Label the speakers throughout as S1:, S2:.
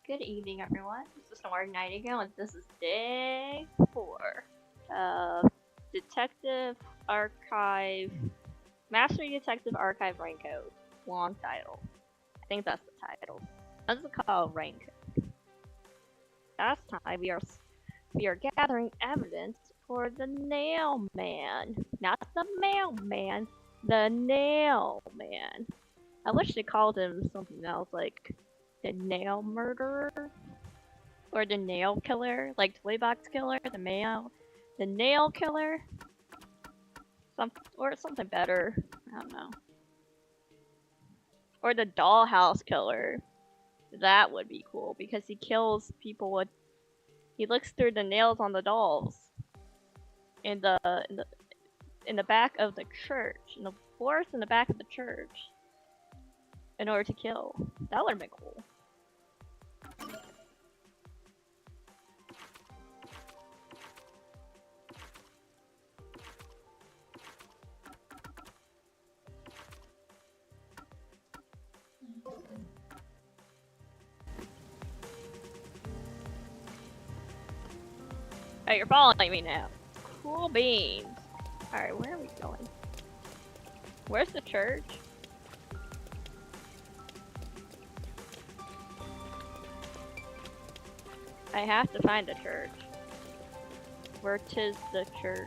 S1: Good evening, everyone. This is Nora Nightingale, and this is day 4 of Detective Archive, Mastery Detective Archive Rank Code. Long title. I think that's the title. Let's call rank code. Last time we are gathering evidence for the Nail Man, not the Mailman, the Nail Man. I wish they called him something else, like the Nail Murderer. Or the nail killer, like Toy Box Killer, the nail killer, or something better. I don't know. Or the dollhouse killer. That would be cool because he kills people with. He looks through the nails on the dolls in the in the in the back of the church, in the floors in the back of the church, in order to kill. That would have been cool. Oh, you're following me now. Cool beans. Alright, where are we going? Where's the church? I have to find the church. Where 'tis the church.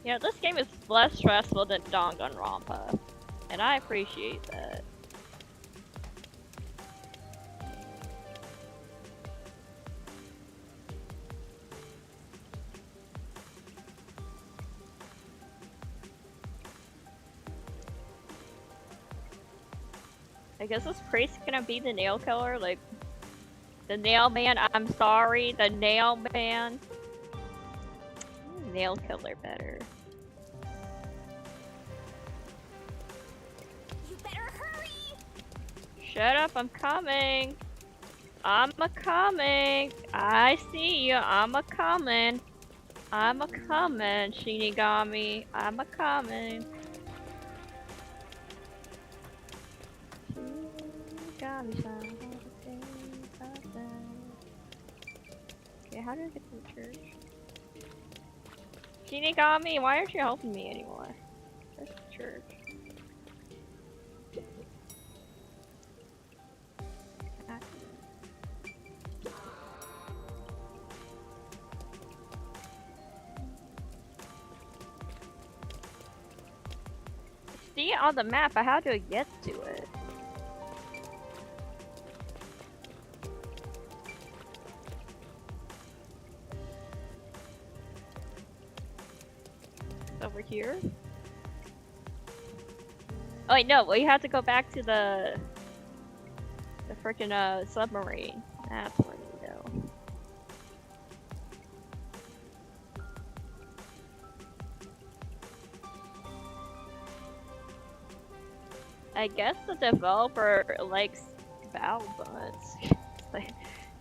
S1: You know, this game is less stressful than Danganronpa, and I appreciate that. I guess this priest gonna be the nail killer, like the nail man. I'm sorry, the nail man. Nail killer better.
S2: You better hurry!
S1: Shut up! I'm coming. I'm a coming. I see you. I'm a coming. I'm a coming, Shinigami. I'm a coming. Shinigami-san. Okay, how did I get to the church? Shinigami, why aren't you helping me anymore? Where's the church? See it on the map, but how do I get to it? Over here? Oh wait, no, we have to go back to the frickin' submarine. That's where we go. I guess the developer likes bao buns. Like,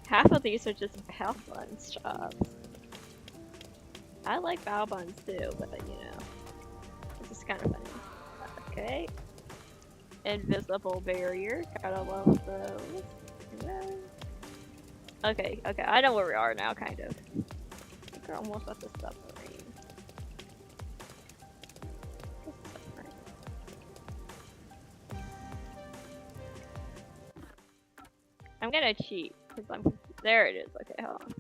S1: half of these are just bao buns shops. I like bao buns too, but you know, this is kind of funny. Okay. Invisible barrier. Gotta love those. Okay, I know where we are now, kind of. I think we're almost at the submarine. I'm gonna cheat, because there it is. Okay, hold on.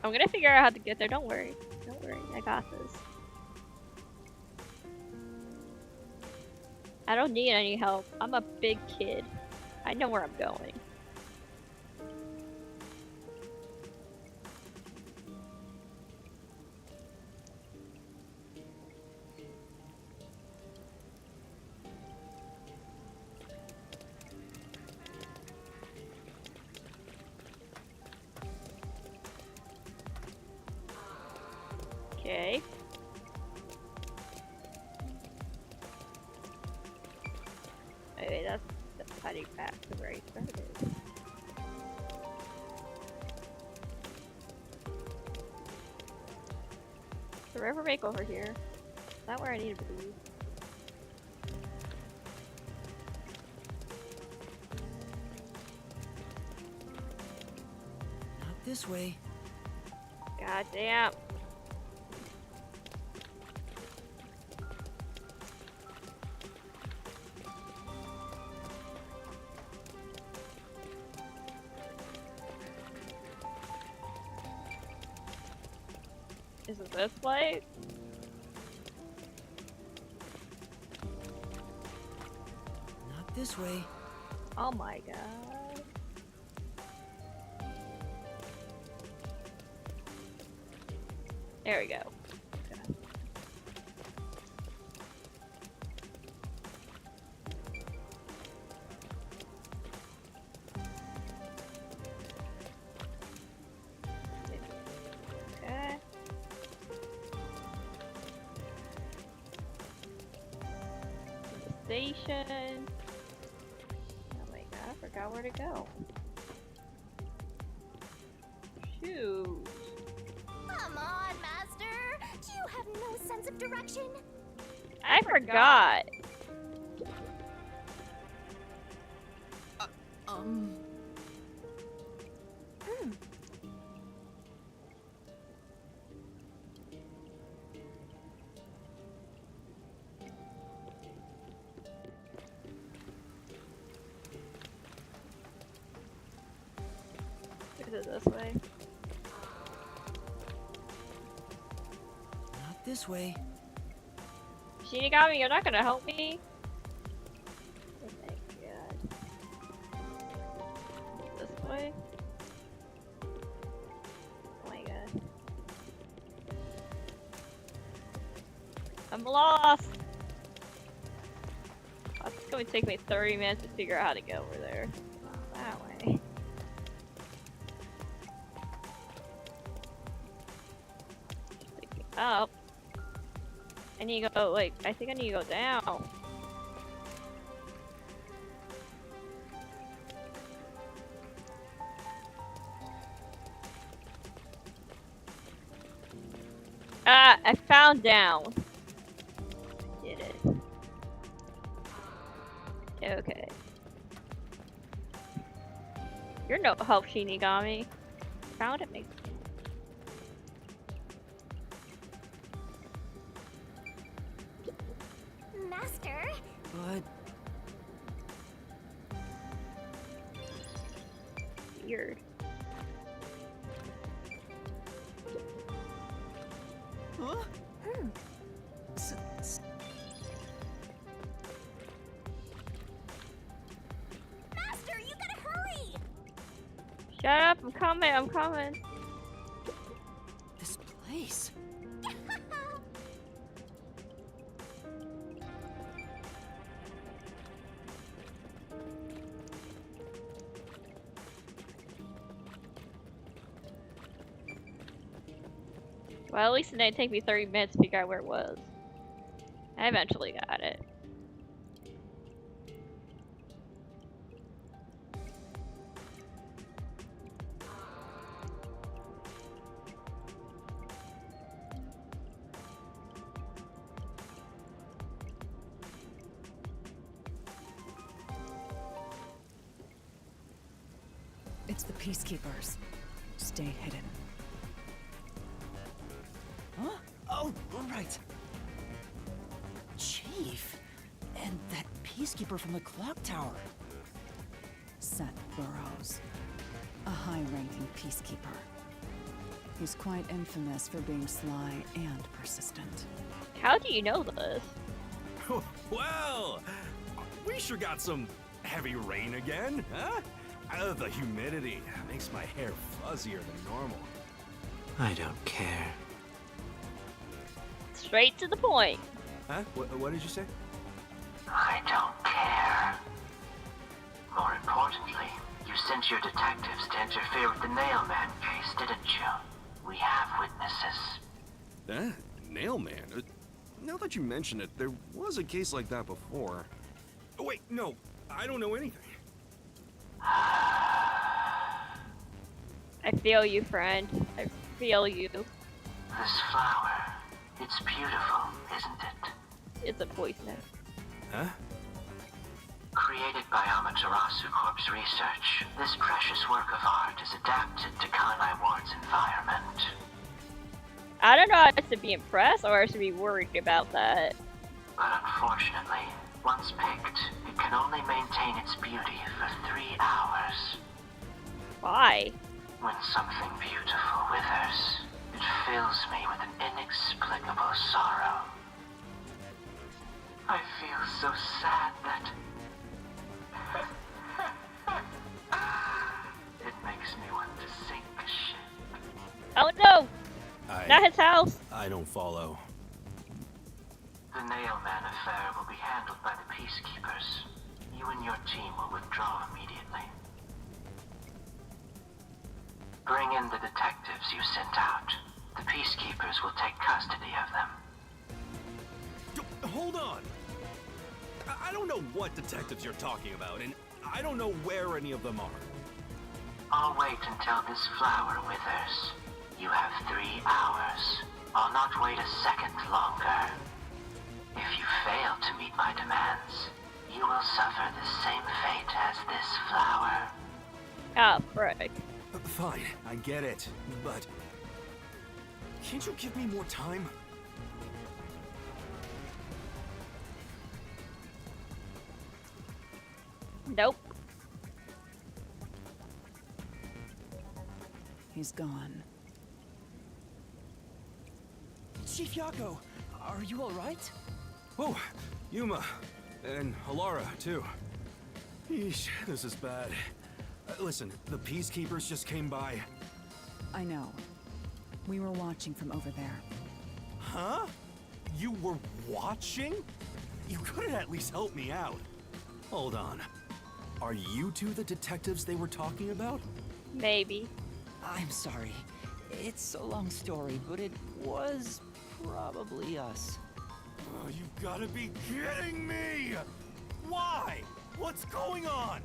S1: I'm gonna figure out how to get there. Don't worry. Don't worry. I got this. I don't need any help. I'm a big kid. I know where I'm going. Okay. Wait, that's heading back to where I started. a river break over here. Is that where I need to be?
S2: Not this way.
S1: God damn. Is it this way?
S2: Not this way.
S1: Oh my god. There we go. Okay. Okay. Station. Oh my god, I forgot where to go. Shoot.
S3: Come on, Master! Do you have no sense of direction?
S1: I forgot. Is it this way?
S2: Not this way.
S1: Shinigami, you're not gonna help me? Oh my god. This way? Oh my god. I'm lost! Oh, it's gonna take me 30 minutes to figure out how to go over there. That way. Take me up. I need to go, like, I think I need to go down. Ah, I found down. Did it. Okay. You're no help, Shinigami. Found it, makes
S3: Master?
S2: But
S1: weird.
S2: huh?
S3: Hmm. Master, you gotta hurry!
S1: Shut up, I'm coming, I'm coming.
S2: This place.
S1: Well, at least it didn't take me 30 minutes to figure out where it was. I eventually got it.
S4: It's the Peacekeepers. Stay hidden.
S2: Huh? Oh, all right. Chief, and that peacekeeper from the clock tower.
S4: Seth Burrows. A high-ranking Peacekeeper. He's quite infamous for being sly and persistent.
S1: How do you know this?
S5: Well, we sure got some heavy rain again, huh? The humidity makes my hair fuzzier than normal.
S6: I don't care.
S1: Straight to the point.
S5: Huh? What did you say?
S6: I don't care. More importantly, you sent your detectives to interfere with the Nailman case, didn't you? We have witnesses.
S5: Nailman? Now that you mention it, there was a case like that before. Oh, wait, no, I don't know anything.
S1: I feel you, friend. I feel you.
S6: This flower, It's beautiful, isn't it?
S1: It's a poisonous.
S5: Huh?
S6: Created by Amaterasu Corp's research, this precious work of art is adapted to Kanai Ward's environment.
S1: I don't know if I should be impressed or I should be worried about that.
S6: But unfortunately, once picked, it can only maintain its beauty for 3 hours.
S1: Why?
S6: When something beautiful withers, it fills me with an inexplicable sorrow. I feel so sad that... it makes me want to sink a ship.
S1: Oh no! Not
S5: I
S1: his house!
S5: don't follow.
S6: The Nailman affair will be handled by the Peacekeepers. You and your team will withdraw immediately. Bring in the detectives you sent out. The Peacekeepers will take custody of them.
S5: Hold on! I don't know what detectives you're talking about, and I don't know where any of them are.
S6: I'll wait until this flower withers. You have 3 hours. I'll not wait a second longer. If you fail to meet my demands, you will suffer the same fate as this flower.
S1: Ah, frick.
S5: Fine, I get it, but... can't you give me more time?
S1: Nope.
S4: He's gone.
S2: Chief Yako, are you alright?
S5: Oh, Yuma. And Alara, too. Yeesh, this is bad. Listen, the Peacekeepers just came by.
S4: I know. We were watching from over there.
S5: Huh? You were watching? You could have at least helped me out. Hold on. Are you two the detectives they were talking about?
S1: Maybe.
S2: I'm sorry. It's a long story, but it was probably us.
S5: Oh, you've got to be kidding me! Why? What's going on?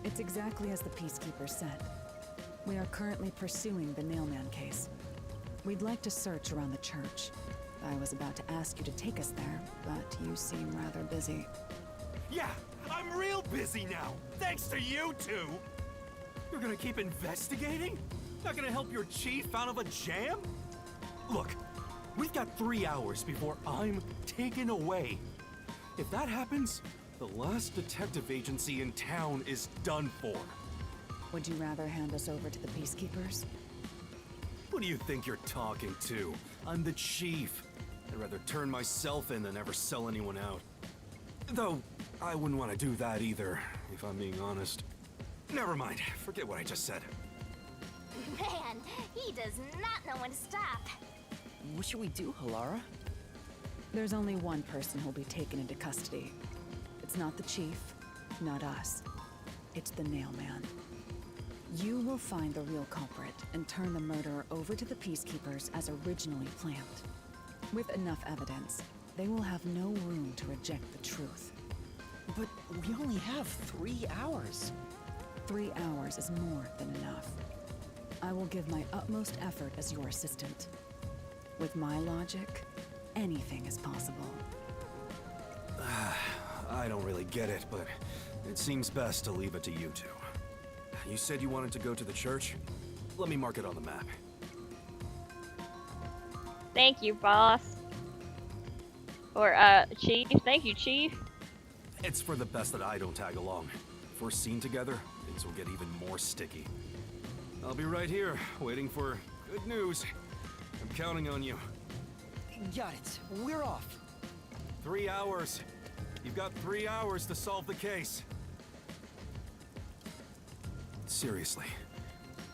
S4: It's exactly as the Peacekeeper said. We are currently pursuing the Nailman case. We'd like to search around the church. I was about to ask you to take us there, but you seem rather busy.
S5: Yeah, I'm real busy now, thanks to you two! You're gonna keep investigating? Not gonna help your chief out of a jam? Look, we've got 3 hours before I'm taken away. If that happens, the last detective agency in town is done for.
S4: Would you rather hand us over to the Peacekeepers?
S5: Who do you think you're talking to? I'm the chief. I'd rather turn myself in than ever sell anyone out. Though, I wouldn't want to do that either, if I'm being honest. Never mind, forget what I just said.
S3: Man, he does not know when to stop.
S2: What should we do, Halara?
S4: There's only one person who'll be taken into custody. It's not the chief, not us. It's the Nailman. You will find the real culprit and turn the murderer over to the Peacekeepers as originally planned. With enough evidence, they will have no room to reject the truth.
S2: But we only have 3 hours.
S4: 3 hours is more than enough. I will give my utmost effort as your assistant. With my logic, anything is possible.
S5: I don't really get it, but it seems best to leave it to you two. You said you wanted to go to the church? Let me mark it on the map.
S1: Thank you, boss. Or, chief. Thank you, chief.
S5: It's for the best that I don't tag along. If we're seen together, things will get even more sticky. I'll be right here, waiting for good news. I'm counting on you.
S2: Got it. We're off.
S5: 3 hours. You've got 3 hours to solve the case. Seriously,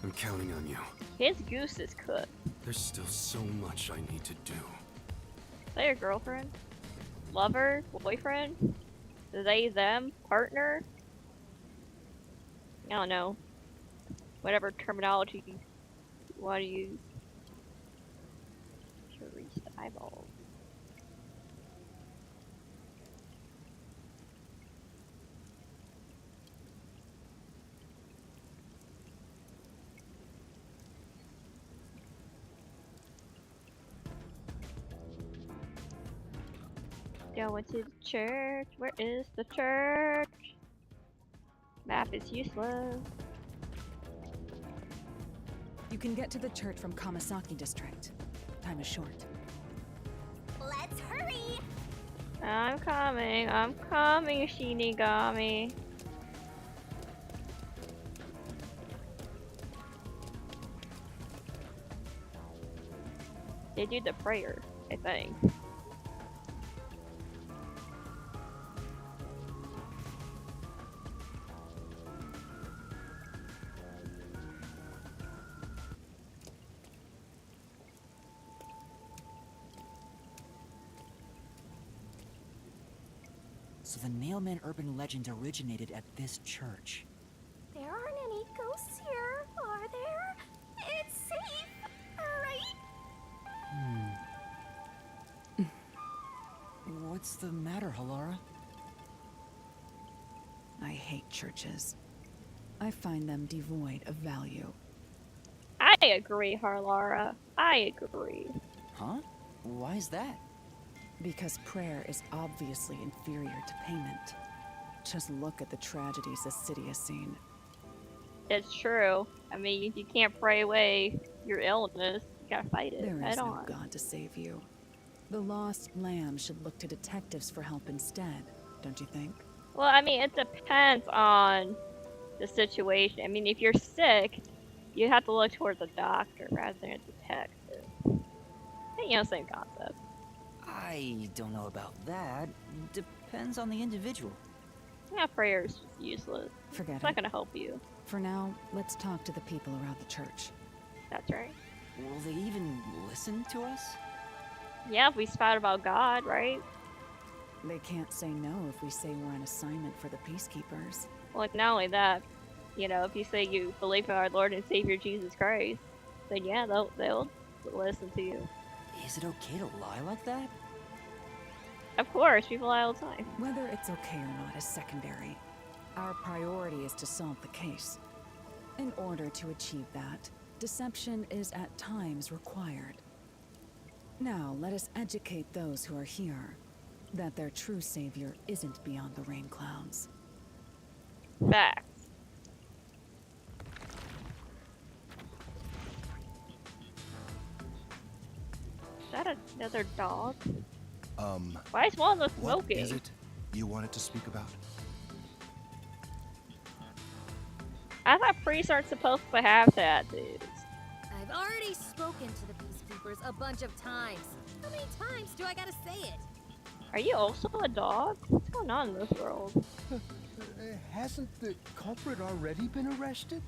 S5: I'm counting on you.
S1: His goose is cooked.
S5: There's still so much I need to do.
S1: Is that your girlfriend? Lover? Boyfriend? They, them? Partner? I don't know. Whatever terminology you want to use. To reach the eyeballs. going to the church. Where is the church? Map is useless.
S4: You can get to the church from Kamasaki District. Time is short.
S3: Let's hurry!
S1: I'm coming, Shinigami. They do the prayer, I think.
S2: So the Nailman urban legend originated at this church.
S3: There aren't any ghosts here, are there? It's safe, right?
S2: What's the matter, Halara?
S4: I hate churches. I find them devoid of value.
S1: I agree, Harlara. I agree.
S2: Huh? Why is that?
S4: Because prayer is obviously inferior to payment. Just look at the tragedies the city has seen.
S1: It's true. I mean, if you can't pray away your illness, you gotta fight it
S4: There
S1: head
S4: is no
S1: on.
S4: God to save you. The lost lamb should look to detectives for help instead, don't you think?
S1: Well, I mean, it depends on the situation. I mean, if you're sick, you have to look towards a doctor rather than a detective. You know, same concept.
S2: I don't know about that. Depends on the individual.
S1: Yeah, prayer's just useless.
S4: Forget
S1: It's not
S4: it.
S1: gonna help you.
S4: For now, let's talk to the people around the church.
S1: That's right.
S2: Will they even listen to us?
S1: Yeah, if we spout about God, right?
S4: They can't say no if we say we're on assignment for the peacekeepers.
S1: Well, not only that, you know, if you say you believe in our Lord and Savior Jesus Christ, then yeah, they'll listen to you.
S2: Is it okay to lie like that?
S1: Of course, people lie all the time.
S4: Whether it's okay or not is secondary. Our priority is to solve the case. In order to achieve that, deception is at times required. Now, let us educate those who are here that their true savior isn't beyond the rain clouds.
S1: Facts. Is that another dog? Why is one of them
S7: What
S1: smoking?
S7: is it you wanted to speak about?
S1: I thought priests aren't supposed to have tattoos.
S8: I've already spoken to the peacekeepers a bunch of times. How many times do I gotta say it?
S1: Are you also a dog? What's going on in this world?
S9: Hasn't the culprit already been arrested?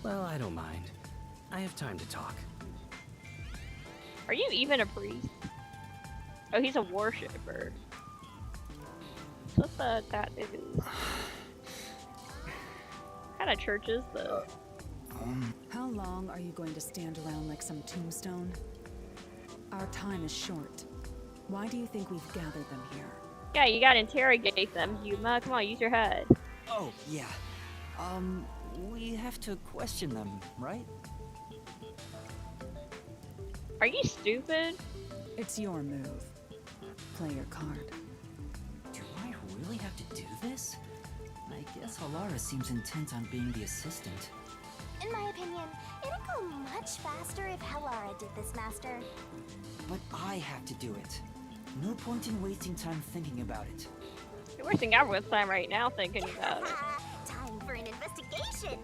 S10: Well, I don't mind. I have time to talk.
S1: Are you even a priest? Oh, he's a worshipper. What's the tattoos? What kind of church is this?
S4: How long are you going to stand around like some tombstone? Our time is short. Why do you think we've gathered them here?
S1: Yeah, you gotta interrogate them, Yuma. Come on, use your head.
S2: Oh, yeah. We have to question them, right?
S1: Are you stupid?
S4: It's your move. Play your card.
S2: Do I really have to do this? I guess Halara seems intent on being the assistant.
S3: In my opinion, it'd go much faster if Halara did this, Master.
S2: But I have to do it. No point in wasting time thinking about it.
S1: You're wasting everyone's time right now thinking about it.
S3: Time for an investigation.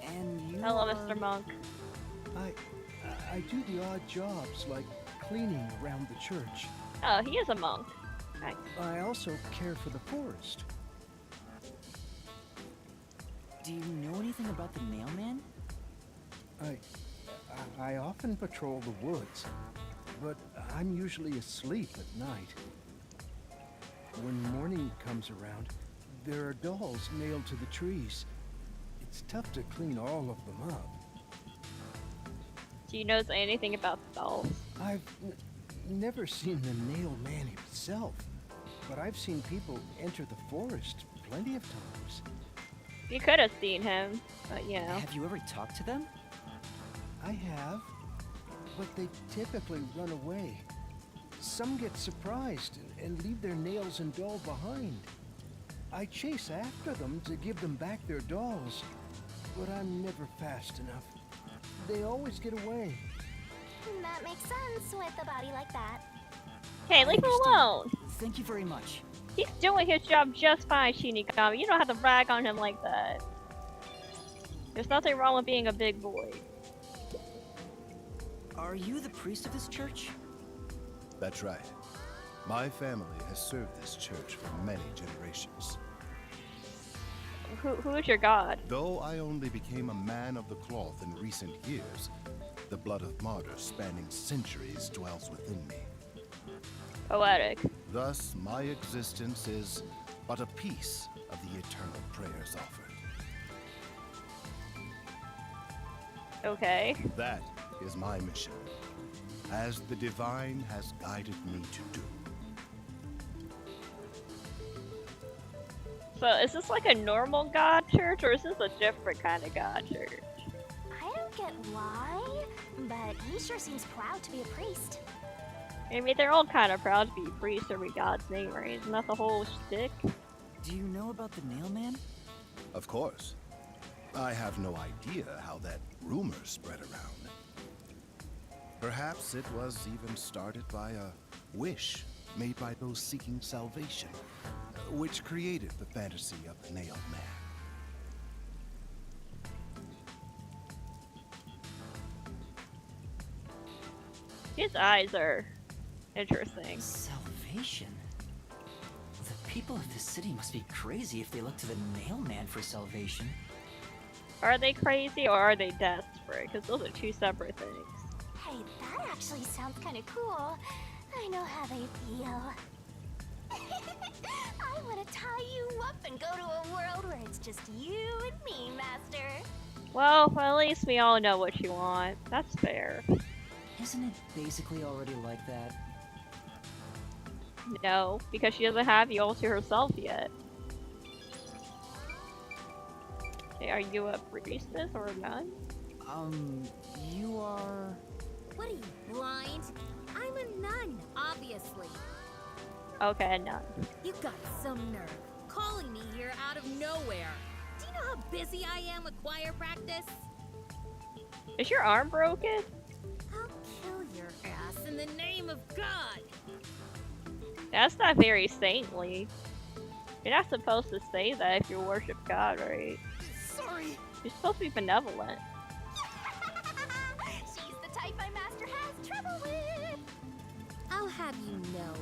S2: And you
S1: Hello,
S2: are...
S1: Mr. Monk.
S9: I do the odd jobs like cleaning around the church.
S1: Oh, he is a monk. Nice.
S9: I also care for the forest.
S2: Do you know anything about the Nailman?
S9: I often patrol the woods, but I'm usually asleep at night. When morning comes around, there are dolls nailed to the trees. It's tough to clean all of them up.
S1: Do you know anything about the dolls?
S9: I've never seen the Nail Man himself, but I've seen people enter the forest plenty of times.
S1: You could have seen him, but you know.
S2: Have you ever talked to them?
S9: I have, but they typically run away. Some get surprised and leave their nails and doll behind. I chase after them to give them back their dolls, but I'm never fast enough. They always get away.
S3: That makes sense with a body like that.
S1: Hey, leave him alone.
S2: Thank you very much.
S1: He's doing his job just fine, Shinigami. You don't have to brag on him like that. There's nothing wrong with being a big boy.
S2: Are you the priest of this church?
S7: That's right. My family has served this church for many generations.
S1: Who is your god?
S7: Though I only became a man of the cloth in recent years, the blood of martyrs spanning centuries dwells within me.
S1: Poetic.
S7: Thus, my existence is but a piece of the eternal prayers offered.
S1: Okay.
S7: That is my mission, as the divine has guided me to do.
S1: So, is this like a normal god church, or is this a different kind of god church?
S3: I don't get why, but he sure seems proud to be a priest.
S1: I mean, they're all kind of proud to be priests over God's name, right? Isn't that the whole shtick?
S2: Do you know about the nail man?
S7: Of course. I have no idea how that rumor spread around. Perhaps it was even started by a wish made by those seeking salvation, which created the fantasy of the Nailed Man.
S1: His eyes are interesting.
S2: Salvation? The people of this city must be crazy if they look to the nail man for salvation.
S1: Are they crazy or are they desperate? Because those are two separate things.
S3: Hey, that actually sounds kind of cool. I know how they feel. I want to tie you up and go to a world where it's just you and me, Master.
S1: Well, at least we all know what you want. That's fair.
S2: Isn't it basically already like that?
S1: No, because she doesn't have you all to herself yet. Hey, are you a priestess or a nun?
S2: You are...
S8: What are you, blind? I'm a nun, obviously.
S1: Okay, nun.
S8: You got some nerve calling me here out of nowhere. Do you know how busy I am with choir practice?
S1: Is your arm broken?
S8: I'll kill your ass in the name of God.
S1: That's not very saintly. You're not supposed to say that if you worship God, right?
S8: Sorry.
S1: You're supposed to be benevolent.
S3: She's the type my master has trouble with.
S8: I'll have you know,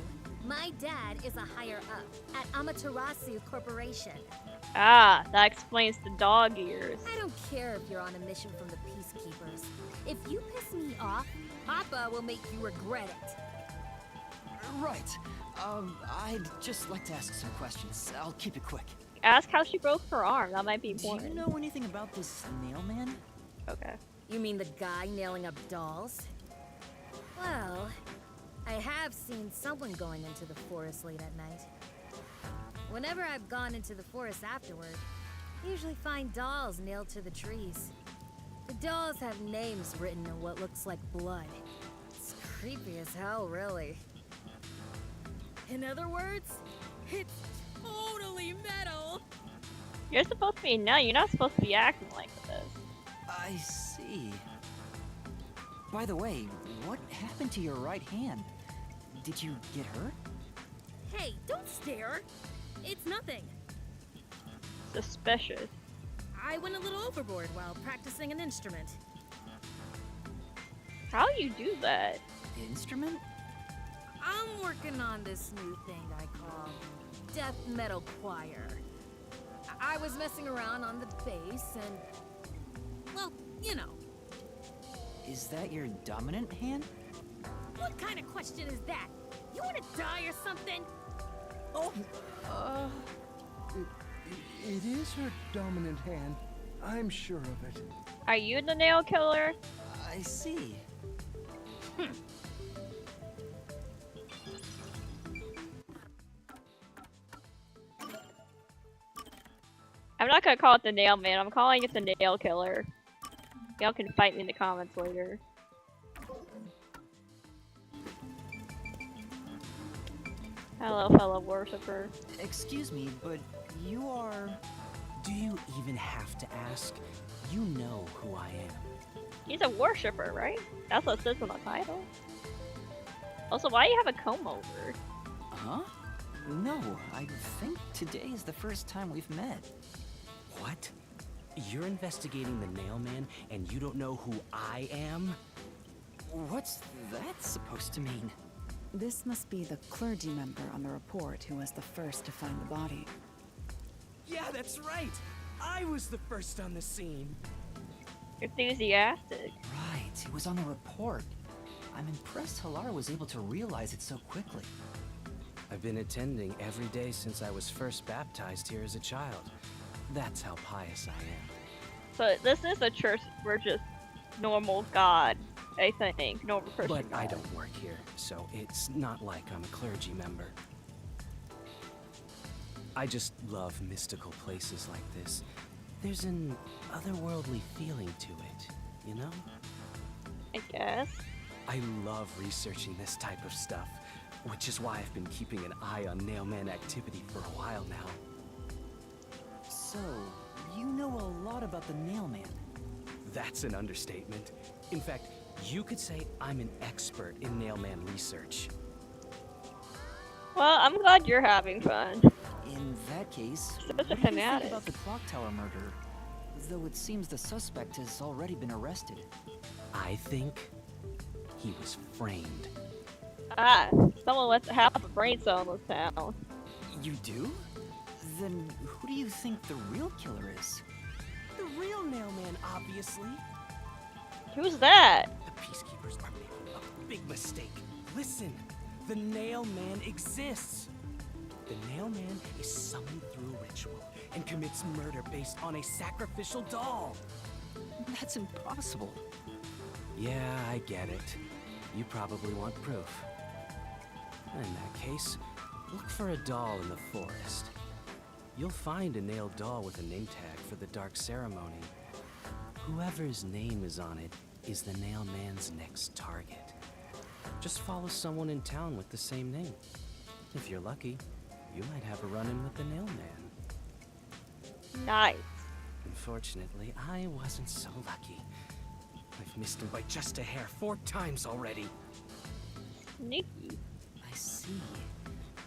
S8: my dad is a higher up at Amaterasu Corporation.
S1: Ah, that explains the dog ears.
S8: I don't care if you're on a mission from the Peacekeepers. If you piss me off, Papa will make you regret it.
S2: Right. I'd just like to ask some questions. I'll keep it quick.
S1: Ask how she broke her arm. That might be
S2: Do
S1: important.
S2: you know anything about this nail man?
S1: Okay.
S8: You mean the guy nailing up dolls? Well, I have seen someone going into the forest late at night. Whenever I've gone into the forest afterward, I usually find dolls nailed to the trees. The dolls have names written in what looks like blood. It's creepy as hell, really. In other words, it's totally metal!
S1: You're supposed to be a nun. You're not supposed to be acting like this.
S2: I see. By the way, what happened to your right hand? Did you get hurt?
S8: Hey, don't stare! It's nothing.
S1: Suspicious.
S8: I went a little overboard while practicing an instrument.
S1: How do you do that?
S2: Instrument?
S8: I'm working on this new thing I call death metal choir. I was messing around on the bass and, well, you know.
S2: Is that your dominant hand?
S8: What kind of question is that? You want to die or something?
S2: Oh,
S9: It is her dominant hand. I'm sure of it.
S1: Are you the nail killer?
S2: I see.
S1: I'm not gonna call it the nail man. I'm calling it the nail killer. Y'all can fight me in the comments later. Hello, fellow worshiper.
S2: Excuse me, but you are...
S10: Do you even have to ask? You know who I am.
S1: He's a worshiper, right? That's what it says on the title. Also, why do you have a comb over?
S2: Huh? No, I think today is the first time we've met.
S10: What? You're investigating the Nailman and you don't know who I am?
S2: What's that supposed to mean?
S4: This must be the clergy member on the report who was the first to find the body.
S10: Yeah, that's right! I was the first on the scene!
S1: Enthusiastic.
S2: Right, it was on the report. I'm impressed Halara was able to realize it so quickly.
S10: I've been attending every day since I was first baptized here as a child. That's how pious I am.
S1: So this is a church where just normal God, I think, normal Christian
S10: But
S1: God.
S10: I don't work here, so it's not like I'm a clergy member. I just love mystical places like this. There's an otherworldly feeling to it, you know?
S1: I guess.
S10: I love researching this type of stuff, which is why I've been keeping an eye on Nailman activity for a while now.
S2: So, you know a lot about the Nailman.
S10: That's an understatement. In fact, you could say I'm an expert in Nailman research.
S1: Well, I'm glad you're having fun.
S2: In that case,
S1: Such a
S2: what do you think
S1: fanatic.
S2: about the clock tower murder? Though it seems the suspect has already been arrested.
S10: I think he was framed.
S1: Ah, someone with half a brain cell in this town.
S2: You do? Then who do you think the real killer is?
S10: The real Nailman, obviously.
S1: Who's that?
S10: The Peacekeepers are making a big mistake. Listen, the Nailman exists. The Nailman is summoned through ritual and commits murder based on a sacrificial doll.
S2: That's impossible.
S10: Yeah, I get it. You probably want proof. In that case, look for a doll in the forest. You'll find a nailed doll with a name tag for the Dark Ceremony. Whoever's name is on it is the Nailman's next target. Just follow someone in town with the same name. If you're lucky, you might have a run-in with the Nailman.
S1: Nice.
S10: Unfortunately, I wasn't so lucky. I've missed him by just a hair 4 times already.
S1: Sneaky.
S2: I see.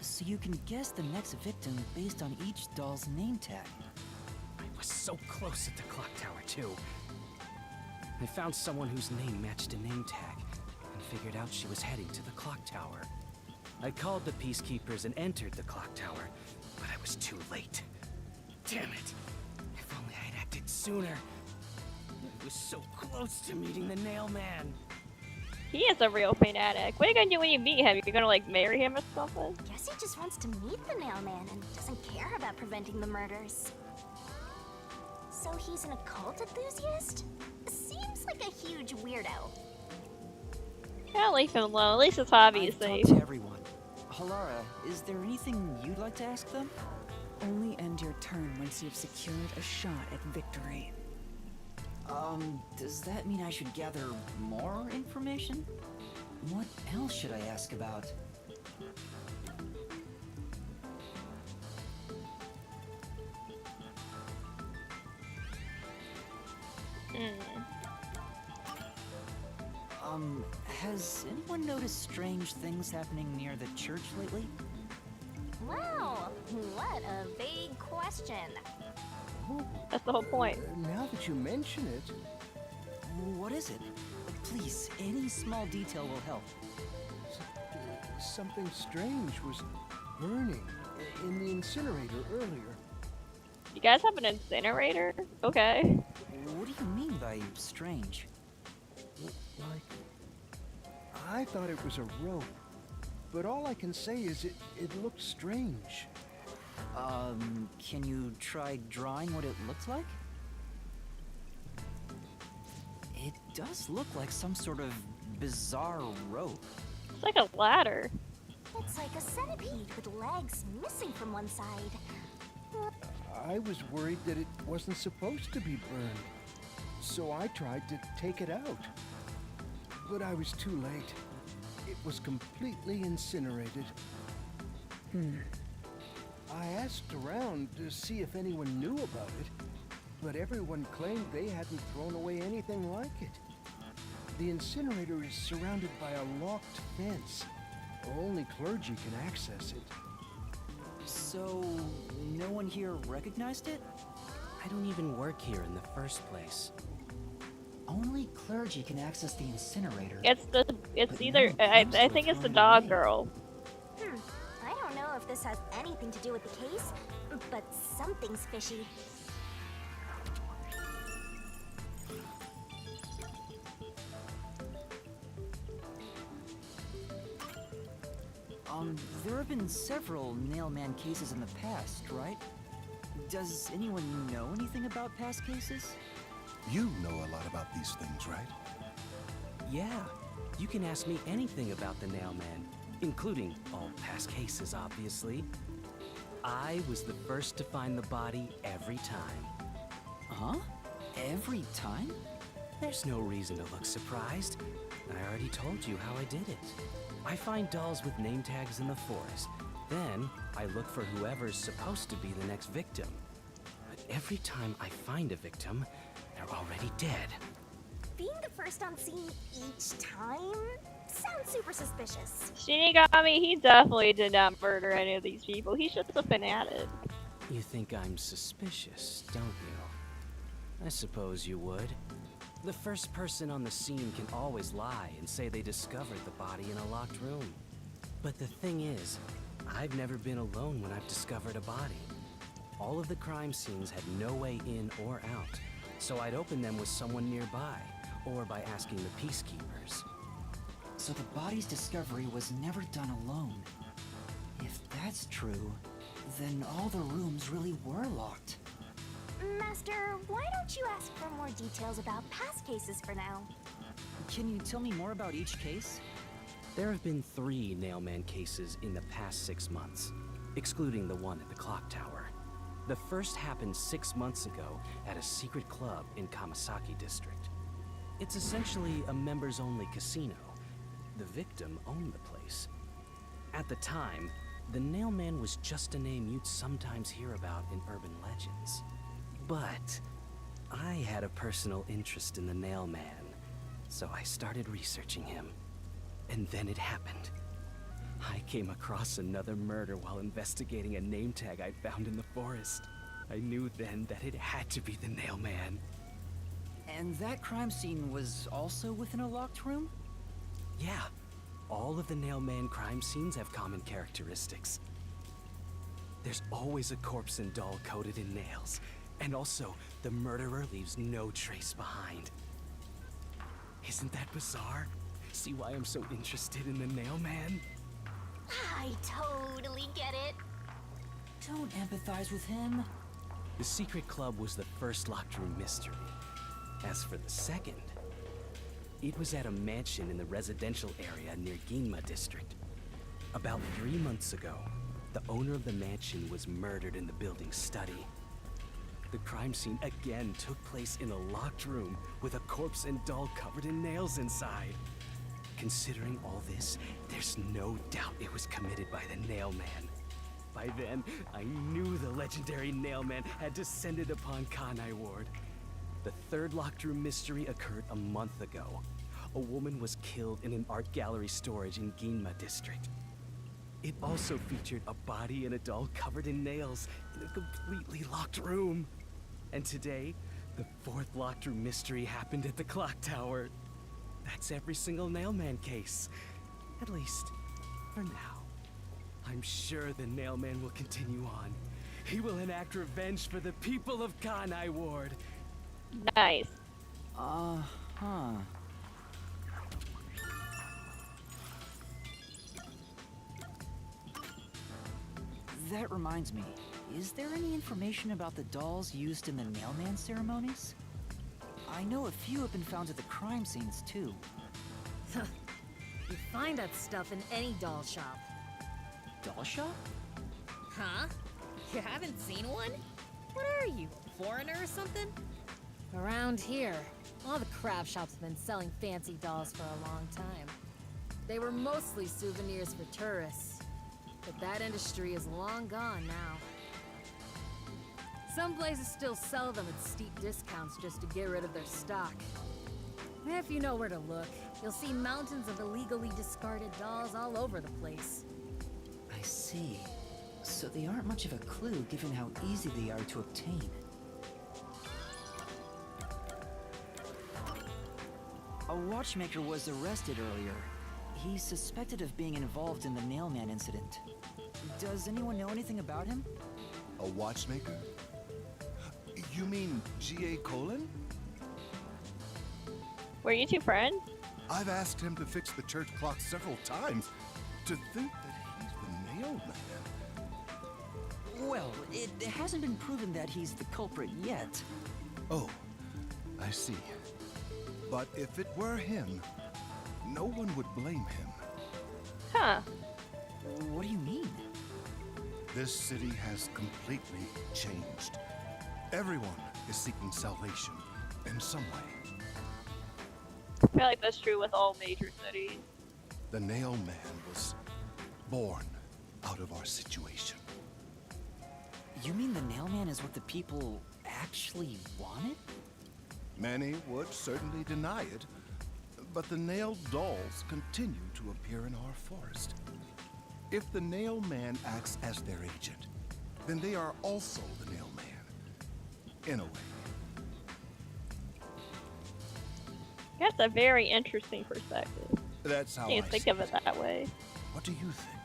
S2: So you can guess the next victim based on each doll's name tag.
S10: I was so close at the clock tower, too. I found someone whose name matched a name tag and figured out she was heading to the clock tower. I called the Peacekeepers and entered the clock tower, but I was too late. Damn it! If only I'd acted sooner. I was so close to meeting the Nailman.
S1: He is a real fanatic. What are you gonna do when you meet him? You're gonna like marry him or something?
S3: Guess he just wants to meet the Nailman and doesn't care about preventing the murders. So he's an occult enthusiast? Seems like a huge weirdo.
S1: Yeah, leave him alone. At least his hobby is
S2: I've
S1: safe.
S2: talked to everyone. Halara, is there anything you'd like to ask them?
S4: Only end your turn once you've secured a shot at victory.
S2: Does that mean I should gather more information? What else should I ask about? Has anyone noticed strange things happening near the church lately?
S3: Wow, what a vague question.
S1: That's the whole point.
S9: Now that you mention it,
S2: What is it? Please, any small detail will help.
S9: something strange was burning in the incinerator earlier.
S1: You guys have an incinerator? Okay.
S2: What do you mean by strange?
S9: Like, I thought it was a rope, but all I can say is it looked strange.
S2: Can you try drawing what it looks like? It does look like some sort of bizarre rope.
S1: It's like a ladder.
S3: It's like a centipede with legs missing from one side.
S9: I was worried that it wasn't supposed to be burned, so I tried to take it out. But I was too late. It was completely incinerated. I asked around to see if anyone knew about it, but everyone claimed they hadn't thrown away anything like it. The incinerator is surrounded by a locked fence. Only clergy can access it.
S2: So, no one here recognized it?
S10: I don't even work here in the first place.
S2: Only clergy can access the incinerator.
S1: It's
S2: But
S1: either,
S2: no one
S1: I
S2: claims to
S1: think
S2: have
S1: it's the
S2: thrown it
S1: dog
S2: away.
S1: girl.
S3: I don't know if this has anything to do with the case, but something's fishy.
S2: There have been several Nailman cases in the past, right? Does anyone know anything about past cases?
S7: You know a lot about these things, right?
S10: Yeah, you can ask me anything about the Nailman, including all past cases, obviously. I was the first to find the body every time.
S2: Huh? Every time?
S10: There's no reason to look surprised. I already told you how I did it. I find dolls with name tags in the forest. Then, I look for whoever's supposed to be the next victim. But every time I find a victim, they're already dead.
S3: Being the first on scene each time sounds super suspicious.
S1: Shinigami, he definitely did not murder any of these people. He's just a fanatic.
S10: You think I'm suspicious, don't you? I suppose you would. The first person on the scene can always lie and say they discovered the body in a locked room. But the thing is, I've never been alone when I've discovered a body. All of the crime scenes had no way in or out, so I'd open them with someone nearby, or by asking the peacekeepers.
S2: So the body's discovery was never done alone. If that's true, then all the rooms really were locked.
S3: Master, why don't you ask for more details about past cases for now?
S2: Can you tell me more about each case?
S10: There have been 3 Nailman cases in the past 6 months, excluding the one at the clock tower. The first happened 6 months ago at a secret club in Kamasaki District. It's essentially a members-only casino. The victim owned the place. At the time, the Nailman was just a name you'd sometimes hear about in urban legends. But I had a personal interest in the Nailman, so I started researching him. And then it happened. I came across another murder while investigating a name tag I'd found in the forest. I knew then that it had to be the Nailman.
S2: And that crime scene was also within a locked room?
S10: Yeah, all of the Nailman crime scenes have common characteristics. There's always a corpse and doll coated in nails. And also, the murderer leaves no trace behind. Isn't that bizarre? See why I'm so interested in the Nailman?
S3: I totally get it.
S2: Don't empathize with him.
S10: The secret club was the first locked room mystery. As for the second, it was at a mansion in the residential area near Ginma District. About 3 months ago, the owner of the mansion was murdered in the building's study. The crime scene again took place in a locked room with a corpse and doll covered in nails inside. Considering all this, there's no doubt it was committed by the Nailman. By then, I knew the legendary Nailman had descended upon Kanai Ward. The third locked room mystery occurred a month ago. A woman was killed in an art gallery storage in Ginma District. It also featured a body and a doll covered in nails in a completely locked room. And today, the 4th locked room mystery happened at the clock tower. That's every single Nailman case. At least, for now. I'm sure the Nailman will continue on. He will enact revenge for the people of Kanai Ward.
S1: Nice.
S2: Uh-huh. That reminds me, is there any information about the dolls used in the Nailman ceremonies? I know a few have been found at the crime scenes, too.
S8: You find that stuff in any doll shop.
S2: Doll shop?
S8: Huh? You haven't seen one? What are you, foreigner or something? Around here, all the craft shops have been selling fancy dolls for a long time. They were mostly souvenirs for tourists. but that industry is long gone now. Some places still sell them at steep discounts just to get rid of their stock. If you know where to look, you'll see mountains of illegally discarded dolls all over the place.
S2: I see. So they aren't much of a clue given how easy they are to obtain. A watchmaker was arrested earlier. He's suspected of being involved in the Nailman incident. Does anyone know anything about him?
S7: A watchmaker? You mean G.A. Colin?
S1: Were you two friends?
S7: I've asked him to fix the church clock several times. To think that he's the Nailman.
S2: Well, it hasn't been proven that he's the culprit yet.
S7: Oh, I see. But if it were him, no one would blame him.
S1: Huh.
S2: What do you mean?
S7: This city has completely changed. Everyone is seeking salvation in some way.
S1: I feel like that's true with all major cities.
S7: The Nailman was born out of our situation.
S2: You mean the Nailman is what the people actually wanted?
S7: Many would certainly deny it, but the nailed dolls continue to appear in our forest. If the Nailman acts as their agent, then they are also the Nailman. In a way.
S1: That's a very interesting perspective.
S7: That's how
S1: Can't
S7: I
S1: think
S7: see
S1: of it that way.
S7: What do you think?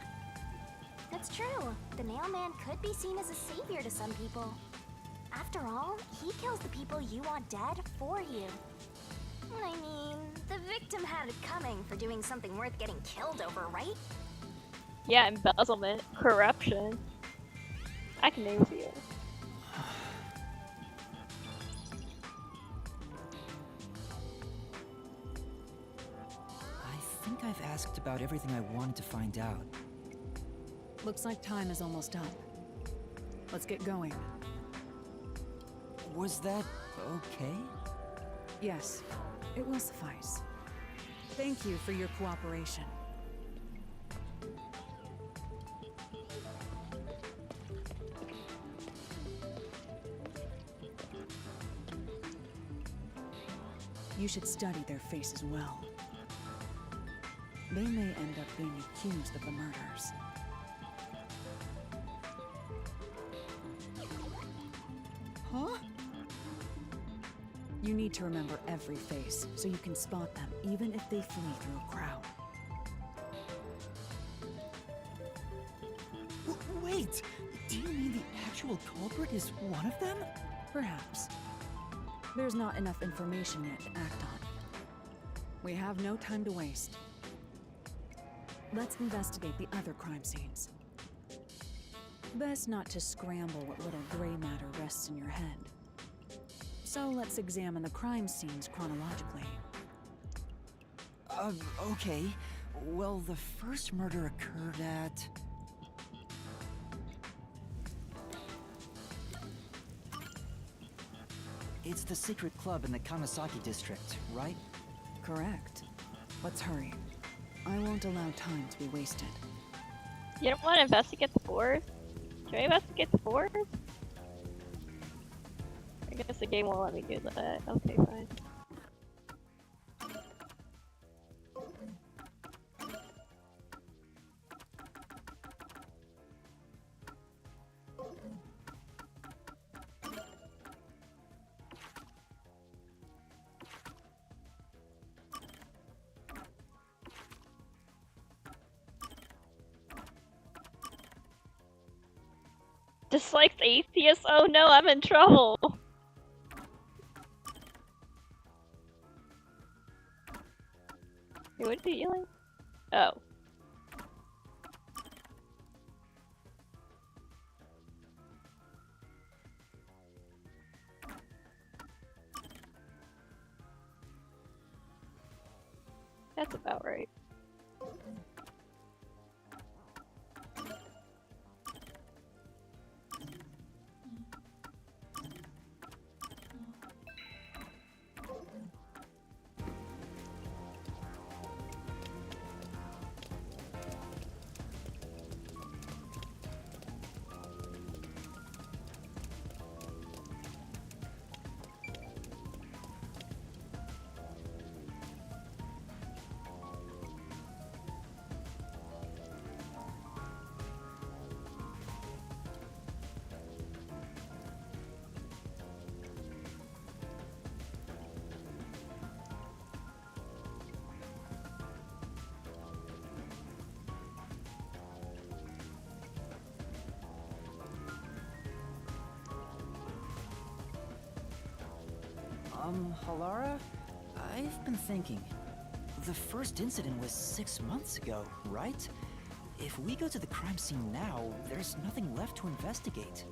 S3: That's true. The Nailman could be seen as a savior to some people. After all, he kills the people you want dead for you. I mean, the victim had it coming for doing something worth getting killed over, right?
S1: Yeah, embezzlement, corruption. I can name a few.
S2: I think I've asked about everything I wanted to find out.
S4: Looks like time is almost up. Let's get going.
S2: Was that okay?
S4: Yes, it will suffice. Thank you for your cooperation. You should study their faces well. They may end up being accused of the murders. Huh? You need to remember every face, so you can spot them, even if they flee through a crowd.
S2: Wait! Do you mean the actual culprit is one of them?
S4: Perhaps. There's not enough information yet to act on. We have no time to waste. Let's investigate the other crime scenes. Best not to scramble what little gray matter rests in your head. So let's examine the crime scenes chronologically.
S2: Okay. Well, the first murder occurred at... It's the secret club in the Kamasaki district, right?
S4: Correct. Let's hurry. I won't allow time to be wasted.
S1: You don't want to investigate the forest? Can we investigate the forest? I guess the game won't let me do that. Okay, fine. Dislikes atheists? Oh no, I'm in trouble! Hey, what are you yelling? Oh. That's about right.
S2: Halara? I've been thinking. The first incident was 6 months ago, right? If we go to the crime scene now, there's nothing left to investigate.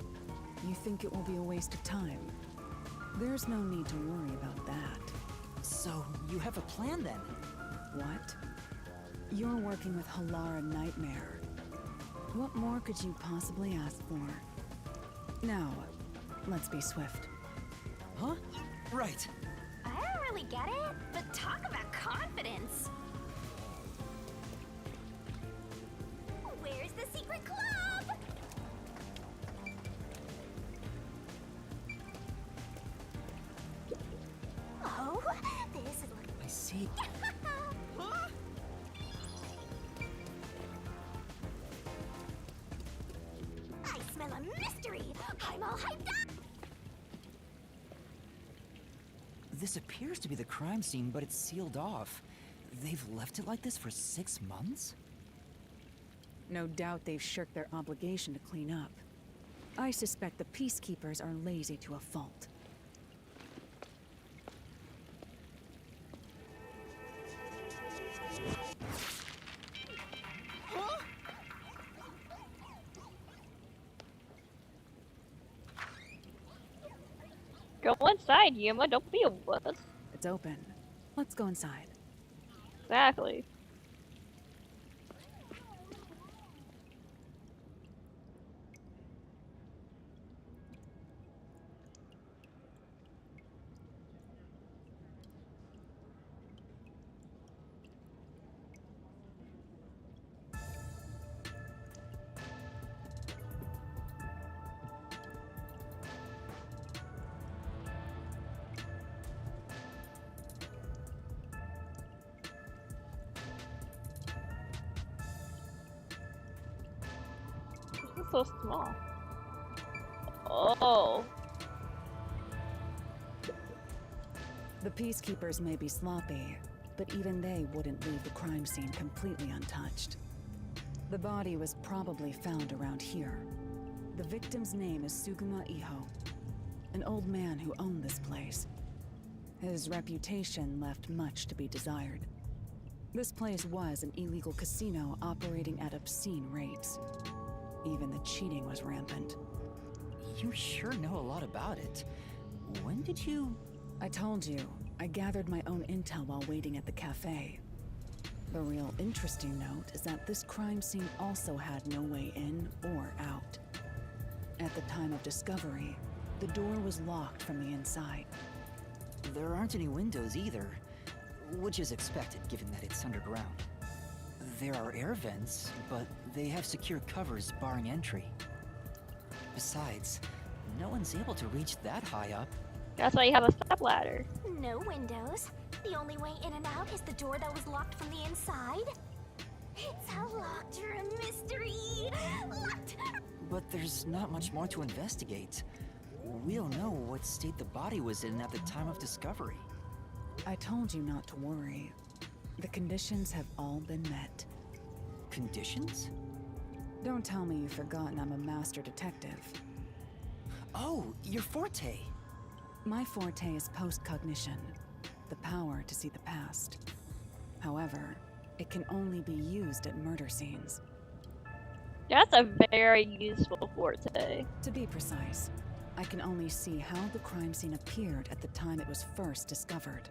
S4: You think it will be a waste of time? There's no need to worry about that.
S2: So, you have a plan then?
S4: What? You're working with Halara Nightmare. What more could you possibly ask for? Now, let's be swift.
S2: Huh? Right.
S3: I don't really get it, but talk about confidence. Where's the secret club? Oh, this is like...
S2: I see.
S3: I smell a mystery. I'm all hyped up.
S2: This appears to be the crime scene, but it's sealed off. They've left it like this for 6 months?
S4: No doubt they've shirked their obligation to clean up. I suspect the Peacekeepers are lazy to a fault.
S1: Go inside, Yuma. Don't be a wuss.
S4: It's open. Let's go inside.
S1: Exactly. This is so small. Oh.
S4: The Peacekeepers may be sloppy, but even they wouldn't leave the crime scene completely untouched. The body was probably found around here. The victim's name is Suguma Iho, an old man who owned this place. His reputation left much to be desired. This place was an illegal casino operating at obscene rates. Even the cheating was rampant.
S2: You sure know a lot about it. When did you...
S4: I told you, I gathered my own intel while waiting at the cafe. The real interesting note is that this crime scene also had no way in or out. At the time of discovery, the door was locked from the inside.
S2: There aren't any windows either, which is expected given that it's underground. There are air vents, but they have secure covers barring entry. Besides, no one's able to reach that high up.
S1: That's why you have a stepladder.
S3: No windows. The only way in and out is the door that was locked from the inside. It's a locked room mystery. Locked.
S2: But there's not much more to investigate. We don't know what state the body was in at the time of discovery.
S4: I told you not to worry. The conditions have all been met.
S2: Conditions?
S4: Don't tell me you've forgotten I'm a master detective.
S2: Oh, your forte!
S4: My forte is post-cognition, the power to see the past. However, it can only be used at murder scenes.
S1: That's a very useful forte.
S4: To be precise, I can only see how the crime scene appeared at the time it was first discovered.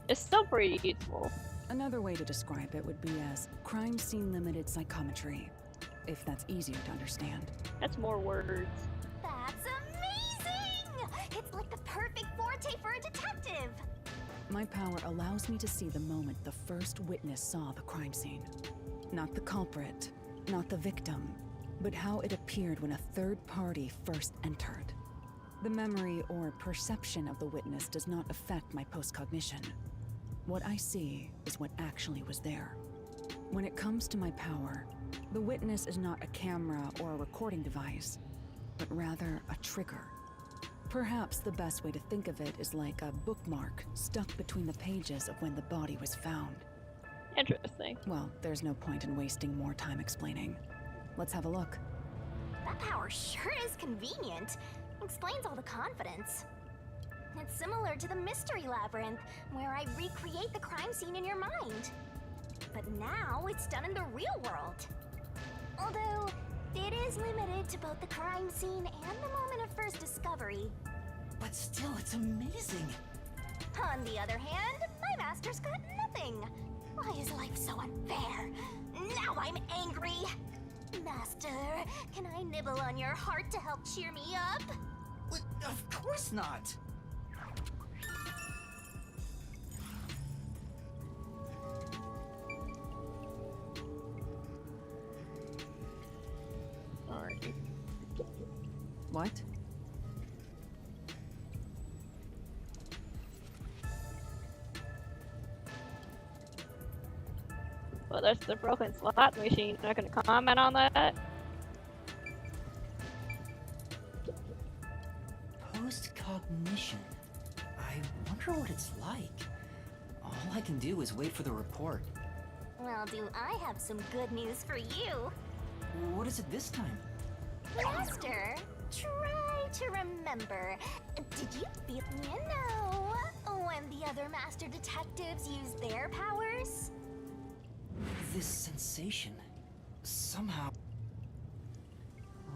S1: It's still pretty useful.
S4: Another way to describe it would be as crime scene limited psychometry, if that's easier to understand.
S1: That's more words.
S3: That's amazing! It's like the perfect forte for a detective.
S4: My power allows me to see the moment the first witness saw the crime scene. Not the culprit, not the victim, but how it appeared when a third party first entered. The memory or perception of the witness does not affect my post-cognition. What I see is what actually was there. When it comes to my power, the witness is not a camera or a recording device, but rather a trigger. Perhaps the best way to think of it is like a bookmark stuck between the pages of when the body was found.
S1: Interesting.
S4: Well, there's no point in wasting more time explaining. Let's have a look.
S3: That power sure is convenient. Explains all the confidence. It's similar to the Mystery Labyrinth, where I recreate the crime scene in your mind. But now it's done in the real world. Although, it is limited to both the crime scene and the moment of first discovery.
S2: But still, it's amazing.
S3: On the other hand, my master's got nothing. Why is life so unfair? Now I'm angry. Master, can I nibble on your heart to help cheer me up?
S2: Of course not.
S1: Alright.
S4: What?
S1: Well, there's the broken slot machine. Not gonna comment on that.
S2: Post-cognition. I wonder what it's like. All I can do is wait for the report.
S3: Well, do I have some good news for you?
S2: What is it this time?
S3: Master, try to remember. Did you know when the other master detectives use their powers?
S2: This sensation. Somehow...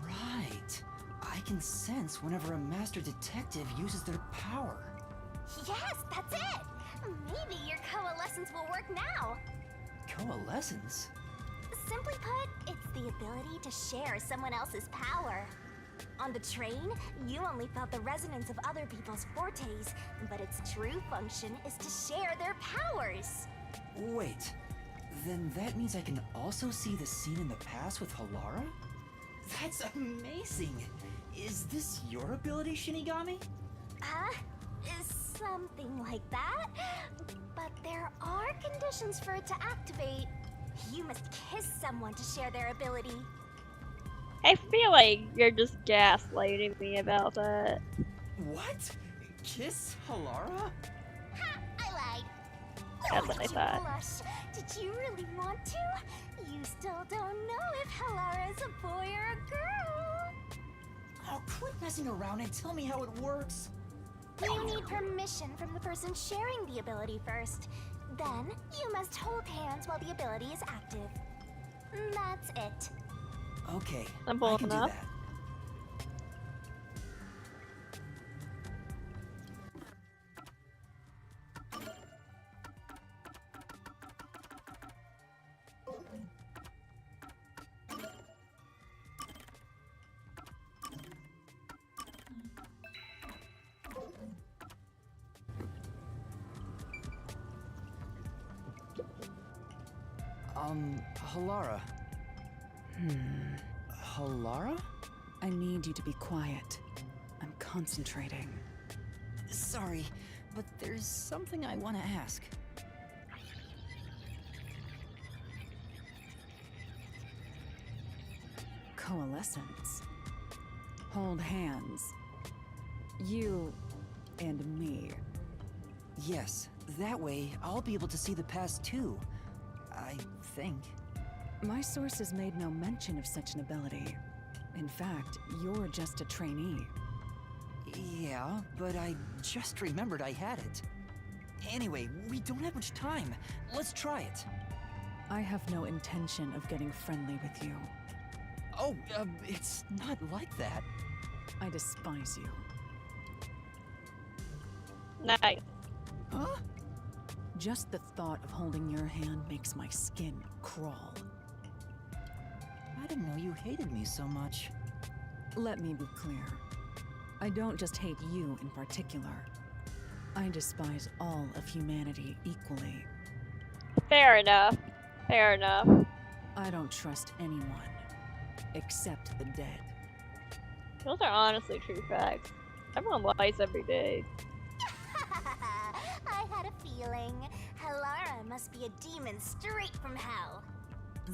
S2: Right. I can sense whenever a master detective uses their power.
S3: Yes, that's it! Maybe your coalescence will work now.
S2: Coalescence?
S3: Simply put, it's the ability to share someone else's power. On the train, you only felt the resonance of other people's fortes, but its true function is to share their powers.
S2: Wait. Then that means I can also see the scene in the past with Halara? That's amazing! Is this your ability, Shinigami?
S3: Something like that. But there are conditions for it to activate. You must kiss someone to share their ability.
S1: I feel like you're just gaslighting me about that.
S2: What? Kiss Halara?
S3: Ha! I lied.
S1: That's what I
S3: Did you
S1: thought.
S3: blush? Did you really want to? You still don't know if Halara is a boy or a girl.
S2: Oh, quit messing around and tell me how it works.
S3: You need permission from the person sharing the ability first. Then, you must hold hands while the ability is active. That's it.
S2: Okay,
S1: Simple
S2: I can
S1: enough.
S2: do that. Halara. Halara?
S4: I need you to be quiet. I'm concentrating.
S2: Sorry, but there's something I want to ask.
S4: Coalescence. Hold hands. You and me.
S2: Yes, that way I'll be able to see the past too. I think.
S4: My sources made no mention of such an ability. In fact, you're just a trainee.
S2: Yeah, but I just remembered I had it. Anyway, we don't have much time. Let's try it.
S4: I have no intention of getting friendly with you.
S2: Oh, it's not like that.
S4: I despise you.
S1: Nice.
S2: Huh?
S4: Just the thought of holding your hand makes my skin crawl.
S2: I didn't know you hated me so much.
S4: Let me be clear. I don't just hate you in particular. I despise all of humanity equally.
S1: Fair enough. Fair enough.
S4: I don't trust anyone, except the dead.
S1: Those are honestly true facts. Everyone lies every day.
S3: I had a feeling. Halara must be a demon straight from hell.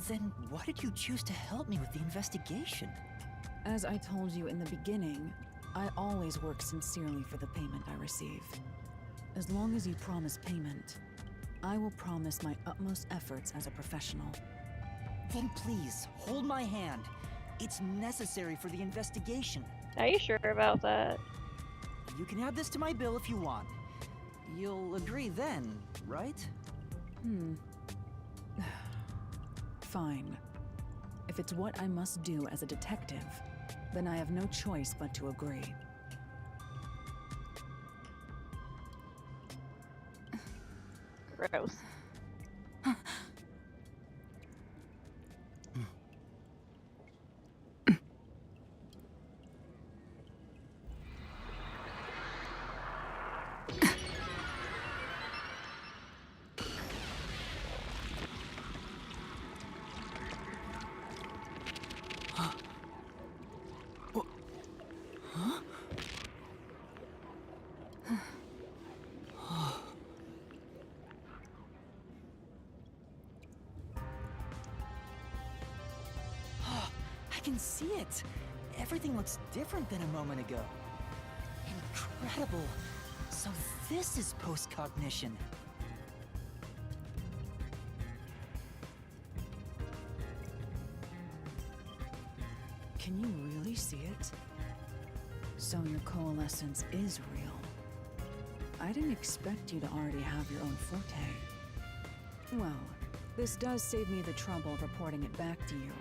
S2: Then why did you choose to help me with the investigation?
S4: As I told you in the beginning, I always work sincerely for the payment I receive. As long as you promise payment, I will promise my utmost efforts as a professional.
S2: Then please, hold my hand. It's necessary for the investigation.
S1: Are you sure about that?
S2: You can add this to my bill if you want. You'll agree then, right?
S4: Fine. If it's what I must do as a detective, then I have no choice but to agree.
S1: Gross.
S2: I can see it. Everything looks different than a moment ago. Incredible. So this is post-cognition.
S4: Can you really see it? So your coalescence is real. I didn't expect you to already have your own forte. Well, this does save me the trouble of reporting it back to you,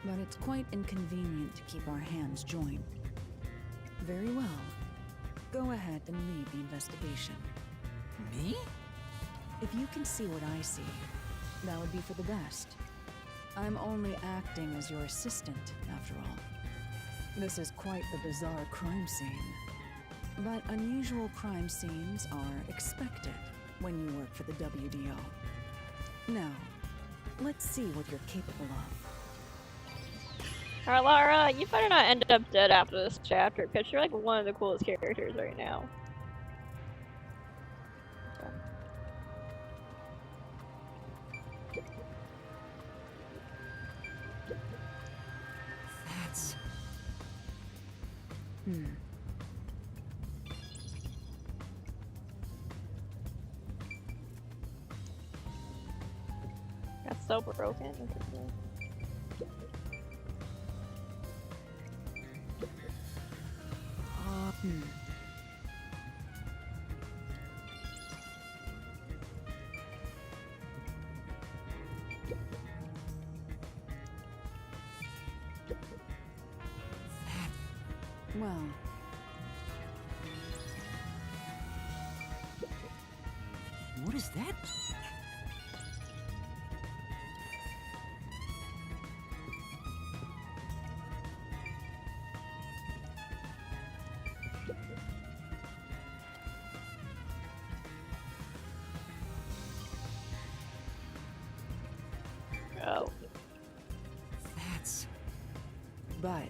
S4: but it's quite inconvenient to keep our hands joined. Very well. Go ahead and lead the investigation.
S2: Me?
S4: If you can see what I see, that would be for the best. I'm only acting as your assistant, after all. This is quite the bizarre crime scene. But unusual crime scenes are expected when you work for the WDO. Now, let's see what you're capable of.
S1: Alright, Lara, you better not end up dead after this chapter, because you're like one of the coolest characters right now.
S2: That's...
S1: That's so broken.
S4: Well...
S2: What is that?
S1: Oh.
S2: That's...
S4: But...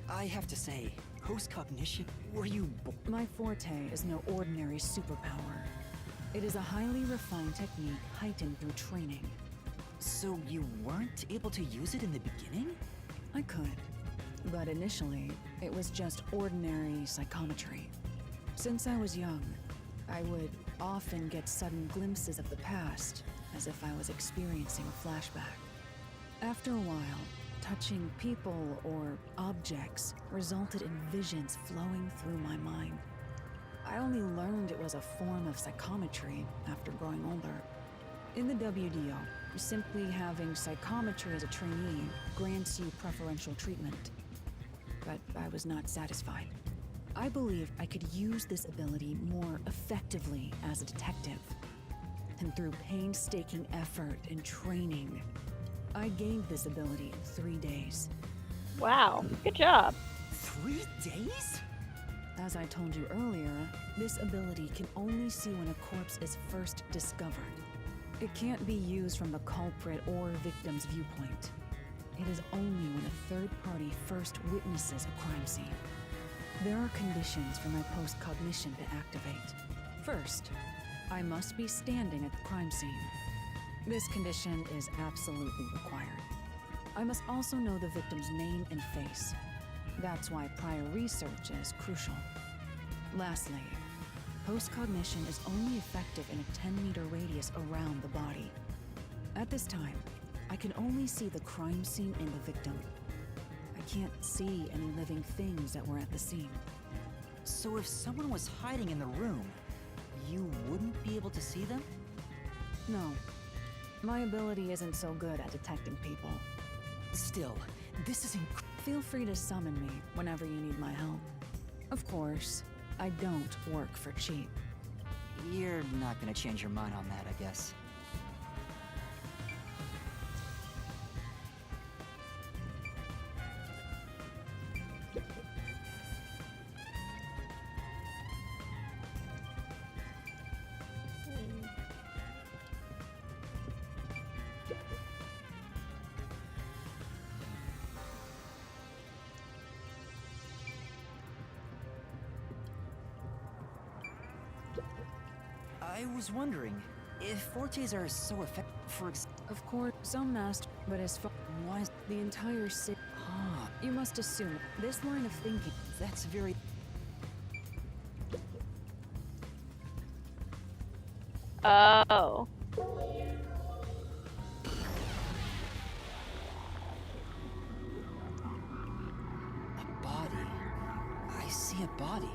S2: I have to say, post-cognition, were you
S4: My forte is no ordinary superpower. It is a highly refined technique heightened through training.
S2: So you weren't able to use it in the beginning?
S4: I could, but initially, it was just ordinary psychometry. Since I was young, I would often get sudden glimpses of the past, as if I was experiencing a flashback. After a while, touching people or objects resulted in visions flowing through my mind. I only learned it was a form of psychometry after growing older. In the WDO, simply having psychometry as a trainee grants you preferential treatment. But I was not satisfied. I believed I could use this ability more effectively as a detective. And through painstaking effort and training, I gained this ability in 3 days.
S1: Wow, good job.
S2: 3 days?
S4: As I told you earlier, this ability can only see when a corpse is first discovered. It can't be used from the culprit or victim's viewpoint. It is only when a third party first witnesses a crime scene. There are conditions for my post-cognition to activate. First, I must be standing at the crime scene. This condition is absolutely required. I must also know the victim's name and face. That's why prior research is crucial. Lastly, postcognition is only effective in a 10-meter radius around the body. At this time, I can only see the crime scene and the victim. I can't see any living things that were at the scene.
S2: So if someone was hiding in the room, you wouldn't be able to see them?
S4: No. My ability isn't so good at detecting people.
S2: Still, this is
S4: Feel free to summon me whenever you need my help. Of course, I don't work for cheap.
S2: You're not gonna change your mind on that, I guess. I was wondering, if fortes are so effective,
S4: Of course, some master, but as far as the entire city.
S2: Ah,
S4: You must assume this line of thinking.
S2: that's very...
S1: Oh.
S2: A body. I see a body.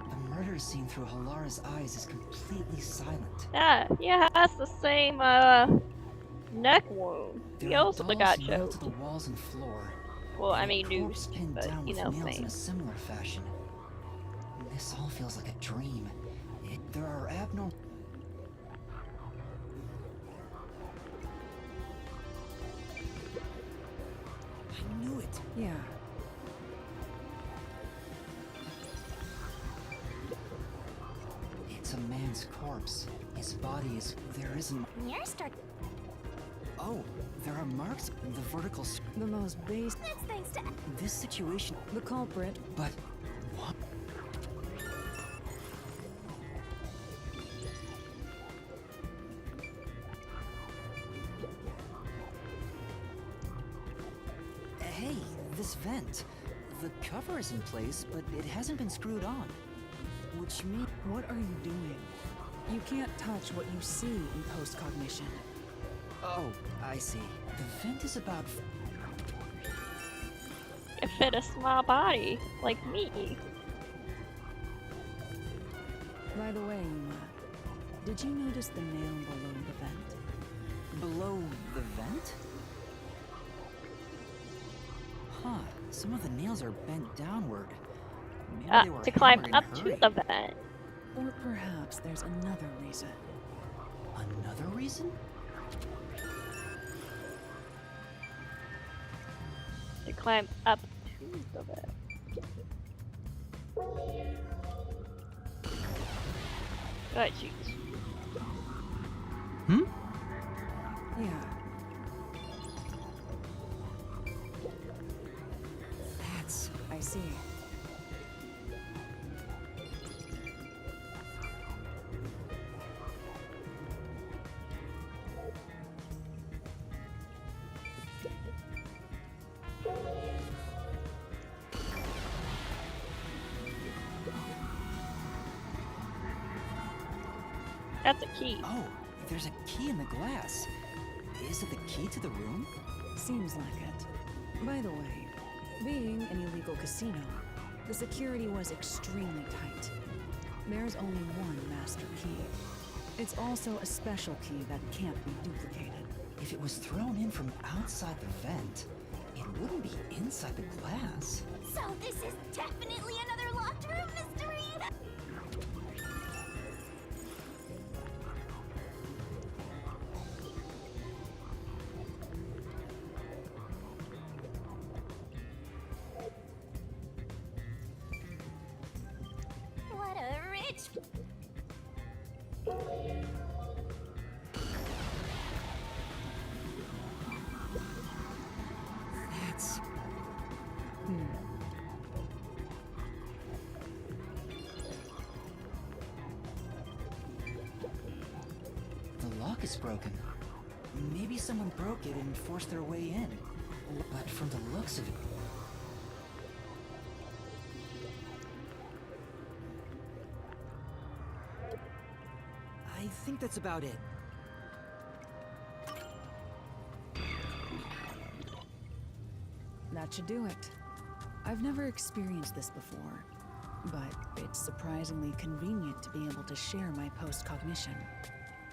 S2: The murder scene through Halara's eyes is completely silent.
S1: Yeah, has the same neck wound. He
S2: There are
S1: also
S2: dolls
S1: got
S2: nailed to
S1: choked.
S2: the walls and floor.
S1: Well, I
S2: and a
S1: mean
S2: corpse
S1: noose,
S2: pinned
S1: but
S2: down
S1: you
S2: with
S1: know,
S2: nails in
S1: same.
S2: a similar fashion. This all feels like a dream. There are abnormal... I knew it.
S4: Yeah.
S2: It's a man's corpse. His body is... There isn't...
S3: You're start.
S2: Oh, there are marks in the vertical...
S4: The most base.
S3: That's thanks to.
S2: This situation...
S4: The culprit.
S2: But... What? Hey, this vent. The cover is in place, but it hasn't been screwed on. Which means...
S4: What are you doing? You can't touch what you see in postcognition.
S2: Oh, I see. The vent is about...
S1: It fit a small body, like me.
S4: By the way, Yuma, did you notice the nail below the vent?
S2: Below the vent? Huh, some of the nails are bent downward. Maybe they were
S1: To climb
S2: hammered in a
S1: up to
S2: hurry.
S1: the vent.
S4: Or perhaps there's another reason.
S2: Another reason?
S1: To climb up to the vent. Go ahead, shoot.
S2: Hmm?
S4: Yeah.
S2: That's...
S4: I see.
S1: That's a key.
S2: Oh, there's a key in the glass. Is it the key to the room?
S4: Seems like it. By the way, being an illegal casino, the security was extremely tight. There's only one master key. It's also a special key that can't be duplicated.
S2: If it was thrown in from outside the vent, it wouldn't be inside the glass.
S3: So this is definitely another locked room mystery. What a rich.
S2: That's... The lock is broken. Maybe someone broke it and forced their way in. But from the looks of it... I think that's about it.
S4: That should do it. I've never experienced this before, but it's surprisingly convenient to be able to share my post-cognition.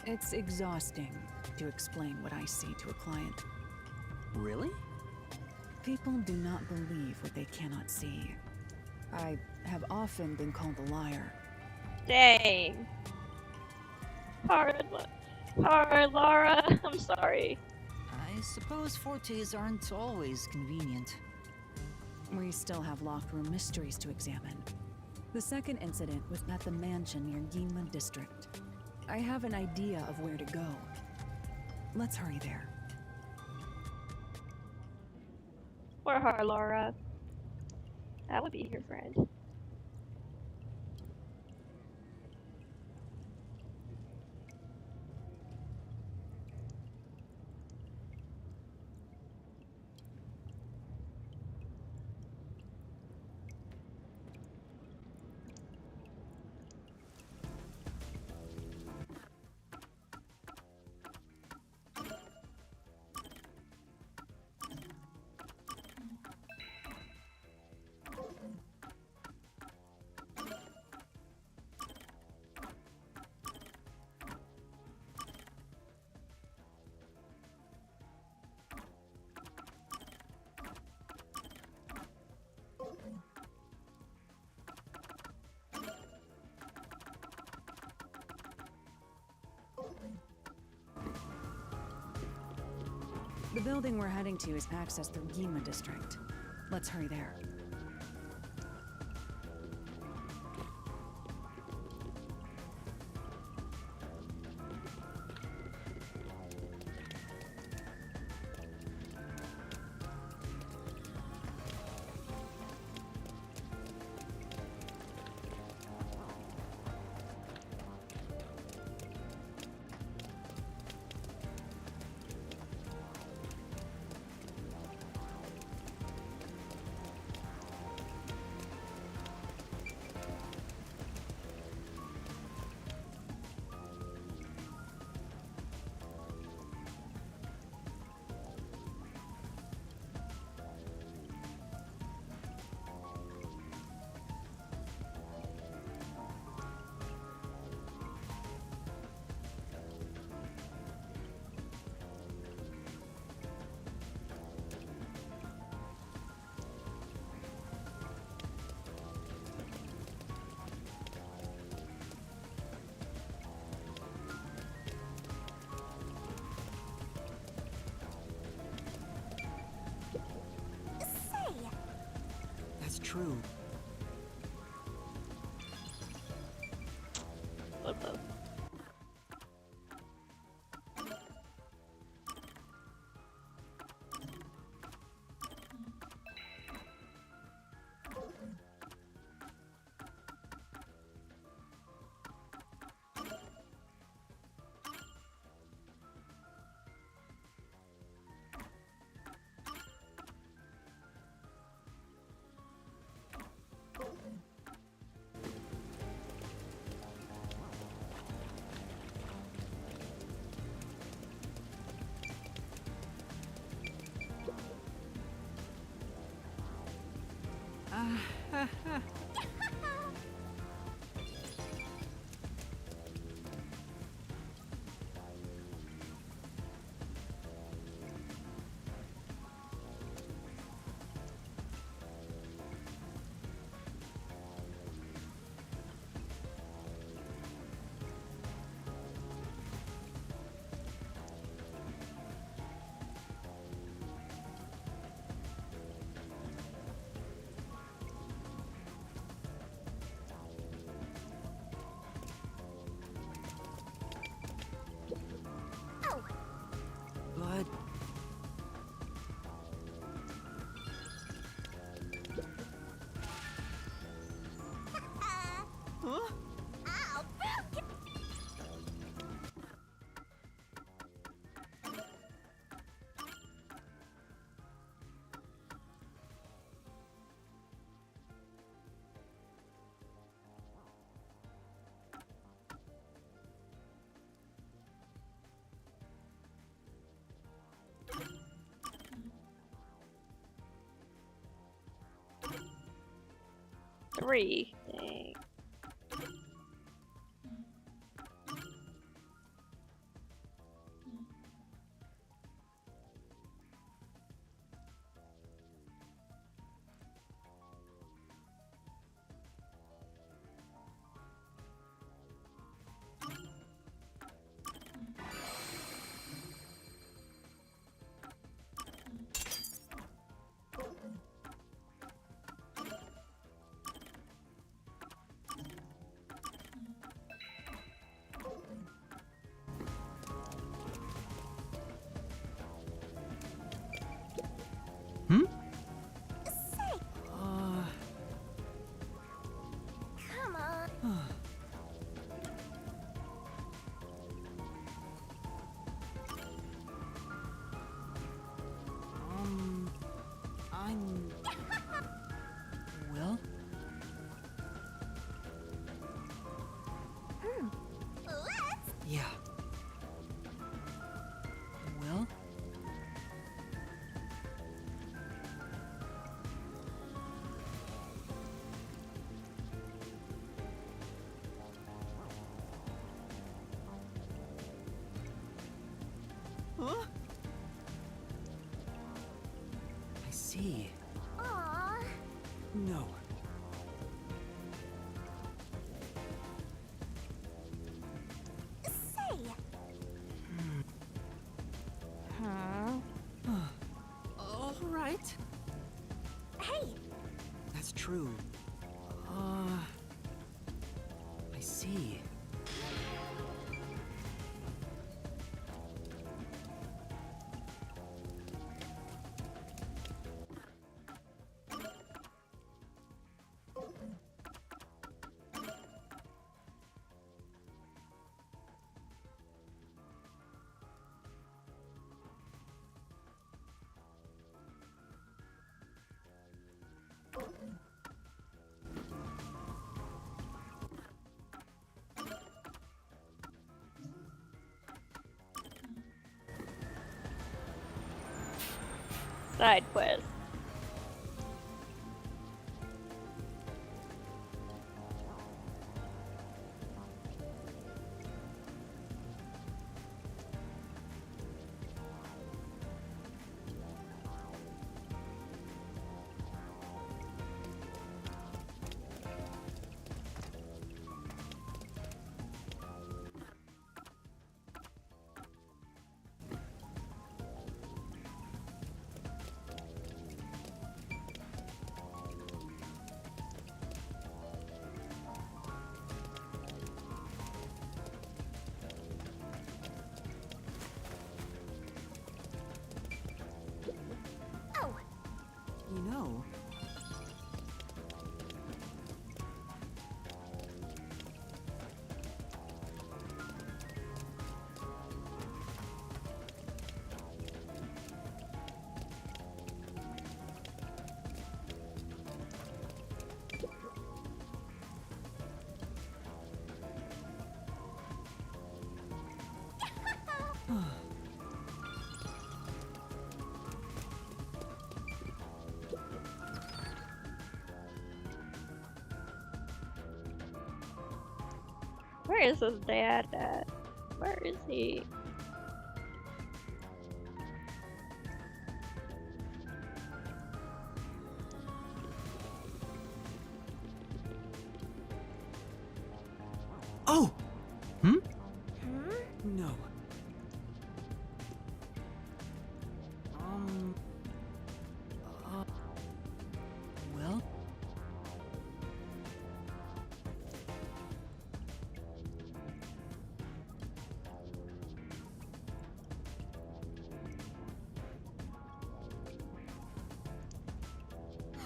S4: It's exhausting to explain what I see to a client.
S2: Really?
S4: People do not believe what they cannot see. I have often been called a liar.
S1: Dang. Hard, Laura. I'm sorry.
S2: I suppose fortes aren't always convenient.
S4: We still have locked room mysteries to examine. The second incident was at the mansion near Ginma District. I have an idea of where to go. Let's hurry there.
S1: Poor her, Laura. That would be your friend.
S4: The building we're heading to is accessed through Ginma District. Let's hurry there.
S2: That's true.
S1: What the? 3. Dang.
S2: Hmm?
S3: Say, come on.
S2: I'm... Well?
S3: Let's.
S2: Yeah. Well? Huh? I see.
S3: Aw.
S2: No.
S3: Say,
S1: Huh?
S2: All right.
S3: hey,
S2: That's true. I see.
S1: Side quest.
S3: oh,
S2: You know,
S1: Where is his dad at? Where is he?
S2: oh! Hmm?
S3: hmm?
S2: No. Well?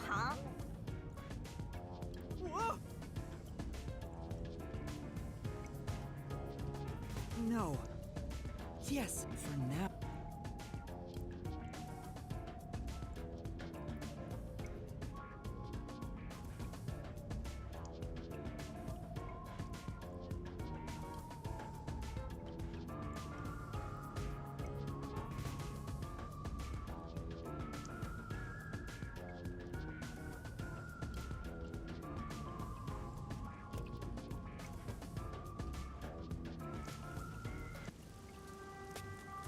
S3: Huh?
S2: No. Yes, for now.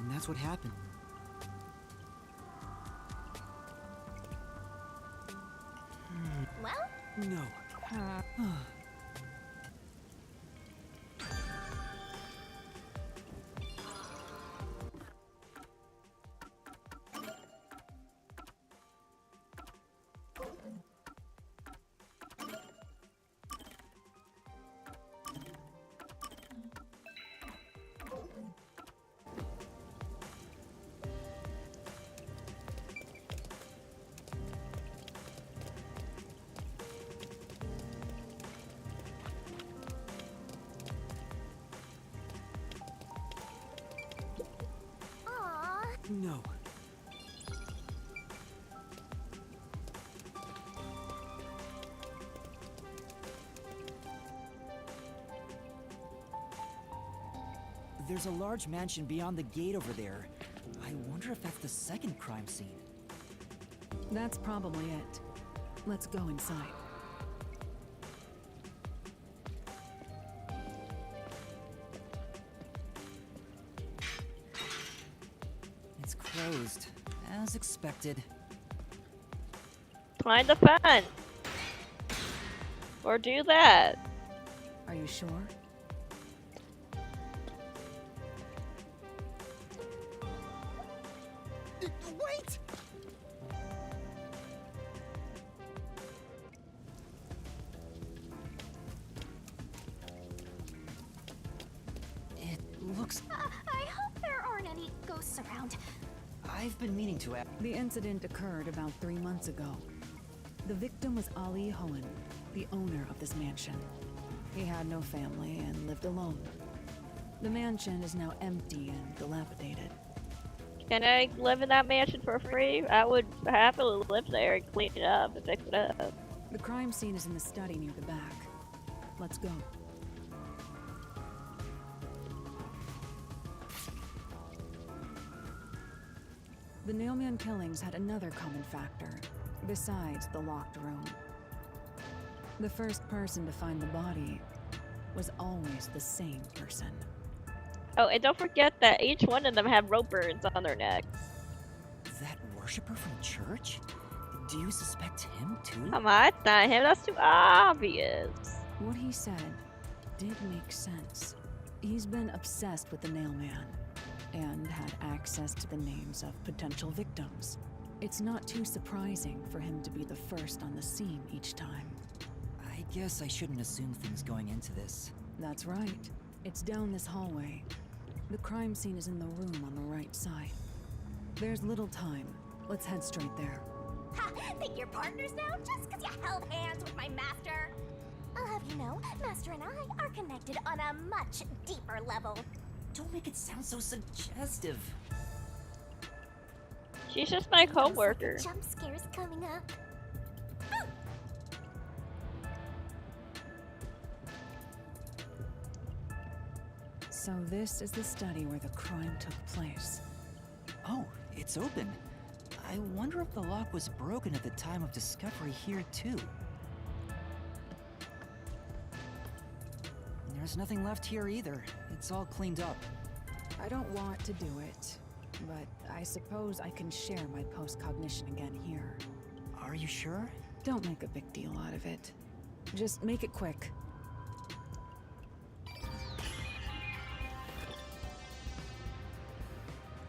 S2: And that's what happened.
S3: Well,
S2: No.
S3: aw.
S2: No. There's a large mansion beyond the gate over there. I wonder if that's the second crime scene.
S4: That's probably it. Let's go inside.
S2: It's closed, as expected.
S1: Climb the fence. Or do that.
S4: Are you sure?
S2: Wait! It looks...
S3: I hope there aren't any ghosts around.
S2: I've been meaning to ask.
S4: The incident occurred about 3 months ago. The victim was Ali Hohen, the owner of this mansion. He had no family and lived alone. The mansion is now empty and dilapidated.
S1: Can I live in that mansion for free? I would happily live there and clean it up and fix it up.
S4: The crime scene is in the study near the back. Let's go. The Nailman killings had another common factor, besides the locked room. The first person to find the body was always the same person.
S1: Oh, and don't forget that each one of them have rope burns on their necks.
S2: That worshiper from church? Do you suspect him too?
S1: Come on, it's not him. That's too obvious.
S4: What he said did make sense. He's been obsessed with the Nailman and had access to the names of potential victims. It's not too surprising for him to be the first on the scene each time.
S2: I guess I shouldn't assume things going into this.
S4: That's right. It's down this hallway. The crime scene is in the room on the right side. There's little time. Let's head straight there.
S3: Ha! Think you're partners now just because you held hands with my master? I'll have you know, Master and I are connected on a much deeper level.
S2: Don't make it sound so suggestive.
S1: She's just my coworker.
S3: Jump scares coming up.
S4: So this is the study where the crime took place.
S2: Oh, it's open. I wonder if the lock was broken at the time of discovery here too. There's nothing left here either. It's all cleaned up.
S4: I don't want to do it, but I suppose I can share my post-cognition again here.
S2: Are you sure?
S4: Don't make a big deal out of it. Just make it quick.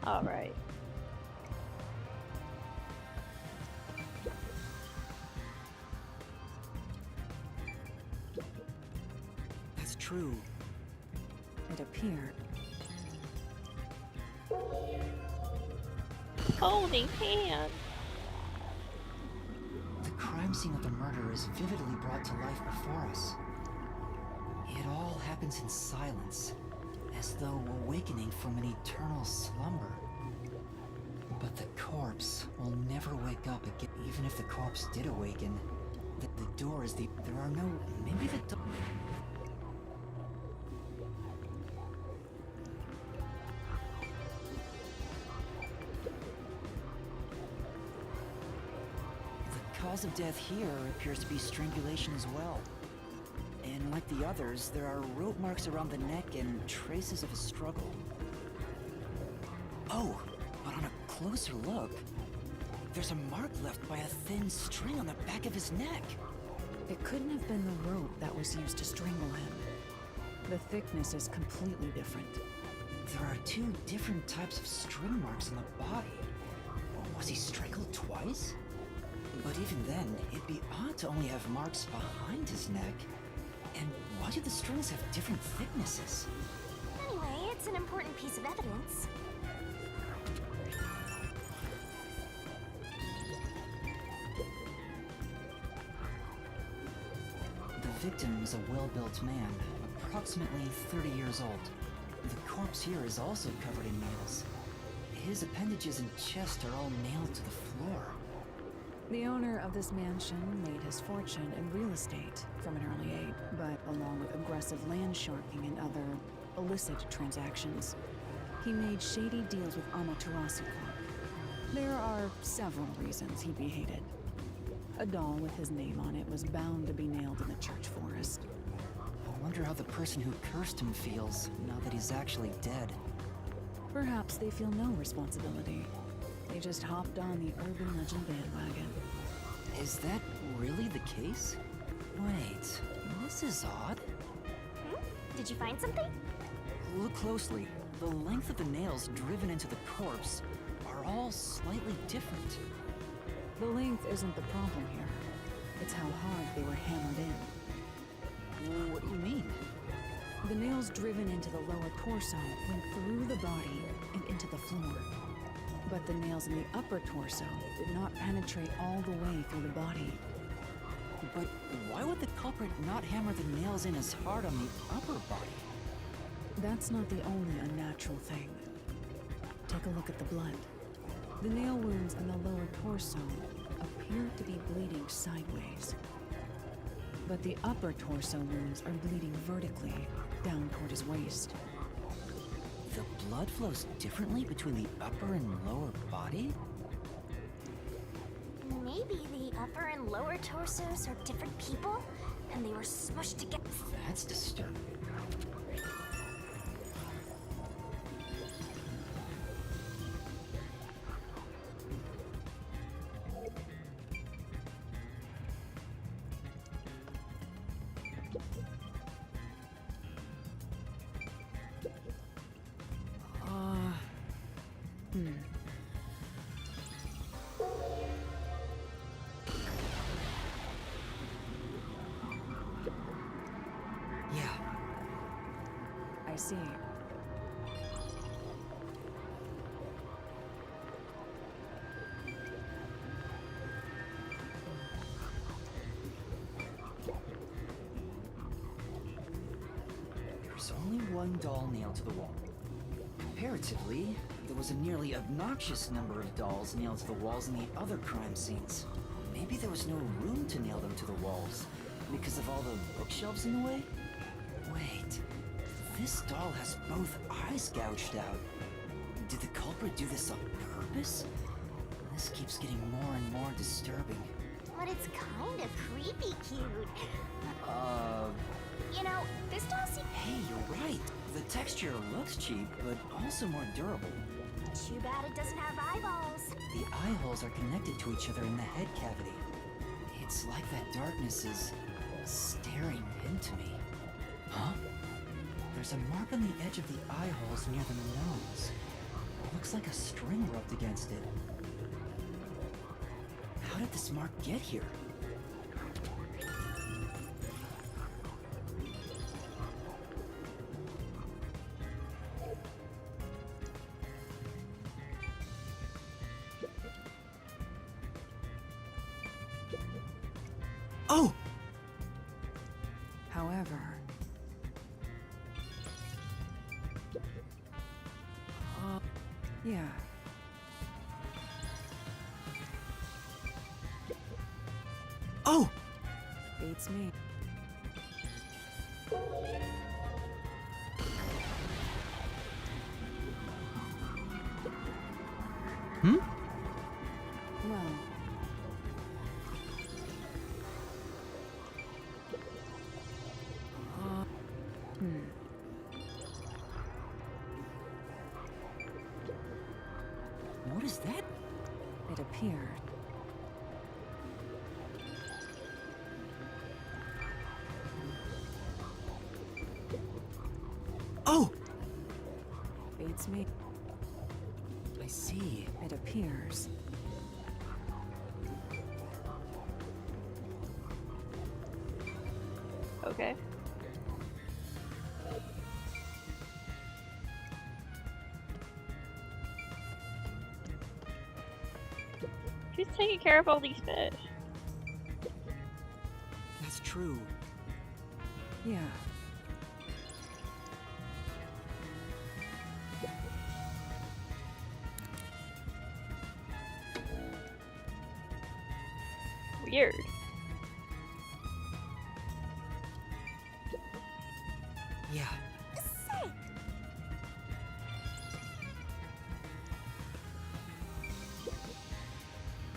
S1: Alright.
S2: That's true.
S4: It appeared.
S1: Holding hands.
S2: The crime scene of the murder is vividly brought to life before us. It all happens in silence, as though awakening from an eternal slumber. But the corpse will never wake up again. Even if the corpse did awaken, the door is the... There are no... Maybe the door... The cause of death here appears to be strangulation as well. And like the others, there are rope marks around the neck and traces of a struggle. Oh, but on a closer look, there's a mark left by a thin string on the back of his neck.
S4: It couldn't have been the rope that was used to strangle him. The thickness is completely different.
S2: There are two different types of string marks on the body. Was he strangled twice? But even then, it'd be odd to only have marks behind his neck. And why do the strings have different thicknesses?
S3: Anyway, it's an important piece of evidence.
S2: The victim was a well-built man, approximately 30 years old. The corpse here is also covered in nails. His appendages and chest are all nailed to the floor.
S4: The owner of this mansion made his fortune in real estate from an early age, but along with aggressive land sharking and other illicit transactions, he made shady deals with Amaterasu Corp. There are several reasons he'd be hated. A doll with his name on it was bound to be nailed in the church forest.
S2: I wonder how the person who cursed him feels, now that he's actually dead.
S4: Perhaps they feel no responsibility. They just hopped on the urban legend bandwagon.
S2: Is that really the case? Wait, this is odd.
S3: Did you find something?
S2: Look closely. The length of the nails driven into the corpse are all slightly different.
S4: The length isn't the problem here. It's how hard they were hammered in.
S2: What do you mean?
S4: The nails driven into the lower torso went through the body and into the floor. But the nails in the upper torso did not penetrate all the way through the body.
S2: But why would the culprit not hammer the nails in as hard on the upper body?
S4: That's not the only unnatural thing. Take a look at the blood. The nail wounds in the lower torso appear to be bleeding sideways. But the upper torso wounds are bleeding vertically down toward his waist.
S2: The blood flows differently between the upper and lower body?
S3: Maybe the upper and lower torsos are different people, and they were smushed together.
S2: That's disturbing. Yeah.
S4: I see.
S2: There's only one doll nailed to the wall. Comparatively, there was a nearly obnoxious number of dolls nailed to the walls in the other crime scenes. Maybe there was no room to nail them to the walls because of all the bookshelves in the way? Wait, this doll has both eyes gouged out. Did the culprit do this on purpose? This keeps getting more and more disturbing.
S3: But it's kind of creepy cute. You know, this doll seems...
S2: Hey, you're right. The texture looks cheap, but also more durable.
S3: Too bad it doesn't have eyeballs.
S2: The eye holes are connected to each other in the head cavity. It's like that darkness is staring into me. Huh? There's a mark on the edge of the eye holes near the nose. Looks like a string rubbed against it. How did this mark get here? Oh!
S4: However, yeah.
S2: Oh!
S4: Beats me.
S2: Hmm?
S4: Well, It appeared.
S2: Oh!
S4: Beats me.
S2: I see.
S4: It appears.
S1: Okay. Who's taking care of all these fish?
S2: That's true.
S4: Yeah.
S1: Weird.
S2: Yeah.
S3: Say,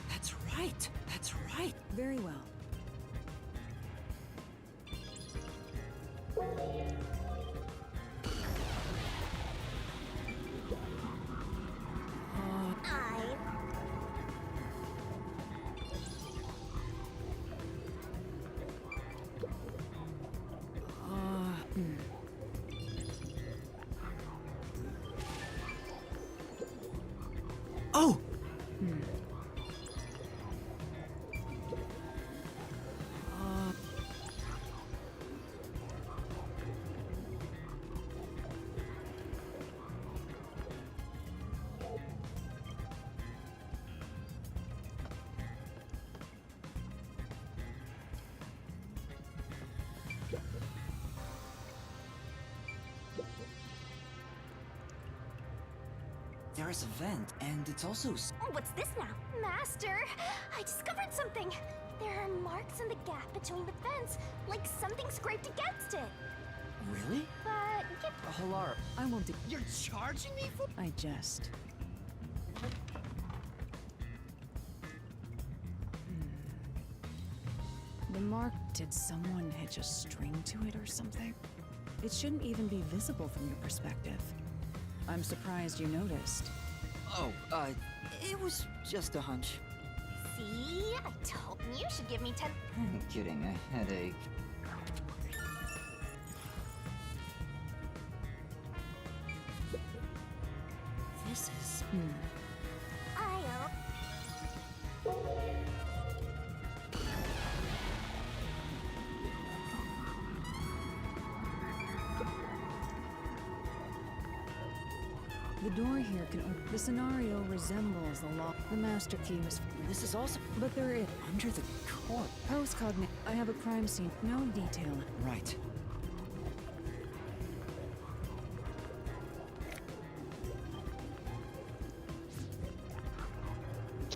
S2: That's right. That's right.
S4: Very well.
S3: I...
S2: Oh! There's a vent, and it's also
S3: Oh, what's this now? Master, I discovered something. There are marks in the gap between the vents, like something scraped against it.
S2: Really?
S3: But get
S2: Halar,
S4: I will do.
S2: you're charging me for?
S4: I jest. The mark, did someone hitch a string to it or something? It shouldn't even be visible from your perspective. I'm surprised you noticed.
S2: Oh, it was just a hunch.
S3: see, I told you should give me 10.
S2: I'm getting a headache. This is...
S3: I'll.
S4: The door here can open. The scenario resembles the lock. The master key was.
S2: This is also
S4: But there is.
S2: under the court.
S4: Postcognate. I have a crime scene. No detail.
S2: Right.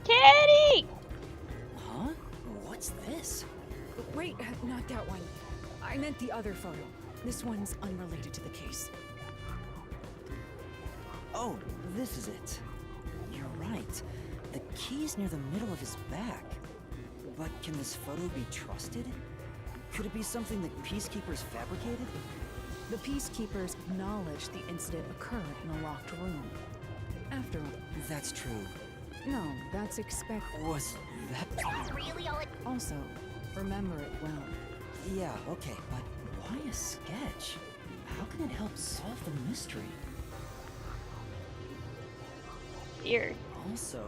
S1: Kitty!
S2: Huh? What's this?
S4: Wait, not that one. I meant the other photo. This one's unrelated to the case.
S2: Oh, this is it. You're right. The key's near the middle of his back. But can this photo be trusted? Could it be something that peacekeepers fabricated?
S4: The peacekeepers acknowledge the incident occurred in a locked room. After all,
S2: That's true.
S4: no, that's expected.
S2: Was that...
S3: That's really all it.
S4: Also, remember it well.
S2: Yeah, okay, but why a sketch? How can it help solve the mystery?
S1: Weird.
S2: Also,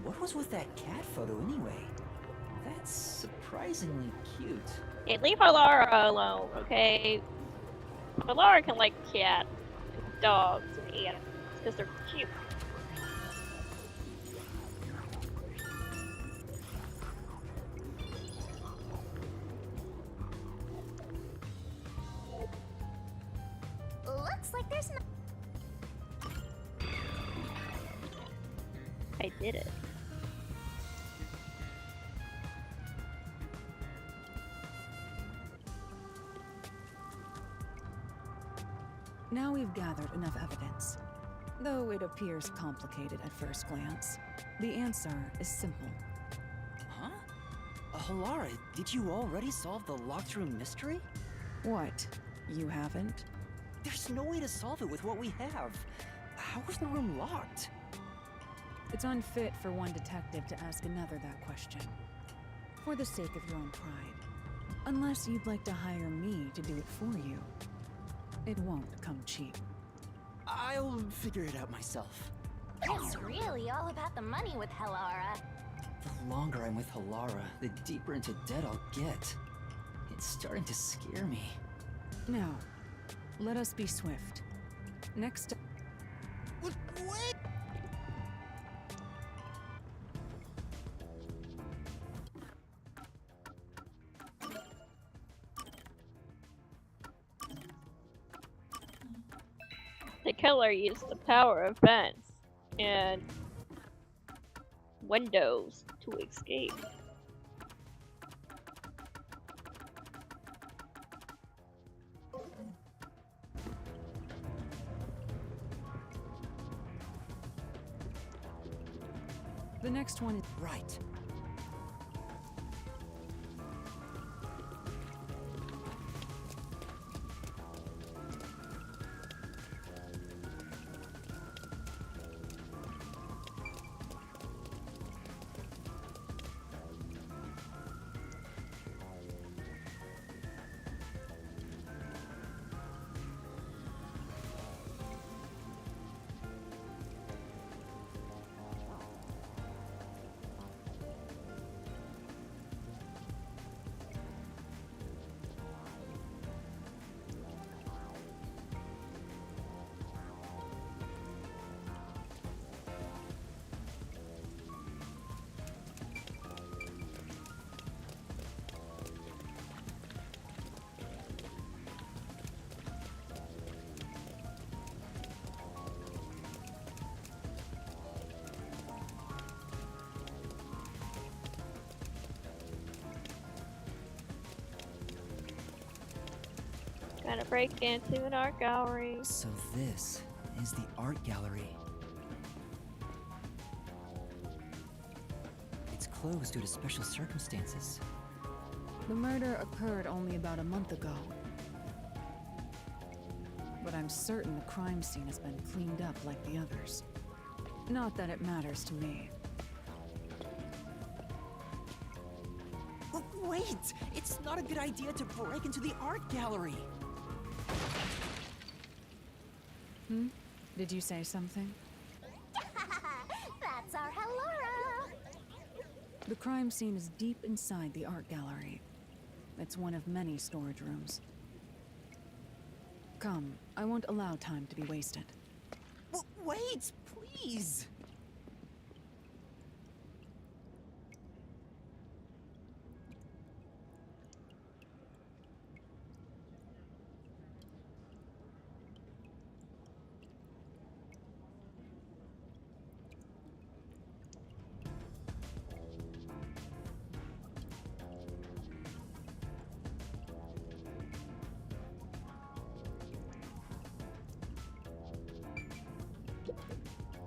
S2: what was with that cat photo anyway? That's surprisingly cute.
S1: Hey, leave Alara alone, okay? Alara can like cats, and dogs, and animals, because they're cute.
S3: Looks like there's no.
S1: I did it.
S4: Now we've gathered enough evidence. Though it appears complicated at first glance, the answer is simple.
S2: Huh? Halara, did you already solve the locked room mystery?
S4: What? You haven't?
S2: There's no way to solve it with what we have. How was the room locked?
S4: It's unfit for one detective to ask another that question. For the sake of your own pride. Unless you'd like to hire me to do it for you. It won't come cheap.
S2: I'll figure it out myself.
S3: It's really all about the money with Helara.
S2: The longer I'm with Helara, the deeper into debt I'll get. It's starting to scare me.
S4: Now, let us be swift. Next.
S2: Wait!
S1: The killer used the power of vents and windows to escape.
S4: The next one is
S2: Right.
S1: Gotta break into an art gallery.
S2: So this is the art gallery. It's closed due to special circumstances.
S4: The murder occurred only about a month ago. But I'm certain the crime scene has been cleaned up like the others. Not that it matters to me.
S2: Wait! It's not a good idea to break into the art gallery!
S4: Did you say something?
S3: That's our Helara.
S4: The crime scene is deep inside the art gallery. It's one of many storage rooms. Come, I won't allow time to be wasted.
S2: Wait, please!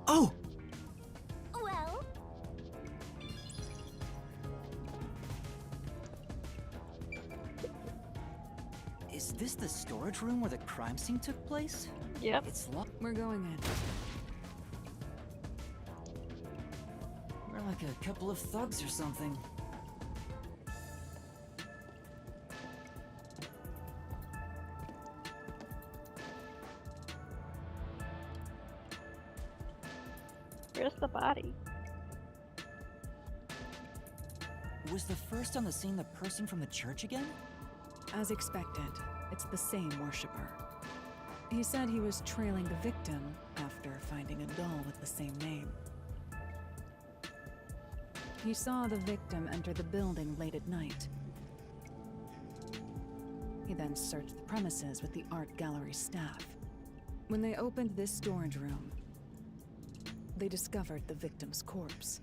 S2: Oh!
S3: Well,
S2: Is this the storage room where the crime scene took place?
S1: Yep.
S2: It's locked.
S4: We're going in.
S2: We're like a couple of thugs or something.
S1: Where's the body?
S2: Was the first on the scene the person from the church again?
S4: As expected, it's the same worshipper. He said he was trailing the victim after finding a doll with the same name. He saw the victim enter the building late at night. He then searched the premises with the art gallery staff. When they opened this storage room, they discovered the victim's corpse.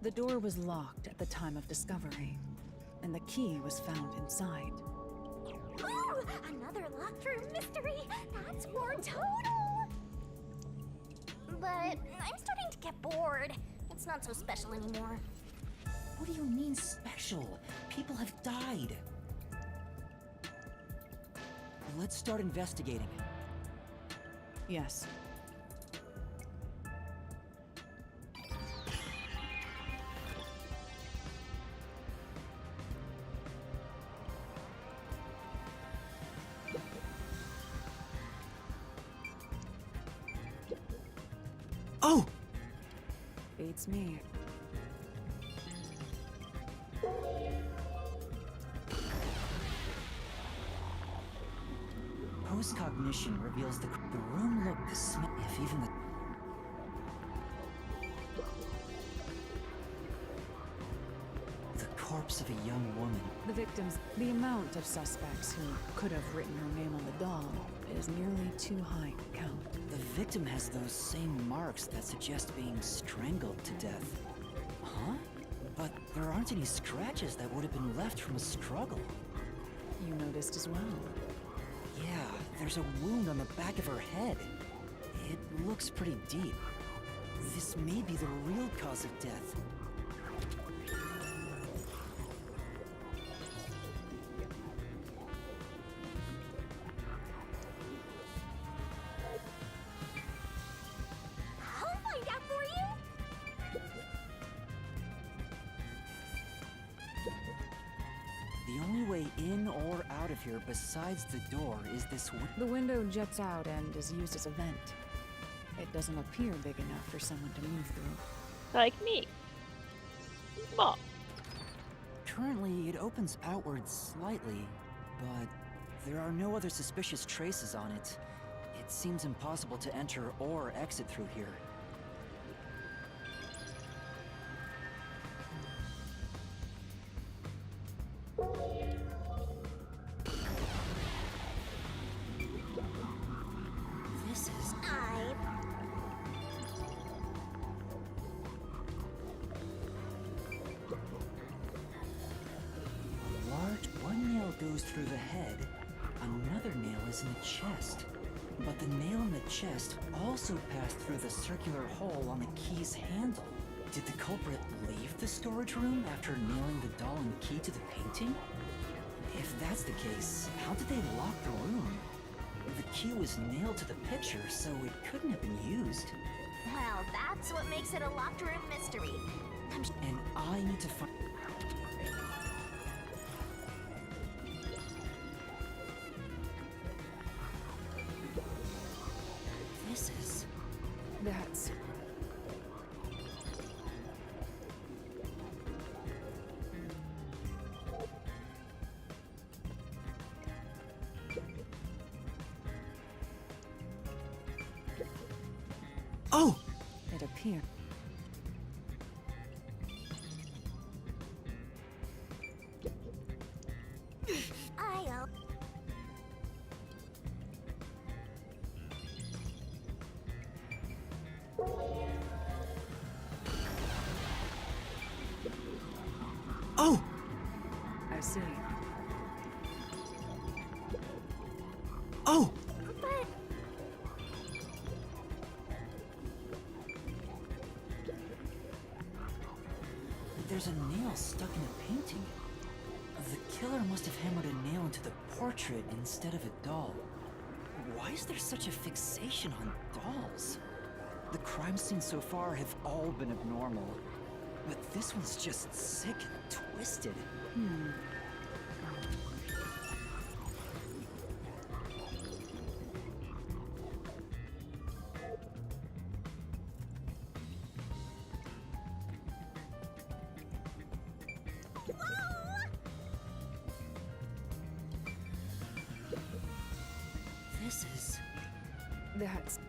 S4: The door was locked at the time of discovery, and the key was found inside.
S3: ooh, another locked room mystery. That's more total. But I'm starting to get bored. It's not so special anymore.
S2: What do you mean special? People have died. Let's start investigating.
S4: Yes. Beats me.
S2: Post-cognition reveals the room looked this if even the corpse of a young woman.
S4: The victims, the amount of suspects who could have written her name on the doll is nearly too high to count.
S2: The victim has those same marks that suggest being strangled to death. Huh? But there aren't any scratches that would have been left from a struggle.
S4: You noticed as well.
S2: Yeah, there's a wound on the back of her head. It looks pretty deep. This may be the real cause of death.
S3: I'll find out for you.
S2: The only way in or out of here besides the door is this
S4: The window juts out and is used as a vent. It doesn't appear big enough for someone to move through.
S1: Like me. Small.
S2: Currently, it opens outwards slightly, but there are no other suspicious traces on it. It seems impossible to enter or exit through here. This is... One nail goes through the head, another nail is in the chest. But the nail in the chest also passed through the circular hole on the key's handle. Did the culprit leave the storage room after nailing the doll and key to the painting? If that's the case, how did they lock the room? The key was nailed to the picture, so it couldn't have been used.
S3: Well, that's what makes it a locked room mystery.
S2: And I need to find... This is...
S4: That's...
S2: Oh!
S4: It appeared.
S3: I'll...
S2: Oh!
S4: I see.
S2: Oh!
S3: But...
S2: There's a nail stuck in the painting. The killer must have hammered a nail into the portrait instead of a doll. Why is there such a fixation on dolls? The crime scenes so far have all been abnormal. But this one's just sick and twisted. This is...
S4: That's...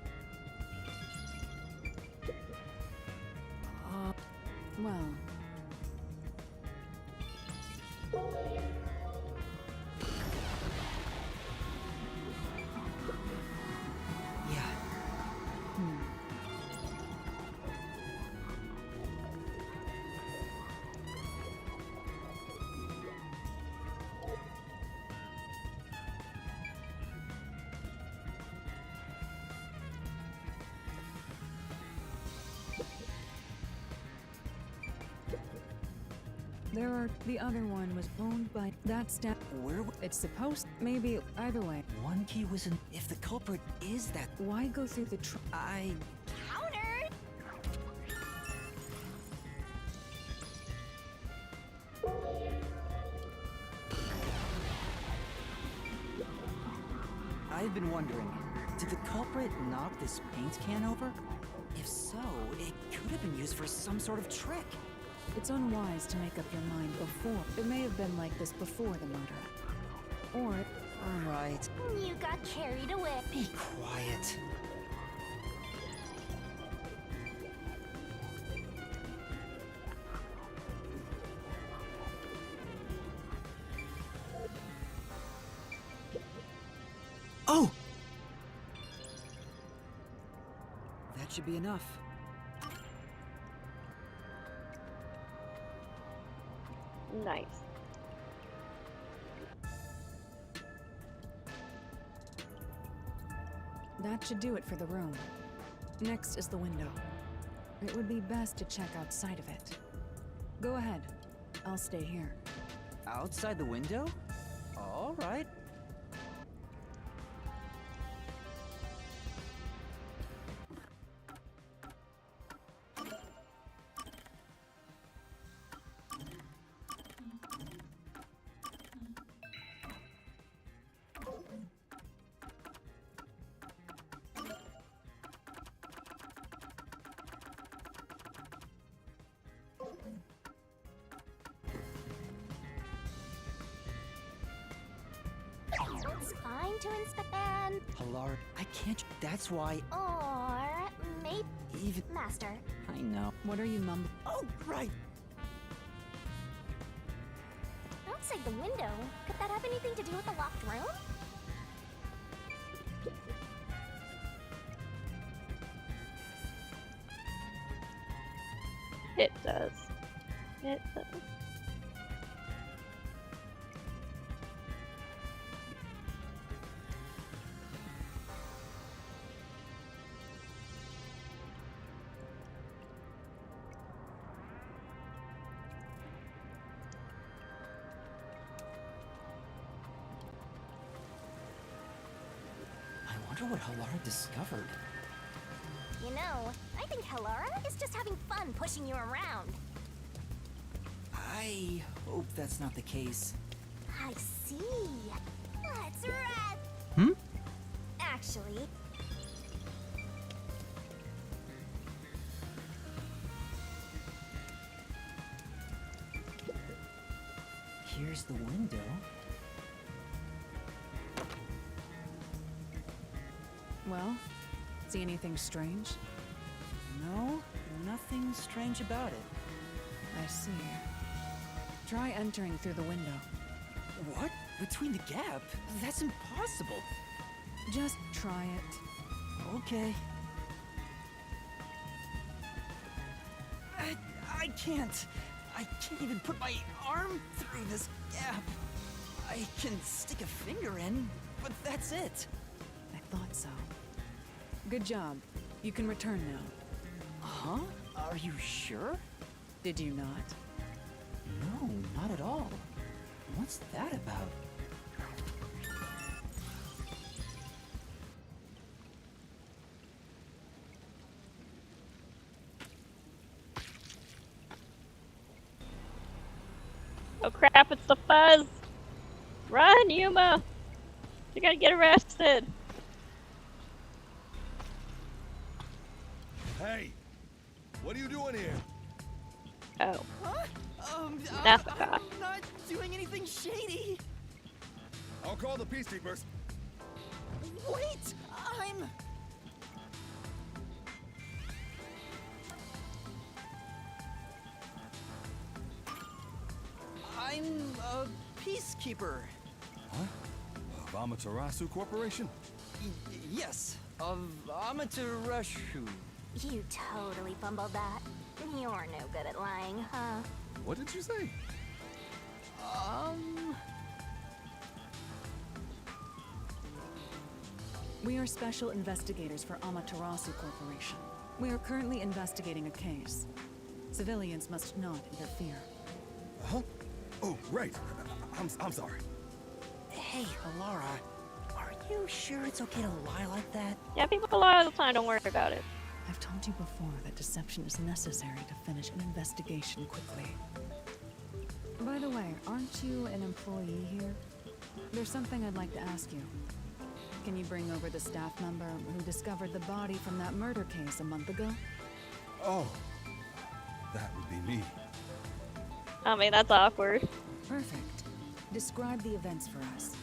S4: well...
S2: Yeah.
S4: There are... The other one was owned by... That's down...
S2: Where...
S4: It's supposed... Maybe... Either way.
S2: One key was in... If the culprit is that...
S4: Why go through the
S3: Counter!
S2: I've been wondering, did the culprit knock this paint can over? If If so, it could have been used for some sort of trick.
S4: It's unwise to make up your mind before. It may have been like this before the murder. Or
S2: Alright,
S3: You got carried away.
S2: be quiet.
S10: Oh!
S2: That should be enough.
S1: Nice.
S4: that should do it for the room. Next is the window. It would be best to check outside of it. Go ahead. I'll stay here.
S2: Outside the window? Alright.
S3: It's fine to inspect and...
S2: Halard, I can't. That's why.
S3: Or... maybe...
S2: Even.
S3: Master.
S2: I know.
S4: What are you mumbling?
S2: Oh, right.
S3: Outside the window? Could that have anything to do with the locked room?
S1: It does. It does.
S2: I wonder what Halard discovered.
S3: You know, I think Helara is just having fun pushing you around.
S2: I hope that's not the case.
S3: I see. Let's rest.
S2: Hmm?
S3: Actually,
S2: Here's the window.
S4: Well, see anything strange?
S2: No, nothing strange about it.
S4: I see. Try entering through the window.
S2: What? Between the gap? That's impossible.
S4: Just try it.
S2: Okay. I can't. I can't even put my arm through this gap. I can stick a finger in, but that's it.
S4: I thought so. Good job. You can return now.
S2: Huh? Are you sure?
S4: Did you not?
S2: No, not at all. What's that about?
S1: Oh crap, it's the fuzz! Run, Yuma! You're gonna get arrested!
S7: Hey! What are you doing here?
S1: Oh.
S2: Huh?
S1: That's a cop.
S2: I'm not doing anything shady.
S7: I'll call the peacekeepers.
S2: Wait! I'm a peacekeeper.
S7: Huh? Of Amaterasu Corporation?
S2: Yes, of Amaterasu.
S3: you totally fumbled that. You're no good at lying, huh?
S7: What did you say?
S4: We are special investigators for Amaterasu Corporation. We are currently investigating a case. Civilians must not interfere.
S7: Huh? Oh, right. I'm sorry.
S2: Hey, Alara, are you sure it's okay to lie like that?
S1: Yeah, people lie all the time, don't worry about it.
S4: I've told you before that deception is necessary to finish an investigation quickly. By the way, aren't you an employee here? There's something I'd like to ask you. Can you bring over the staff member who discovered the body from that murder case a month ago?
S11: Oh, that would be me.
S1: I mean, that's awkward.
S4: Perfect. Describe the events for us.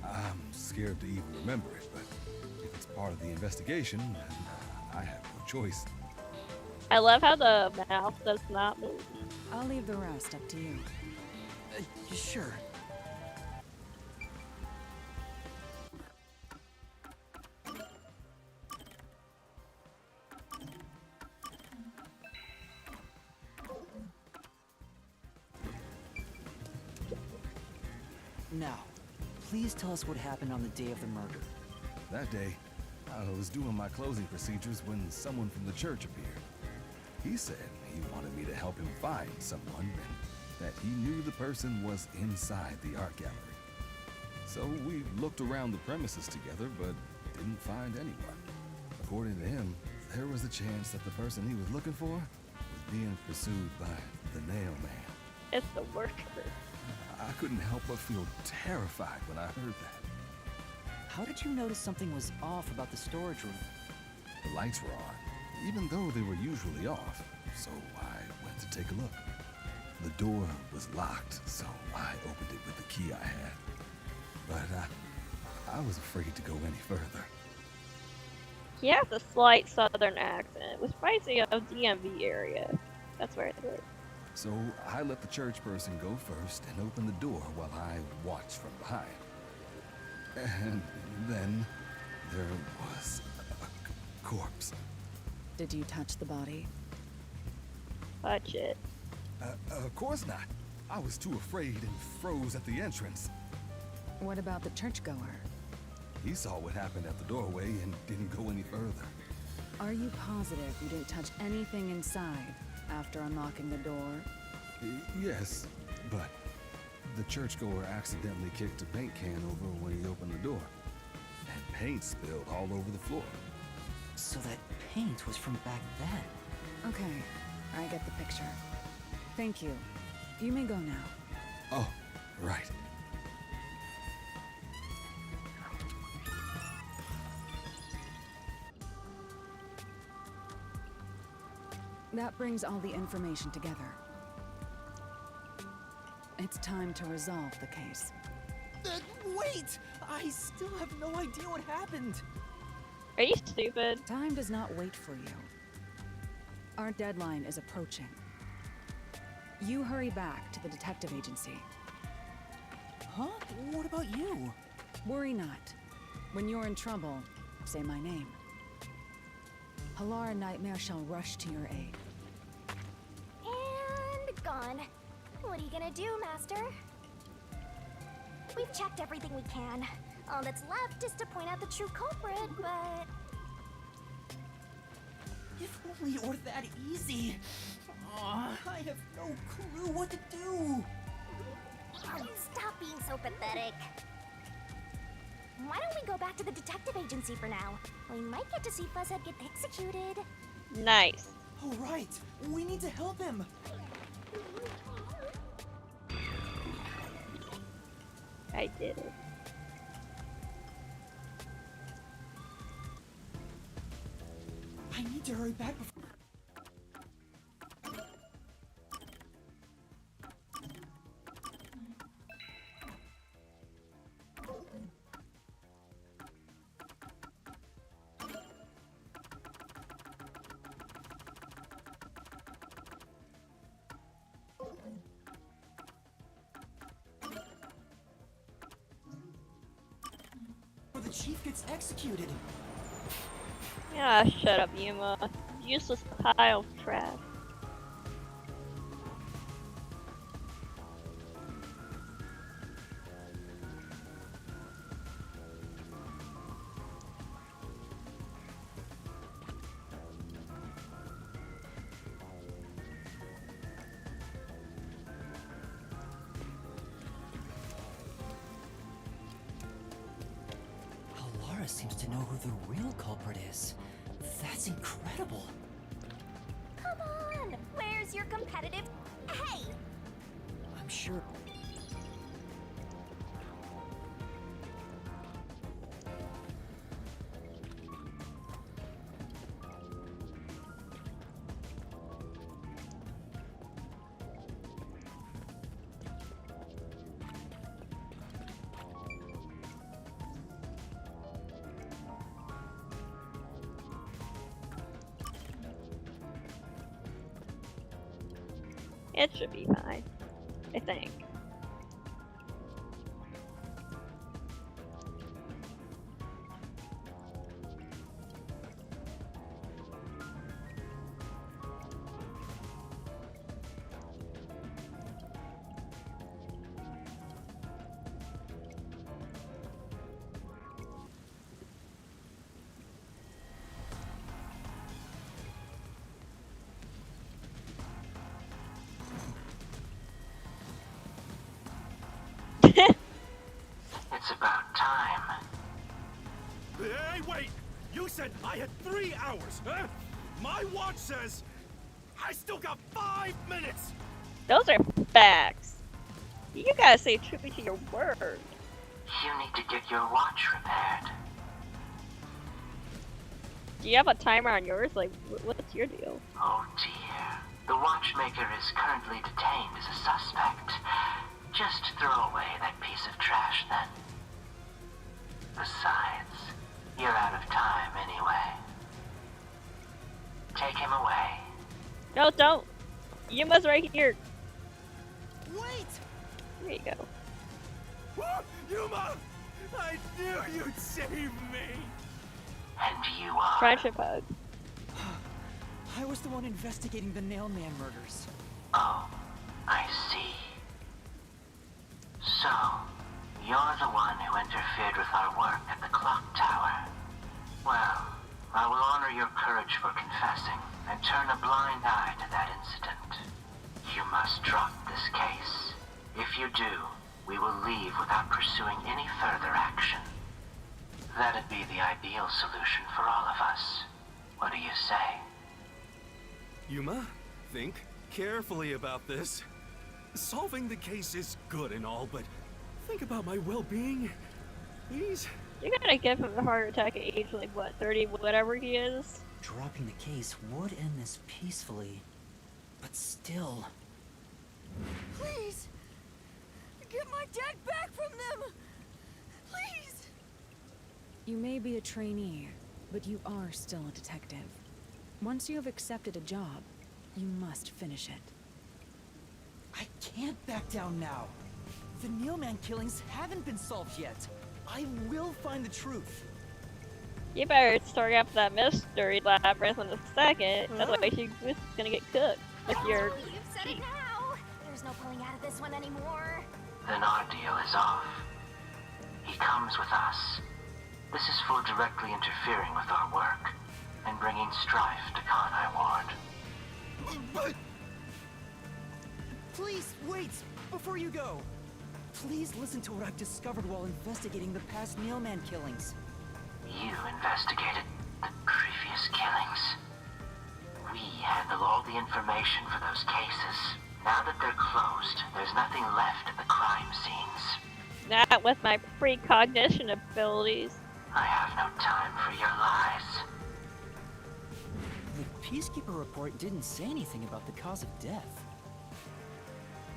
S11: I'm scared to even remember it, but if it's part of the investigation, then I have no choice.
S1: I love how the mouth does not move.
S4: I'll leave the rest up to you.
S2: Sure. Now, please tell us what happened on the day of the murder.
S11: That day, I was doing my closing procedures when someone from the church appeared. He said he wanted me to help him find someone and that he knew the person was inside the art gallery. So we looked around the premises together, but didn't find anyone. According to him, there was a chance that the person he was looking for was being pursued by the Nail Man.
S1: It's the worker.
S11: I couldn't help but feel terrified when I heard that.
S2: How did you notice something was off about the storage room?
S11: The lights were on, even though they were usually off, so I went to take a look. The door was locked, so I opened it with the key I had. But I was afraid to go any further.
S1: He has a slight southern accent, which reminds me of DMV area. That's where it is.
S11: So I let the church person go first and open the door while I watched from behind. And then there was a corpse.
S4: Did you touch the body?
S1: Touch it.
S11: Of course not. I was too afraid and froze at the entrance.
S4: What about the churchgoer?
S11: He saw what happened at the doorway and didn't go any further.
S4: Are you positive you didn't touch anything inside after unlocking the door?
S11: Yes, but the churchgoer accidentally kicked a paint can over when he opened the door. And paint spilled all over the floor.
S2: So that paint was from back then.
S4: Okay, I get the picture. Thank you. You may go now.
S11: Oh, right.
S4: That brings all the information together. It's time to resolve the case.
S12: Wait! I still have no idea what happened.
S1: Are you stupid?
S4: Time does not wait for you. Our deadline is approaching. You hurry back to the detective agency.
S2: Huh? What about you?
S4: Worry not. When you're in trouble, say my name. Halara Nightmare shall rush to your aid.
S3: And gone. What are you gonna do, Master? We've checked everything we can. All that's left is to point out the true culprit, but...
S12: If only it were that easy. Aw, I have no clue what to do.
S3: Stop being so pathetic. Why don't we go back to the detective agency for now? We might get to see Fuzzhead get executed.
S1: Nice.
S12: Oh, right. We need to help him.
S1: I did it.
S12: I need to hurry back before... the chief gets executed.
S1: Yeah, shut up, Yuma. Useless pile of trash.
S2: Halara seems to know who the real culprit is. That's incredible.
S3: Come on! Where's your competitive... Hey!
S2: I'm sure...
S1: It should be fine. I think.
S6: It's about time.
S5: Hey, wait! You said I had 3 hours, huh? My watch says I still got 5 minutes!
S1: Those are facts. You gotta stay true to your word.
S6: You need to get your watch repaired.
S1: Do you have a timer on yours? Like, what's your deal?
S6: Oh dear. The watchmaker is currently detained as a suspect. Just throw away that piece of trash then. Besides, you're out of time anyway. Take him away.
S1: No, don't. Yuma's right here.
S12: Wait!
S1: There you go.
S5: Yuma! I knew you'd save me!
S6: And you are.
S1: Friendship hug.
S2: I was the one investigating the Nailman murders.
S6: Oh, I see. So, you're the one who interfered with our work at the clock tower. Well, I will honor your courage for confessing and turn a blind eye to that incident. You must drop this case. If you do, we will leave without pursuing any further action. That'd be the ideal solution for all of us. What do you say?
S5: Yuma, think carefully about this. Solving the case is good and all, but think about my well-being. Please?
S1: You're gonna give him a heart attack at age, like, what, 30, whatever he is?
S2: Dropping the case would end this peacefully, but still.
S12: Please! Get my dad back from them! Please!
S4: You may be a trainee, but you are still a detective. Once you have accepted a job, you must finish it.
S2: I can't back down now. The Nailman killings haven't been solved yet. I will find the truth.
S1: You better start up that mystery labyrinth in a second. Otherwise, you're just gonna get cooked with your.
S3: You've said it now. There's no pulling out of this one anymore.
S6: Then our deal is off. He comes with us. This is for directly interfering with our work and bringing strife to Kanai Ward.
S2: But... Please, wait! Before you go! Please listen to what I've discovered while investigating the past Nailman killings.
S6: You investigated the previous killings. We handle all the information for those cases. Now that they're closed, there's nothing left at the crime scenes.
S1: Not with my precognition abilities.
S6: I have no time for your lies.
S2: The Peacekeeper report didn't say anything about the cause of death.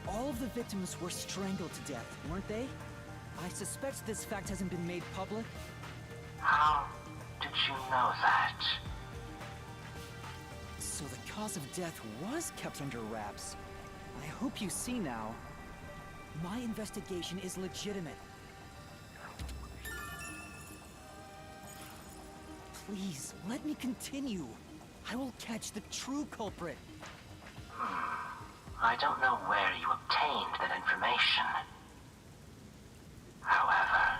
S2: All of the victims were strangled to death, weren't they? I suspect this fact hasn't been made public.
S6: How did you know that?
S2: So the cause of death was kept under wraps. I hope you see now. My investigation is legitimate. Please, let me continue. I will catch the true culprit.
S6: I don't know where you obtained that information. However,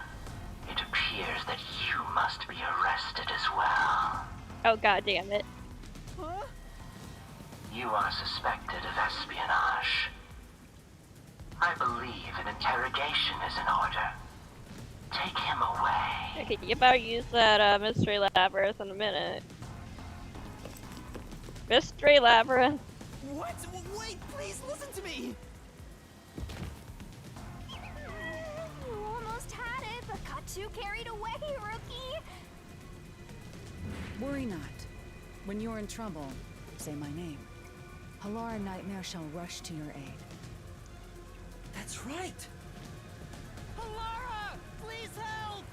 S6: it appears that you must be arrested as well.
S1: Oh, god damn it.
S2: Huh?
S6: You are suspected of espionage. I believe an interrogation is in order. Take him away.
S1: Okay, you better use that mystery labyrinth in a minute. Mystery labyrinth.
S12: What? Wait, please listen to me!
S3: You almost had it, but got too carried away, rookie.
S4: Worry not. When you're in trouble, say my name. Halara Nightmare shall rush to your aid.
S2: That's right!
S12: Halara! Please help!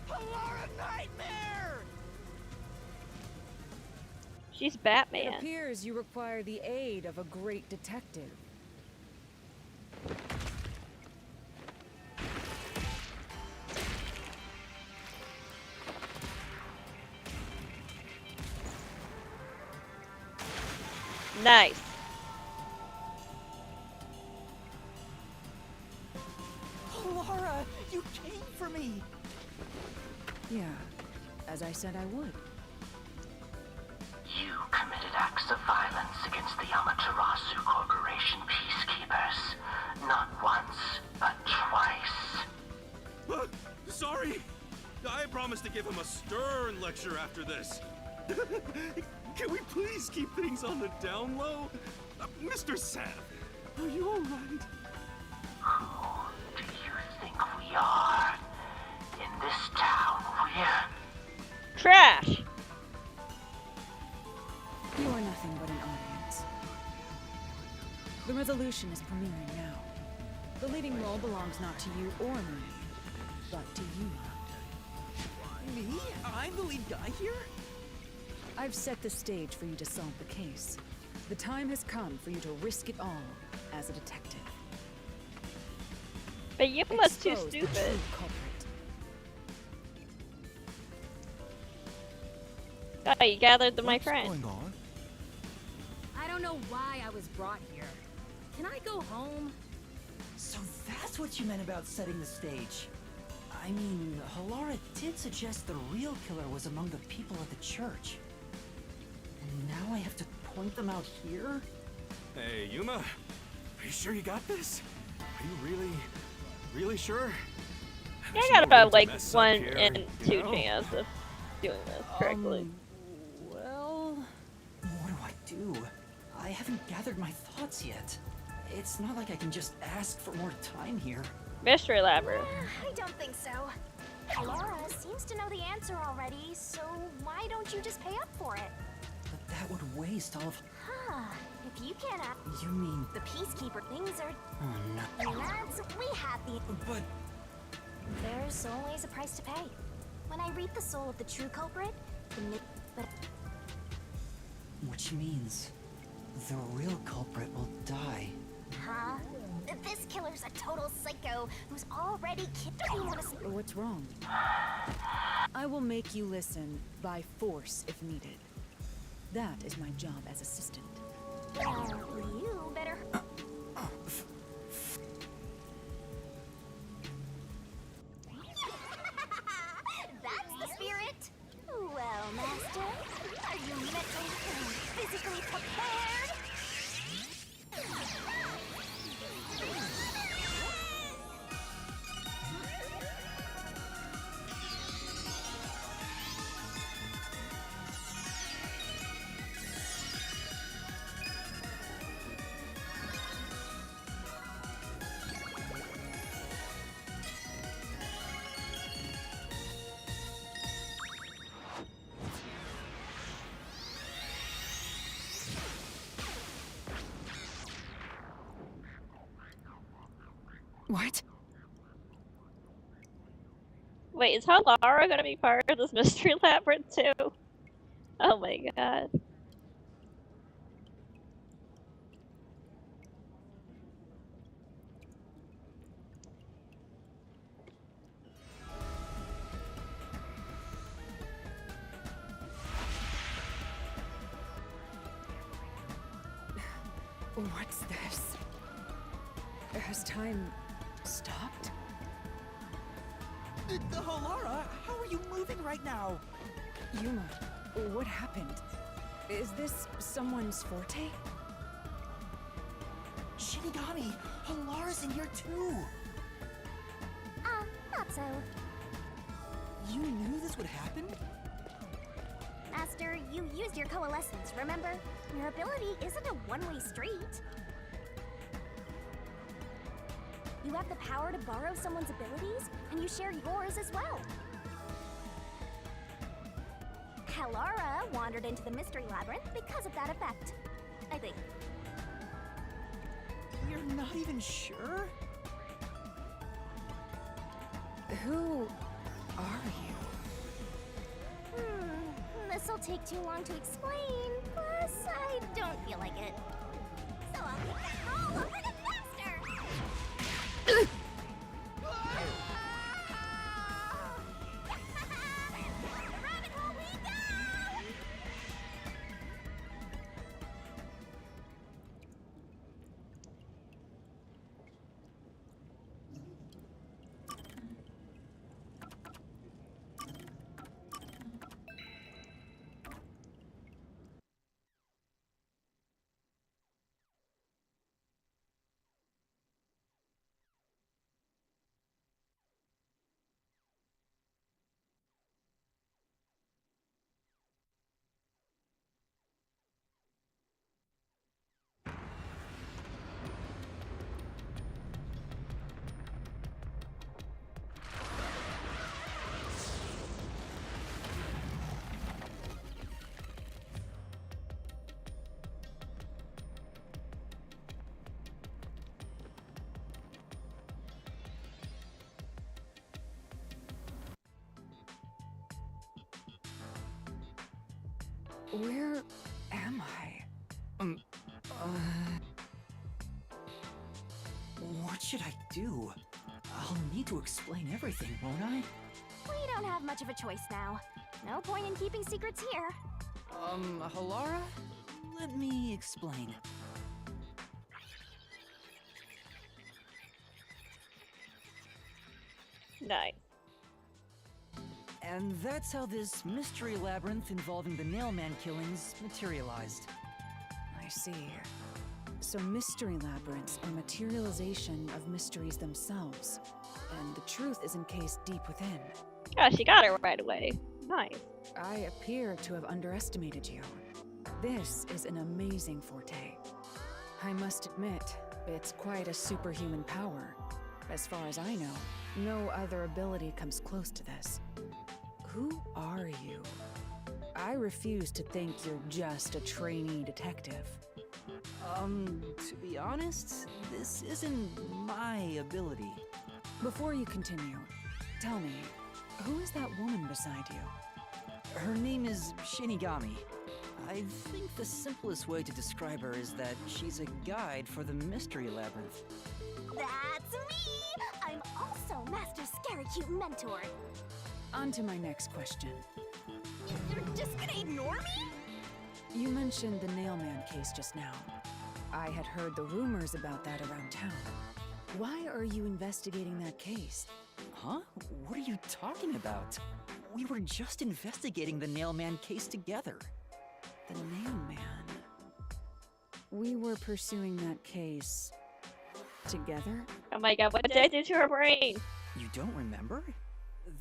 S12: Halara Nightmare!
S1: She's
S4: It
S1: Batman.
S4: appears you require the aid of a great detective.
S1: Nice.
S12: Oh, Laura, you came for me.
S4: Yeah, as I said I would.
S6: You committed acts of violence against the Amaterasu Corporation peacekeepers. Not once, but twice.
S5: Sorry! I promised to give him a stern lecture after this. Can we please keep things on the down low? Mr. Sam, are you alright?
S6: Who do you think we are? In this town, we're...
S1: Trash.
S4: You are nothing but an audience. The resolution is premiering now. The leading role belongs not to you or me, but to Yuma.
S12: Me? I'm the lead guy here?
S4: I've set the stage for you to solve the case. The time has come for you to risk it all as a detective.
S1: But Yuma's too
S4: Expose the
S1: stupid.
S4: true culprit.
S1: Oh, you gathered my
S7: What's
S1: friend.
S7: going on?
S8: I don't know why I was brought here. Can I go home?
S12: So that's what you meant about setting the stage.
S2: I mean, Halara did suggest the real killer was among the people at the church. And now I have to point them out here?
S5: Hey, Yuma, are you sure you got this? Are you really sure?
S1: I
S5: There's
S1: got
S5: no
S1: about
S5: room to
S1: like
S5: mess up
S1: 1
S5: here,
S1: in
S5: you
S1: 2
S5: know?
S1: chance of doing this correctly.
S4: Well,
S2: What do I do? I haven't gathered my thoughts yet. It's not like I can just ask for more time here.
S1: Mystery Labyrinth.
S3: I don't think so. Laura seems to know the answer already, so why don't you just pay up for it?
S2: But that would waste all of...
S3: Huh. If you can't
S2: You mean...
S3: the Peacekeeper things are...
S2: Oh, no.
S3: Lads, we have the...
S2: But...
S3: There's always a price to pay. When I reap the soul of the true culprit, but
S2: Which means... the real culprit will die.
S3: huh? This killer's a total psycho who's already killed.
S4: what's wrong? I will make you listen by force if needed. That is my job as assistant.
S3: Well, you better. That's the spirit. Well, Master, are you mentally and physically prepared?
S2: What?
S1: Wait, is Halara gonna be part of this Mystery Labyrinth too? Oh my god.
S4: What's this? Has time stopped?
S12: The Halara, how are you moving right now?
S4: Yuma, what happened? Is this someone's forte?
S12: Shinigami, Halara's in here too.
S3: Not so.
S12: You knew this would happen?
S3: Master, you used your coalescence, remember? Your ability isn't a one-way street. You have the power to borrow someone's abilities, and you share yours as well. Halara wandered into the Mystery Labyrinth because of that effect, I think.
S12: You're not even sure?
S4: Who are you?
S3: The this'll take too long to explain. Plus, I don't feel like it. So I'll take that role over to Master! The rabbit hole we go!
S4: Where am I?
S2: What should I do? I'll need to explain everything, won't I?
S3: We don't have much of a choice now. No point in keeping secrets here.
S2: Halara? Let me explain.
S1: Nice.
S2: And that's how this mystery labyrinth involving the Nailman killings materialized.
S4: I see. So mystery labyrinths are materialization of mysteries themselves, and the truth is encased deep within.
S1: Yeah, she got it right away. Nice.
S4: I appear to have underestimated you. This is an amazing forte. I must admit, it's quite a superhuman power. As far as I know, no other ability comes close to this. Who are you? I refuse to think you're just a trainee detective.
S2: To be honest, this isn't my ability.
S4: Before you continue, tell me, who is that woman beside you?
S2: Her name is Shinigami. I think the simplest way to describe her is that she's a guide for the Mystery Labyrinth.
S3: That's me! I'm also Master Scaracute Mentor.
S4: On to my next question.
S3: You're just gonna ignore me?
S4: You mentioned the Nailman case just now. I had heard the rumors about that around town. Why are you investigating that case?
S2: Huh? What are you talking about? We were just investigating the Nailman case together.
S4: The Nailman? We were pursuing that case together?
S1: Oh my god, what did I do to her brain?
S2: You don't remember?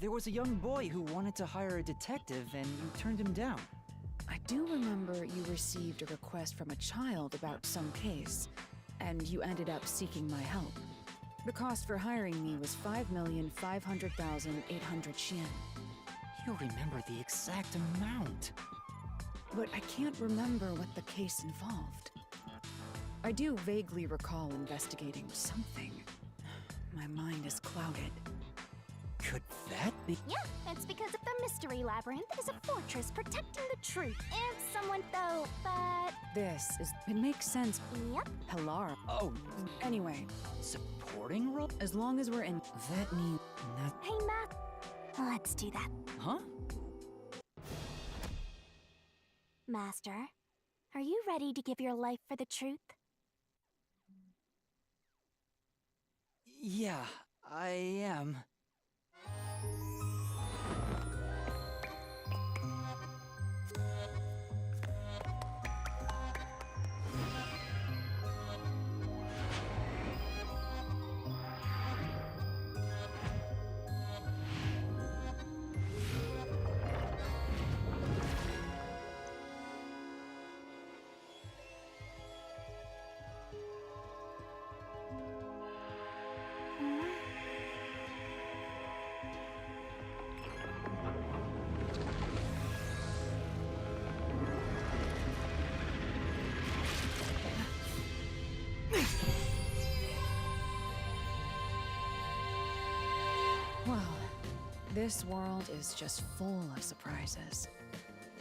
S2: There was a young boy who wanted to hire a detective and you turned him down.
S4: I do remember you received a request from a child about some case, and you ended up seeking my help. The cost for hiring me was 5,500,800 Yen.
S2: You remember the exact amount.
S4: But I can't remember what the case involved. I do vaguely recall investigating something. My mind is clouded.
S2: Could that be?
S3: Yeah, it's because of the Mystery Labyrinth is a fortress protecting the truth and someone though, but...
S4: It makes sense.
S3: Yep.
S4: Halara.
S2: Oh,
S4: Anyway,
S2: supporting role?
S4: as long as we're in...
S2: That means...
S3: Hey, Matt. Let's do that.
S2: Huh?
S3: Master, are you ready to give your life for the truth?
S2: Yeah, I am.
S4: Well, this world is just full of surprises.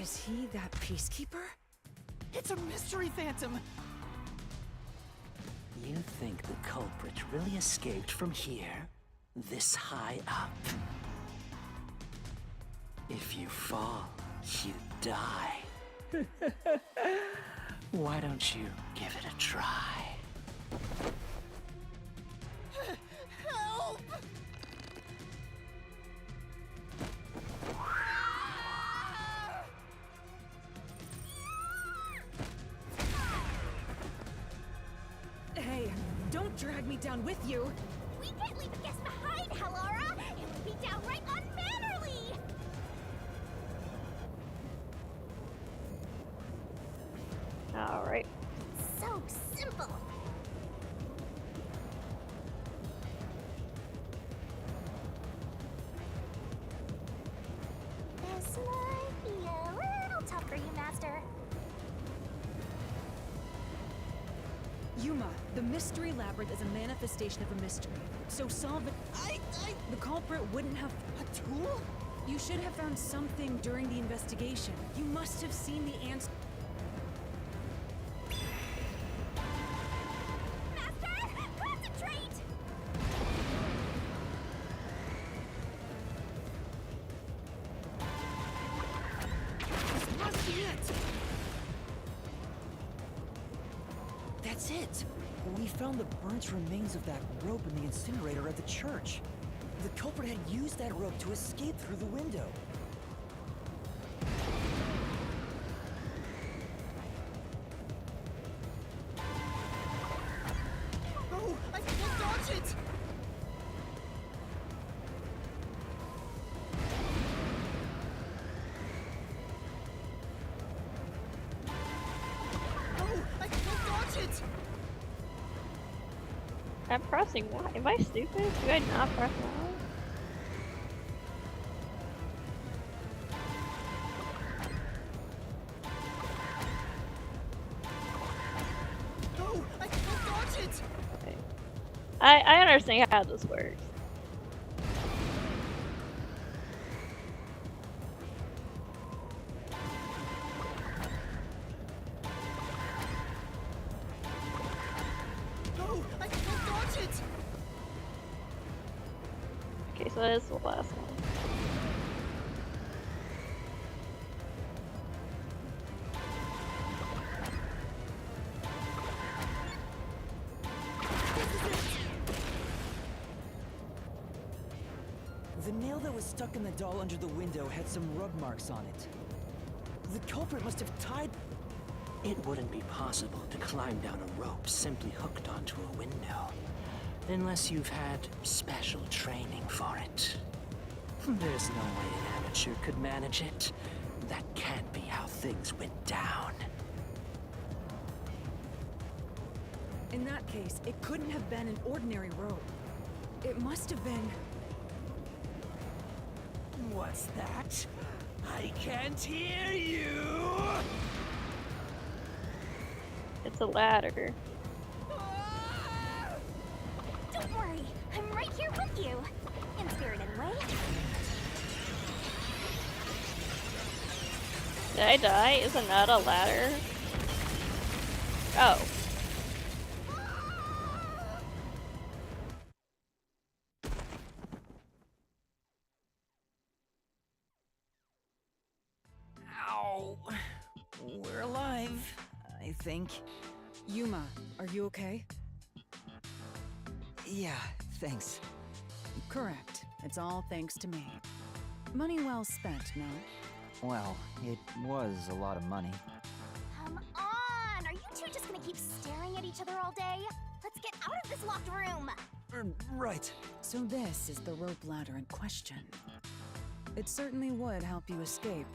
S4: Is he that peacekeeper?
S12: It's a mystery phantom!
S10: You think the culprit really escaped from here? This high up? If you fall, you die. Why don't you give it a try?
S12: Help!
S4: Hey, don't drag me down with you!
S3: We can't leave the guests behind, Halara! It would be downright unmannerly!
S1: Alright.
S3: So simple! This might be a little tough for you, Master.
S4: Yuma, the Mystery Labyrinth is a manifestation of a mystery. So solve it. The culprit wouldn't have
S12: A tool?
S4: You should have found something during the investigation. You must have seen the answer.
S3: Master, concentrate!
S12: This must be it!
S2: That's it! We found the burnt remains of that rope in the incinerator at the church. The culprit had used that rope to escape through the window.
S12: Oh, I can't dodge it! Oh, I can't dodge it!
S1: I'm pressing Y. Am I stupid? Do I not press Y?
S12: No, I can't dodge it!
S1: I understand how this works.
S12: No, I can't dodge it!
S1: Okay, so that is the last one.
S2: The nail that was stuck in the doll under the window had some rub marks on it. The culprit must have tied...
S10: It wouldn't be possible to climb down a rope simply hooked onto a window, unless you've had special training for it. There's no way an amateur could manage it. That can't be how things went down.
S4: In that case, it couldn't have been an ordinary rope. It must have been...
S10: What's that? I can't hear you!
S1: It's a ladder.
S3: Don't worry, I'm right here with you. In spirit, anyway.
S1: Did I die? Isn't that a ladder? Oh.
S2: Ow! We're alive, I think.
S4: Yuma, are you okay?
S2: Yeah, thanks.
S4: Correct. It's all thanks to me. Money well spent, no?
S2: Well, it was a lot of money.
S3: Come on! Are you two just gonna keep staring at each other all day? Let's get out of this locked room!
S2: Right.
S4: So this is the rope ladder in question. It certainly would help you escape.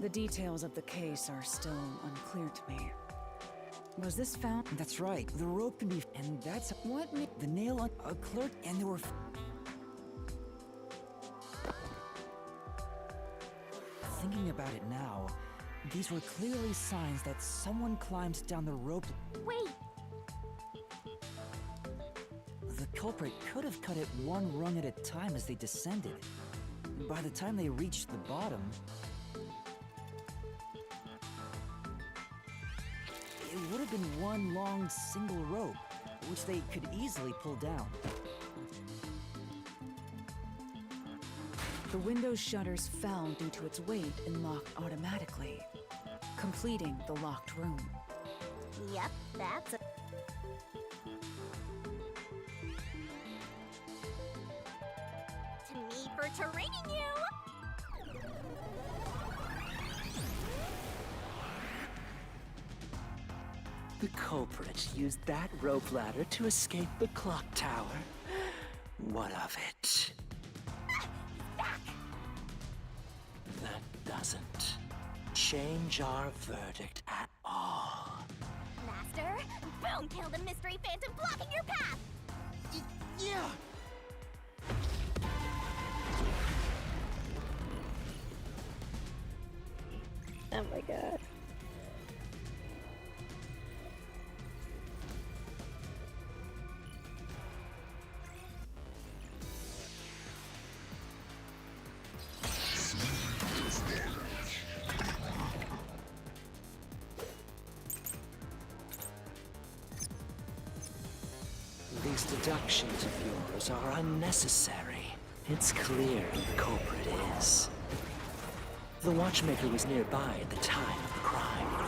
S4: The details of the case are still unclear to me. Was this found?
S2: That's right. The rope can be... And that's...
S4: What ma-
S2: The nail on a clerk, and there were... Thinking about it now, these were clearly signs that someone climbed down the rope.
S3: Wait,
S2: culprit could have cut it one rung at a time as they descended. By the time they reached the bottom, it would have been one long single rope, which they could easily pull down.
S4: The window's shutters fell due to its weight and locked automatically, completing the locked room.
S3: Yep, that's a... To me for training you!
S10: The culprit used that rope ladder to escape the clock tower. What of it? That doesn't change our verdict at all.
S3: Master, boom kill the mystery phantom blocking your path!
S12: Yeah!
S1: Oh my god.
S10: These deductions of yours are unnecessary. It's clear who the culprit is. The watchmaker was nearby at the time of the crime.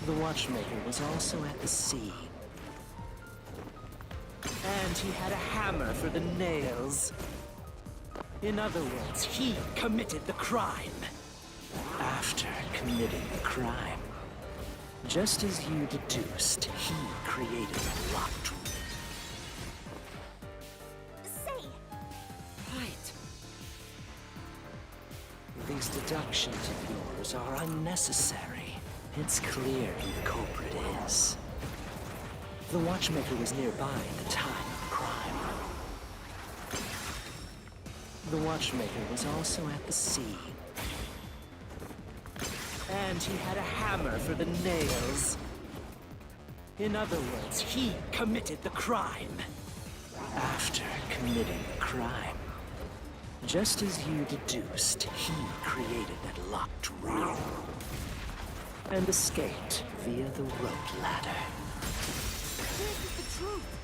S10: The watchmaker was also at the scene. And he had a hammer for the nails. In other words, he committed the crime. After committing the crime, just as you deduced, he created a locked room.
S3: Say!
S10: Right. These deductions of yours are unnecessary. It's clear who the culprit is. The watchmaker was nearby at the time of the crime. The watchmaker was also at the scene. And he had a hammer for the nails. In other words, he committed the crime. After committing the crime, just as you deduced, he created that locked room and escaped via the rope ladder.
S3: This is the truth!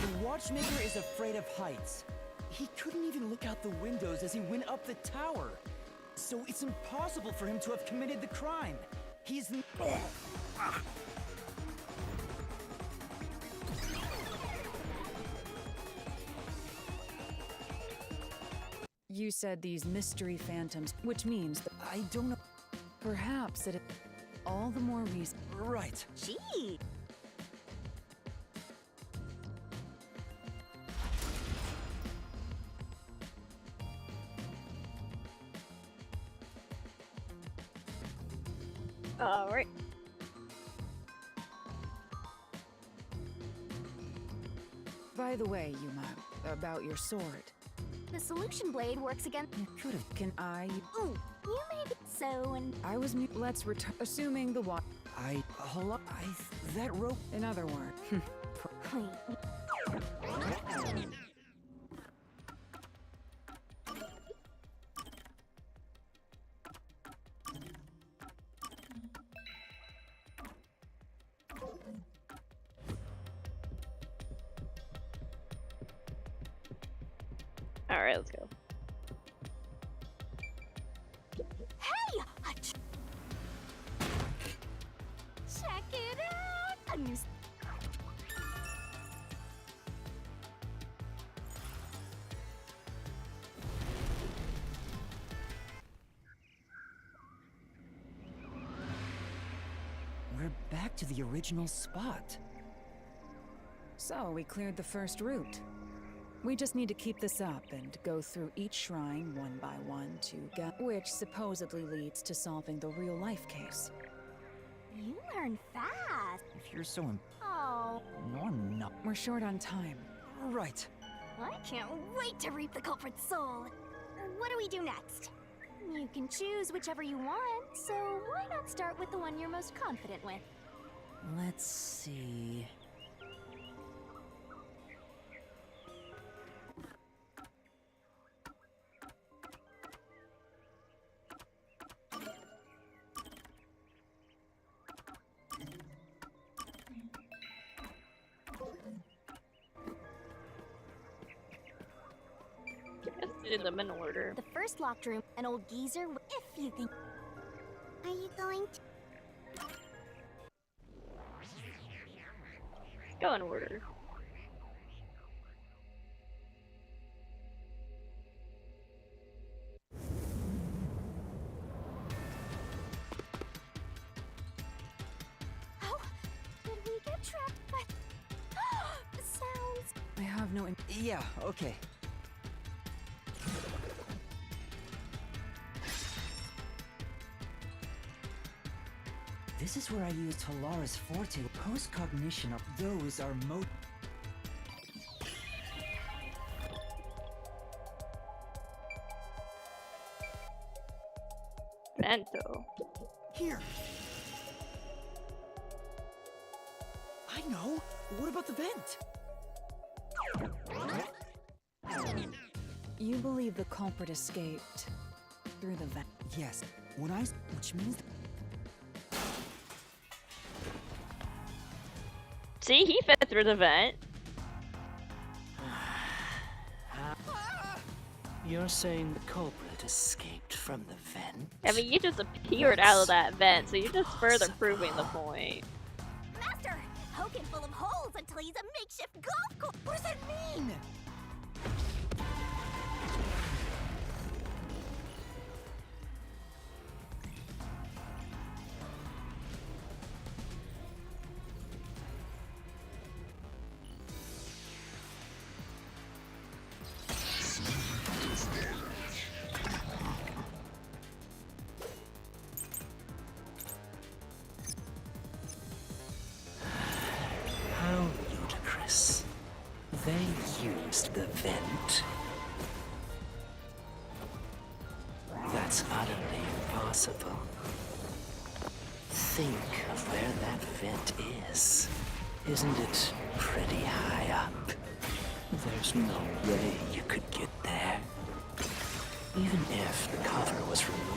S2: the watchmaker is afraid of heights. He couldn't even look out the windows as he went up the tower. So it's impossible for him to have committed the crime. He's...
S4: You said these mystery phantoms, which means that
S2: I don't know...
S4: perhaps it all the more reason.
S2: Right.
S3: Gee!
S1: Alright.
S4: By the way, Yuma, about your sword.
S3: The solution blade works against...
S2: You could have...
S4: Can I?
S3: Ooh, you made it so and...
S4: I was let's return. Assuming the what?
S2: Hold up. That rope...
S4: In other words.
S3: Wait.
S1: Alright, let's go.
S3: Hey! Check it out! A new...
S2: We're back to the original spot.
S4: So we cleared the first route. We just need to keep this up and go through each shrine one by one to get which supposedly leads to solving the real-life case.
S3: You learn fast.
S2: If you're so...
S3: Oh,
S2: No, I'm not.
S4: We're short on time.
S2: Right.
S3: I can't wait to reap the culprit's soul. What do we do next? You can choose whichever you want, so why not start with the one you're most confident with?
S2: Let's see.
S1: Let's do them in order.
S3: The first locked room, an old geezer, if you think. Are you going to?
S1: Go in order.
S3: Oh, did we get trapped by sounds?
S4: I have no.
S2: Yeah, okay. This is where I used Halara's Forte. Post-cognition of those are
S1: Bento.
S12: Here. I know. What about the vent?
S4: You believe the culprit escaped through the vent?
S2: Yes. When I... Which means...
S1: See, he fit through the vent.
S10: You're saying the culprit escaped from the vent?
S1: I mean, you just appeared out of that vent, so you're just further proving the point.
S3: Master, Hoken full of holes until he's a makeshift golf course. What does that mean?
S10: How ludicrous. They used the vent. That's utterly impossible. Think of where that vent is. Isn't it pretty high up? There's no way you could get there. Even if the cover was removed.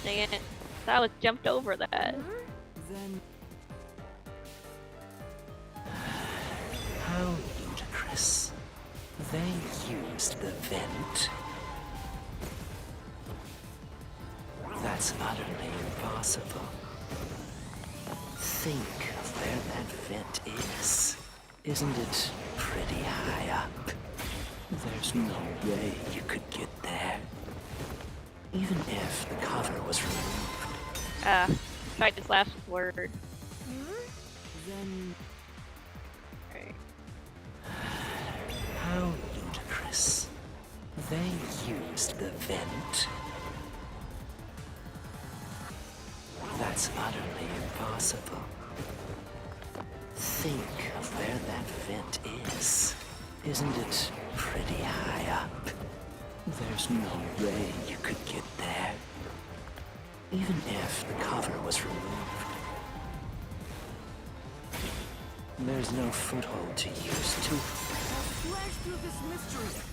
S1: Dang it. I was jumped over that.
S2: Then...
S10: How ludicrous. They used the vent. That's utterly impossible. Think of where that vent is. Isn't it pretty high up? There's no way you could get there. Even if the cover was removed.
S1: Tried this last word.
S2: Then...
S1: Right.
S10: How ludicrous. They used the vent. That's utterly impossible. Think of where that vent is. Isn't it pretty high up? There's no way you could get there. Even if the cover was removed. There's no foothold to use to...
S12: Flash through this mystery.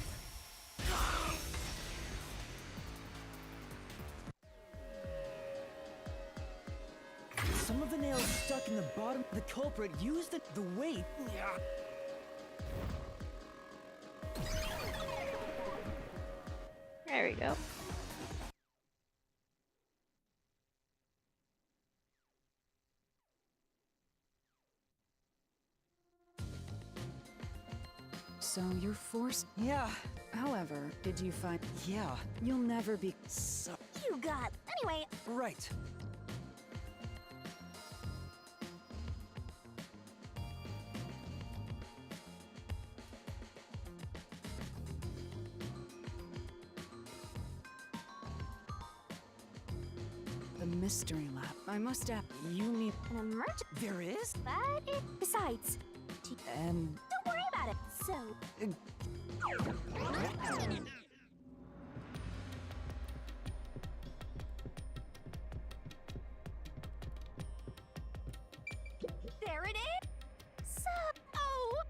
S2: Some of the nails stuck in the bottom. The culprit used the weight.
S1: There we go.
S4: So you're forced.
S2: Yeah.
S4: However, did you find?
S2: Yeah.
S4: You'll never be.
S2: So...
S3: You got. Anyway.
S2: Right.
S4: The mystery lab. I must have. You need.
S3: An emergency.
S2: There is?
S3: But it. Besides.
S2: And...
S3: Don't worry about it. So. There it is! Sup? Oh!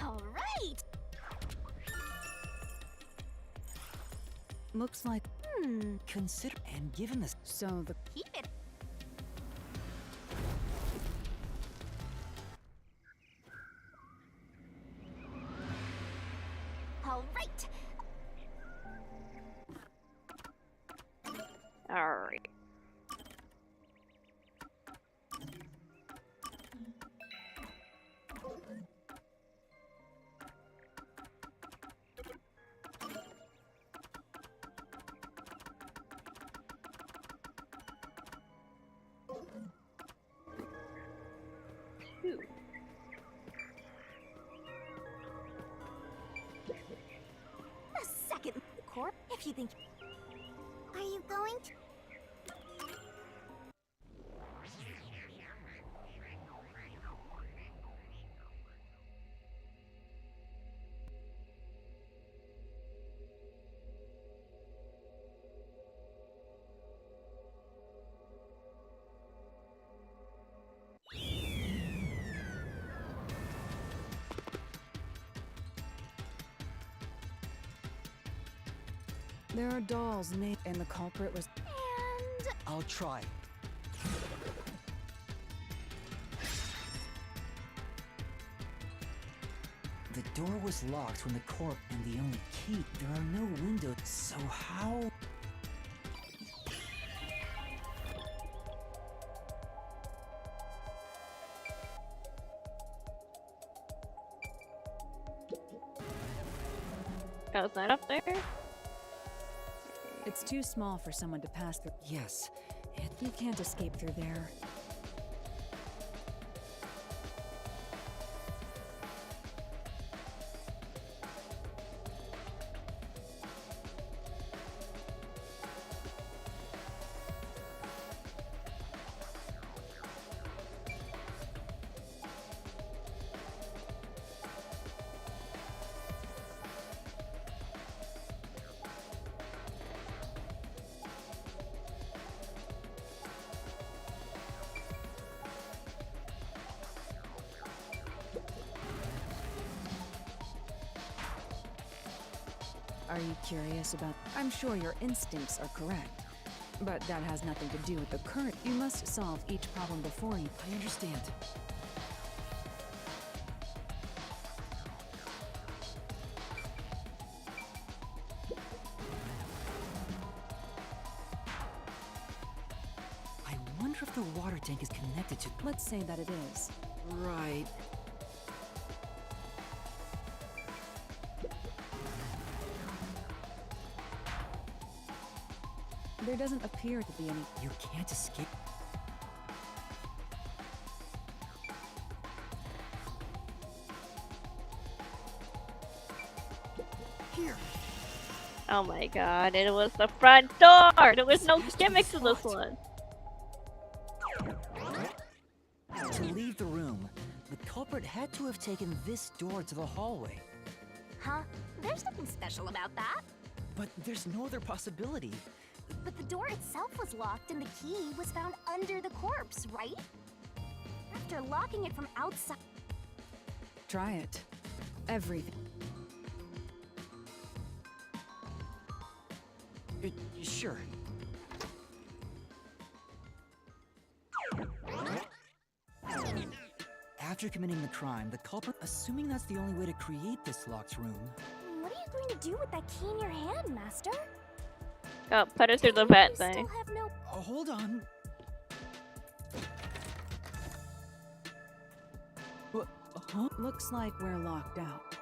S3: Alright!
S4: Looks like.
S2: Consider and given this.
S4: So the.
S3: Keep it. Alright!
S1: Alright. Two.
S3: A second, Corp, if you think. Are you going to?
S4: There are dolls named, and the culprit was.
S3: And
S2: I'll try. The door was locked when the corp and the only key. There are no windows, so how?
S1: Oh, is that up there?
S4: It's too small for someone to pass through.
S2: Yes.
S4: You can't escape through there. Are you curious about? I'm sure your instincts are correct, but that has nothing to do with the current. You must solve each problem before you.
S2: I understand. I wonder if the water tank is connected to.
S4: Let's say that it is.
S2: Right.
S4: There doesn't appear to be any.
S2: You can't escape. Here.
S1: Oh my god, it was the front door! There was no gimmicks to this one.
S2: To leave the room, the culprit had to have taken this door to the hallway.
S3: Huh? There's nothing special about that.
S2: But there's no other possibility.
S3: But the door itself was locked and the key was found under the corpse, right? After locking it from outside.
S4: Try it. Everything.
S2: Sure. After committing the crime, the culprit, assuming that's the only way to create this locked room.
S3: What are you going to do with that key in your hand, Master?
S1: Oh, put it through the vent
S3: You
S1: thing.
S3: still have no.
S2: Hold on.
S4: Huh? Looks like we're locked out.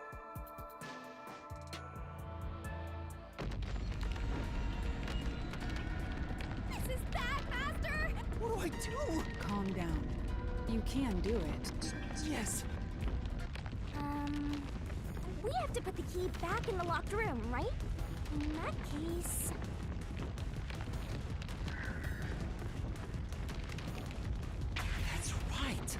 S3: This is bad, Master!
S2: What do I do?
S4: Calm down. You can do it.
S2: Yes.
S3: We have to put the key back in the locked room, right? In that case.
S2: That's right.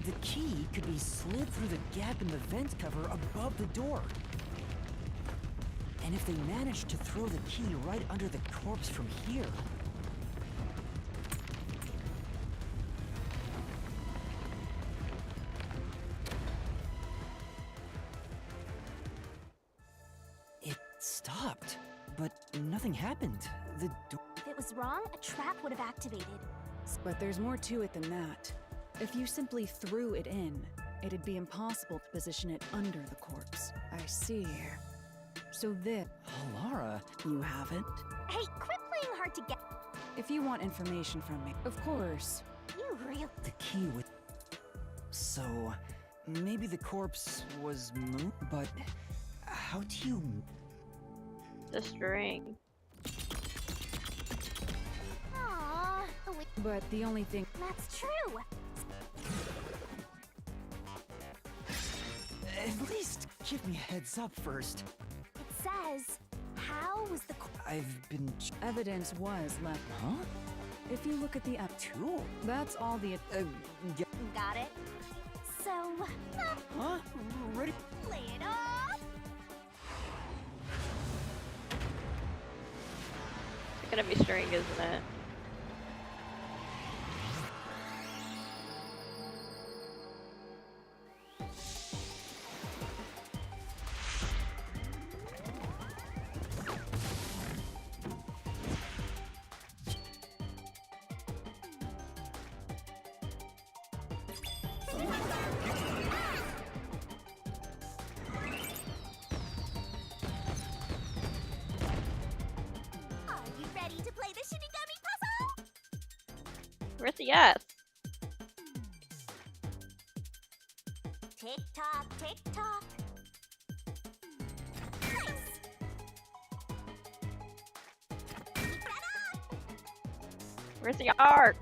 S2: The key could be slid through the gap in the vent cover above the door. And if they managed to throw the key right under the corpse from here... It stopped, but nothing happened. The door...
S3: If it was wrong, a trap would have activated.
S4: But there's more to it than that. If you simply threw it in, it'd be impossible to position it under the corpse. I see. So this...
S2: Oh, Lara...
S4: You haven't?
S3: Hey, quit playing hard to get.
S4: If you want information from me, of course.
S3: You real.
S2: The key with... So... maybe the corpse was moved, but... how do you...
S1: The string.
S3: Aww,
S4: But the only thing...
S3: That's true.
S2: At least give me a heads up first.
S3: It says, how was the...
S2: I've been...
S4: Evidence was left.
S2: Huh?
S4: If you look at the
S2: Tool?
S4: that's all the...
S2: Yeah.
S3: Got it? So...
S2: Huh? Ready?
S3: Play it off!
S1: It's gonna be string, isn't it?
S3: Are you ready to play the Shinigami puzzle?
S1: Where's the yes?
S3: Tick tock, tick tock. Nice! Keep that up!
S1: Where's the arc?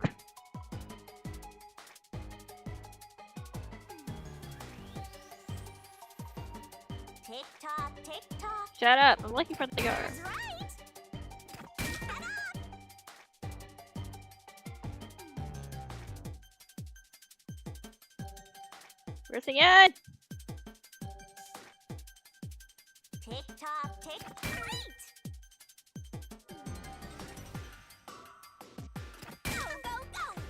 S3: Tick tock, tick tock.
S1: Shut up! I'm looking for the arc.
S3: That's right! Keep that up!
S1: Where's the end?
S3: Tick tock, tick. Great! Go, go, go!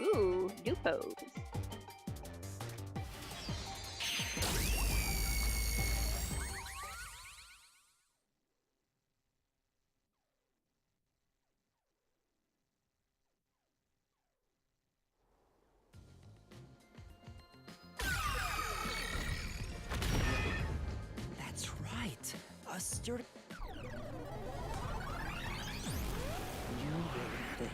S1: Ooh, new pose.
S2: That's right. A sturdy...
S10: You really think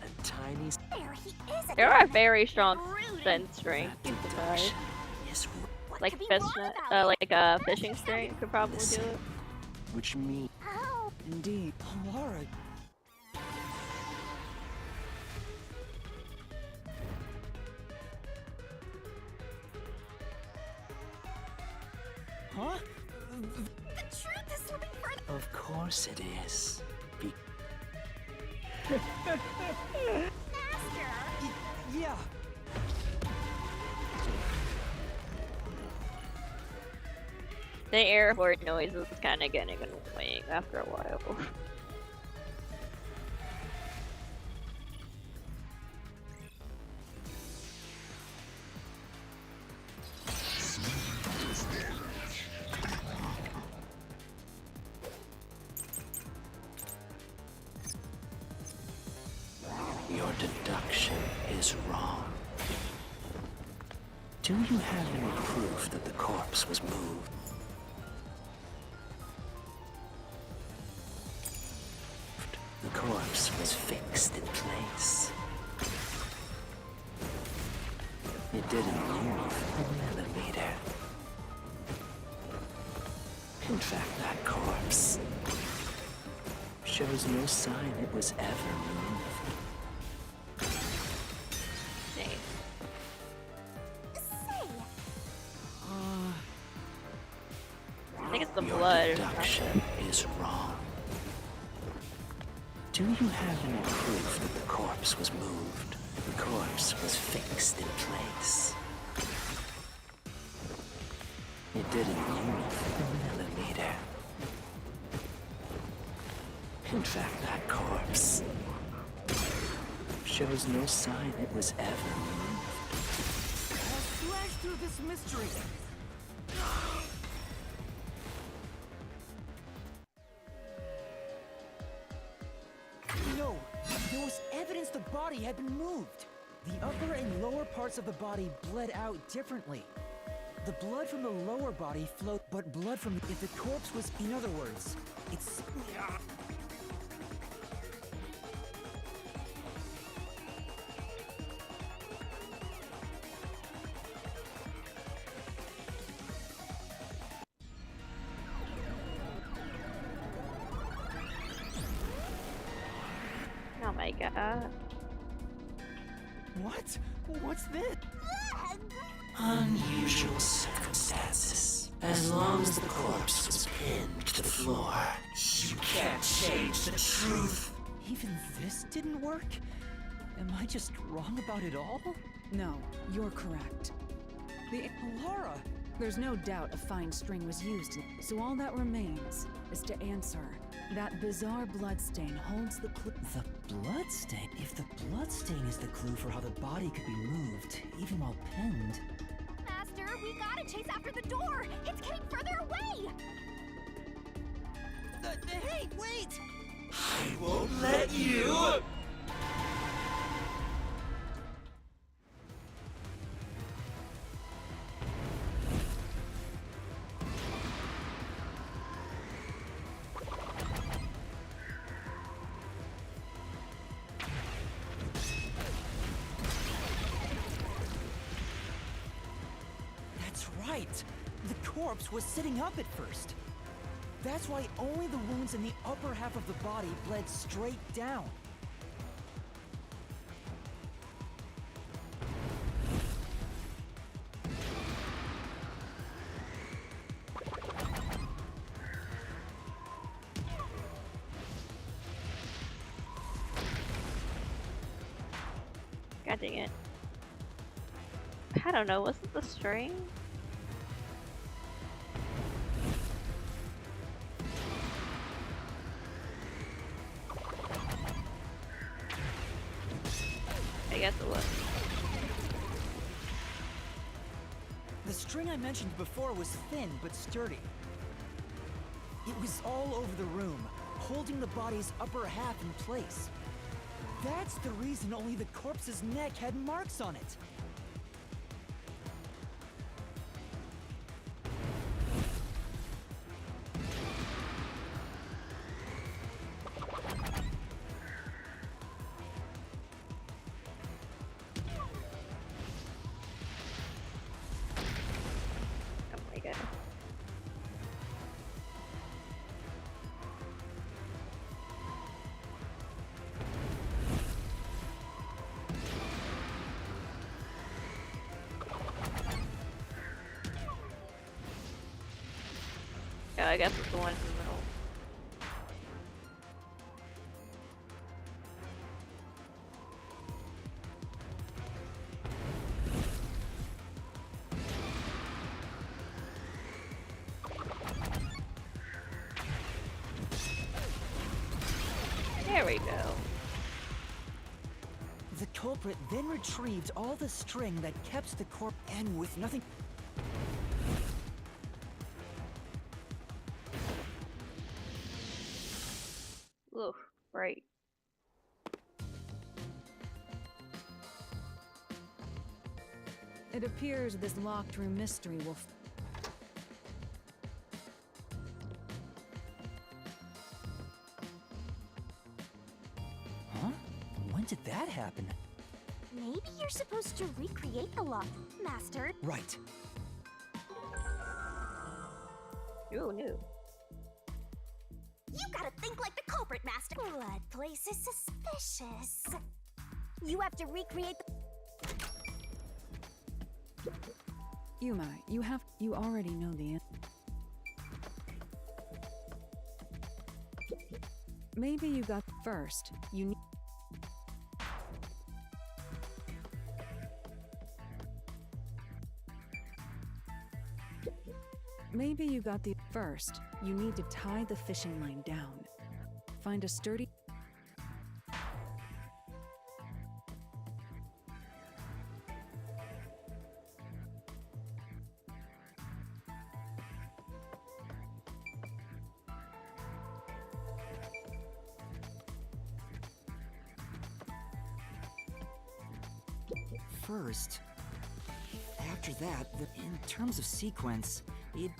S10: a tiny
S3: There he is
S1: There are
S3: again.
S1: very strong
S3: Rude.
S1: scent string.
S10: deduction is
S3: What
S1: Like
S3: could be
S1: fish,
S3: wrong about it?
S1: like a fishing string could probably do it.
S10: which means
S3: Oh,
S4: Indeed.
S2: Oh, Lara... Huh?
S3: the truth is slipping further.
S10: of course it is.
S3: Master!
S2: Yeah.
S1: The airport noise is kind of getting annoying after a while.
S10: Your deduction is wrong. Do you have any proof that the corpse was moved? The corpse was fixed in place. It didn't move a millimeter. In fact, that corpse shows no sign it was ever moved.
S1: Dang.
S3: Say,
S1: think it's the
S10: Your
S1: blood.
S10: deduction is wrong. Do you have any proof that the corpse was moved? The corpse was fixed in place. It didn't move a millimeter. In fact, that corpse shows no sign it was ever moved.
S12: I'll slash through this mystery.
S2: No, there was evidence the body had been moved. The upper and lower parts of the body bled out differently. The blood from the lower body flowed, but blood from if the corpse was, in other words, it's...
S1: Oh my god.
S2: What? What's this?
S10: Unusual circumstances. As long as the corpse was pinned to the floor, you can't change the truth.
S2: Even this didn't work? Am I just wrong about it all?
S4: No, you're correct.
S2: Laura!
S4: There's no doubt a fine string was used, so all that remains is to answer. That bizarre bloodstain holds the clue.
S2: The bloodstain? If the bloodstain is the clue for how the body could be moved, even while pinned...
S3: Master, we gotta chase after the door! It's getting further away!
S12: Hey, wait!
S10: I won't let you!
S2: That's right! The corpse was sitting up at first. That's why only the wounds in the upper half of the body bled straight down.
S1: God dang it. I don't know, was it the string? I guess it was.
S2: The string I mentioned before was thin but sturdy. It was all over the room, holding the body's upper half in place. That's the reason only the corpse's neck had marks on it.
S1: Oh my god. Yeah, I guess it's the one in the middle. There we go.
S2: The culprit then retrieved all the string that kept the corpse, and with nothing...
S1: Oof, right.
S4: It appears this locked room mystery will
S2: Huh? When did that happen?
S3: Maybe you're supposed to recreate the lock, Master.
S2: Right.
S1: Ooh, new.
S3: You gotta think like the culprit, Master. Blood place is suspicious. You have to recreate the...
S4: Yuma, you already know the answer. Maybe you got first. You need. Maybe you got the first. You need to tie the fishing line down. Find a sturdy.
S2: First, after that, in terms of sequence, it...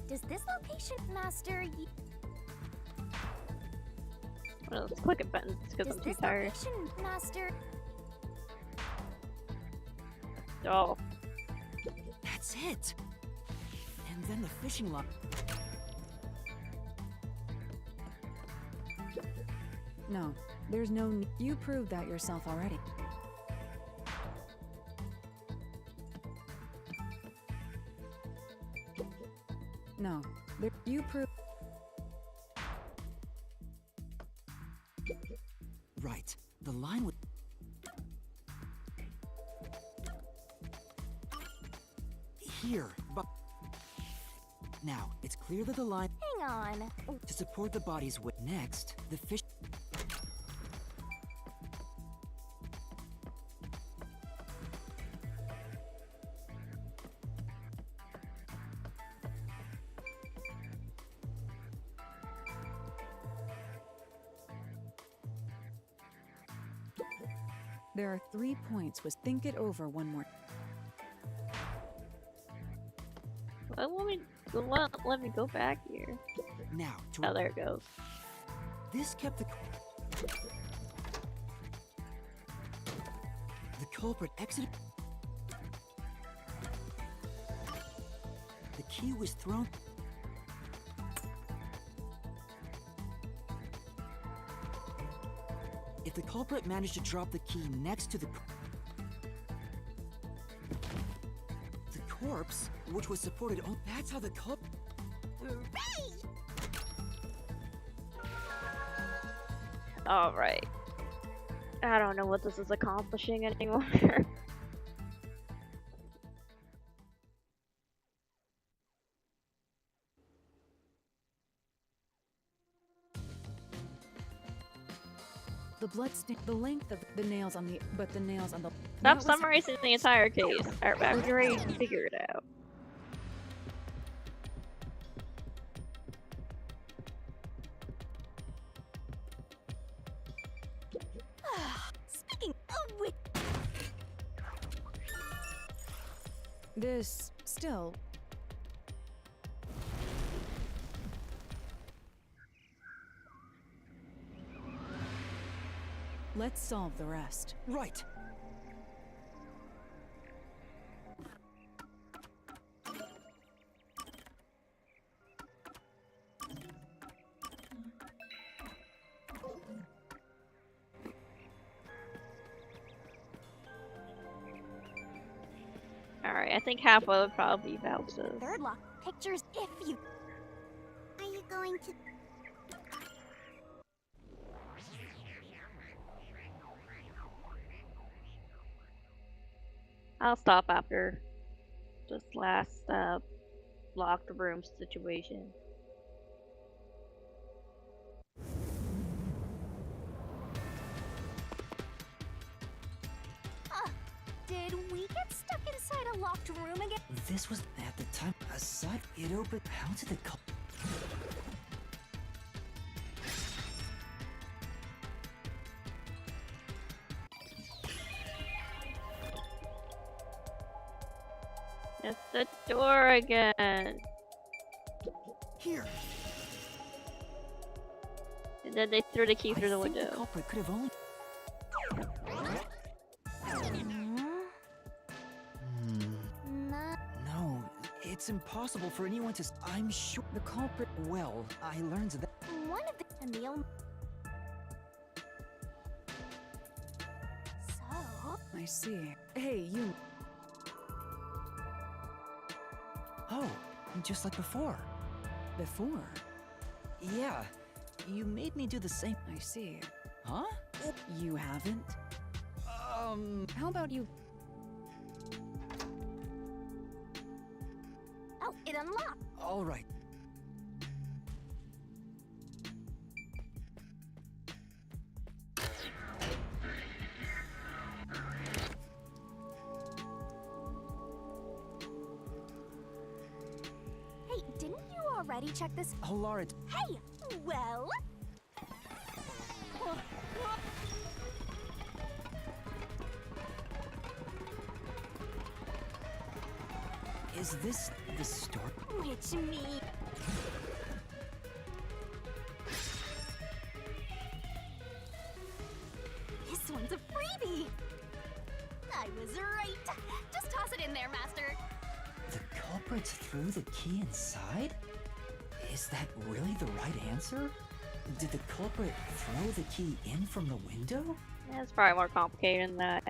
S3: Does this location, Master?
S1: Well, let's click a button because I'm too tired.
S3: Does this location, Master?
S1: Oh.
S2: That's it! And then the fishing line...
S4: No, there's no. You proved that yourself already. No, you proved.
S2: Right. The line would... Here, but... Now, it's clear that the line...
S3: Hang on.
S2: To support the body's weight. Next, the fish...
S4: There are 3 points. Think it over one more.
S1: Let me go back here.
S2: Now,
S1: oh, there it goes.
S2: This kept the culprit exited. The key was thrown. If the culprit managed to drop the key next to the corpse, which was supported on... That's how the culprit...
S1: Alright. I don't know what this is accomplishing anymore.
S4: The bloodstain, the length of the nails on the, but the nails on the.
S1: Stop summarizing the entire case. I'm ready to figure it out.
S3: Speaking of which,
S4: this still. Let's solve the rest.
S2: Right.
S1: Alright, I think halfway would probably be Valsis.
S3: Third lock pictures if you. Are you going to?
S1: I'll stop after this last locked room situation.
S3: Did we get stuck inside a locked room again?
S2: This was at the time. Aside, it opened. How did the
S1: It's the door again.
S2: Here.
S1: And then they threw the key through the
S2: think
S1: window.
S2: The culprit could have only. No, it's impossible for anyone to. I'm sure the culprit. Well, I learned that.
S3: One of the Emil.
S4: I see. Hey, you.
S2: Oh, just like before.
S4: Before?
S2: Yeah, you made me do the same.
S4: I see.
S2: Huh?
S4: You haven't? How about you?
S3: Oh, it unlocked.
S2: All right.
S3: Hey, didn't you already check this?
S2: Oh, Lara,
S3: Hey, well.
S2: is this the store?
S3: Which me? This one's a freebie. I was right. Just toss it in there, Master.
S2: The culprits threw the key inside? Is that really the right answer? Did the culprit throw the key in from the window?
S1: Yeah, it's probably more complicated than that.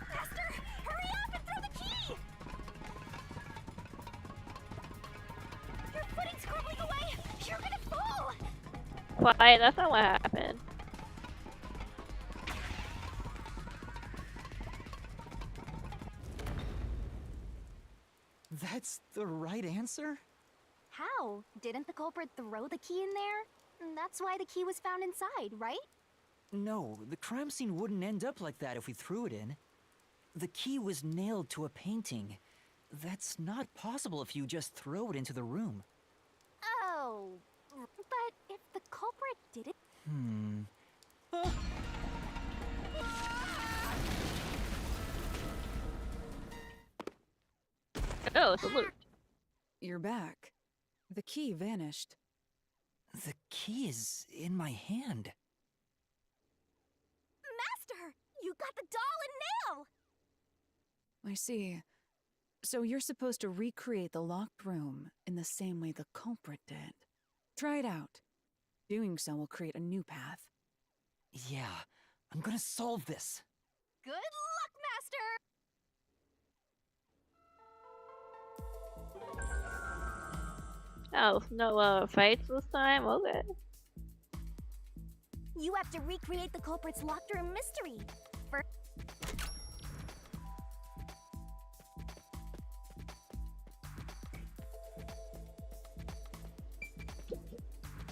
S3: Master, hurry up and throw the key! Your footing's crumbling away. You're gonna fall.
S1: Quiet, that's not what happened.
S2: That's the right answer?
S3: How? Didn't the culprit throw the key in there? That's why the key was found inside, right?
S2: No, the crime scene wouldn't end up like that if we threw it in. The key was nailed to a painting. That's not possible if you just throw it into the room.
S3: Oh, but if the culprit did it...
S1: Oh, it's a loot.
S4: You're back. The key vanished.
S2: The key is in my hand.
S3: Master, you got the doll and nail!
S4: I see. So you're supposed to recreate the locked room in the same way the culprit did. Try it out. Doing so will create a new path.
S2: Yeah, I'm gonna solve this.
S3: Good luck, Master!
S1: Oh, no fights this time? Okay.
S3: You have to recreate the culprit's locked room mystery. First...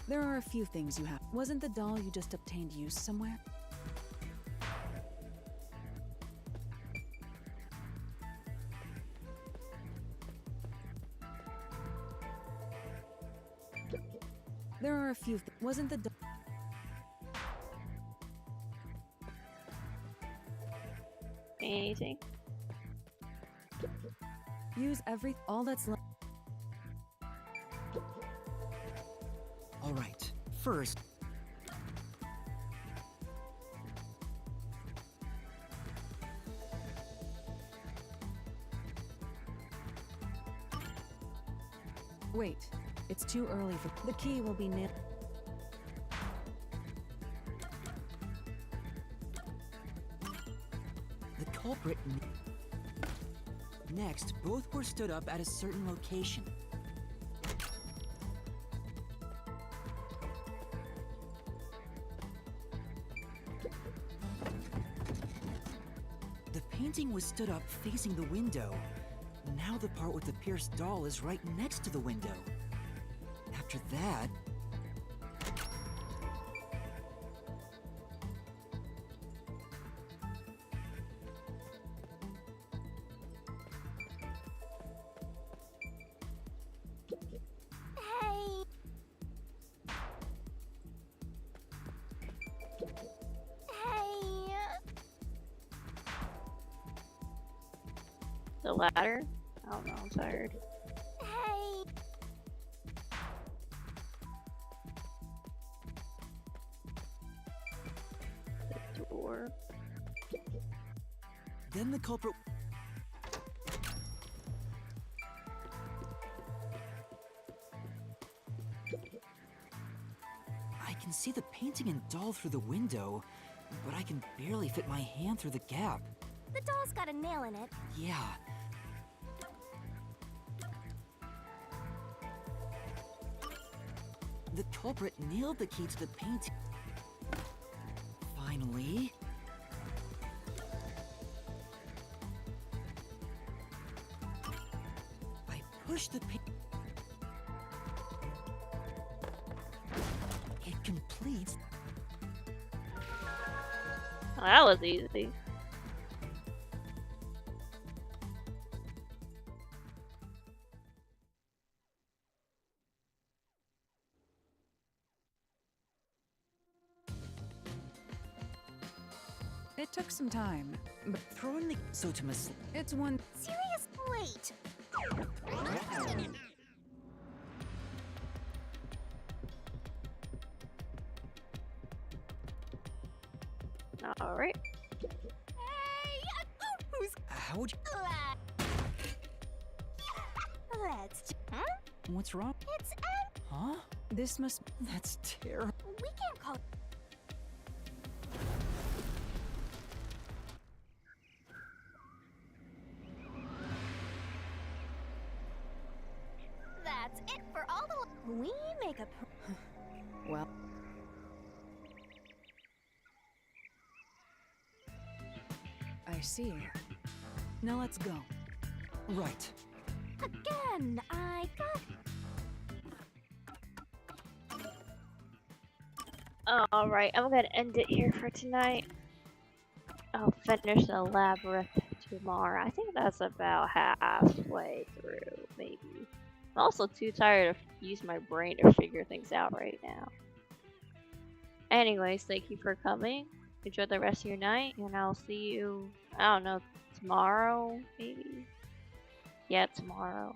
S4: There are a few things you have. Wasn't the doll you just obtained used somewhere? There are a few. Wasn't the doll?
S1: Anything?
S4: Use all that's left.
S2: All right, first.
S4: Wait, it's too early for the key will be nailed.
S2: The culprit. Next, both were stood up at a certain location. The painting was stood up facing the window. Now the part with the pierced doll is right next to the window. After that...
S3: Hey! Hey!
S1: The ladder? I don't know, I'm tired.
S3: Hey!
S1: The door.
S2: Then the culprit... I can see the painting and doll through the window, but I can barely fit my hand through the gap.
S3: The doll's got a nail in it.
S2: Yeah. The culprit nailed the key to the painting. Finally. I pushed the paint. It completes.
S1: Oh, that was easy.
S4: It took some time, but
S2: Throwing the Sotimus.
S4: it's one.
S3: Serious? Wait.
S1: Alright.
S3: Hey! Who's...
S2: How would you?
S3: Let's... Huh?
S2: What's wrong?
S3: It's...
S2: Huh?
S4: This must.
S2: That's terrible.
S3: We can't call... That's it for all the... We make a...
S4: Well. I see. Now let's go.
S2: Right.
S3: Again, I got...
S1: Alright, I'm gonna end it here for tonight. I'll finish the labyrinth tomorrow. I think that's about halfway through, maybe. I'm also too tired to use my brain to figure things out right now. Anyways, thank you for coming. Enjoy the rest of your night, and I'll see you, I don't know, tomorrow, maybe? Yeah, tomorrow.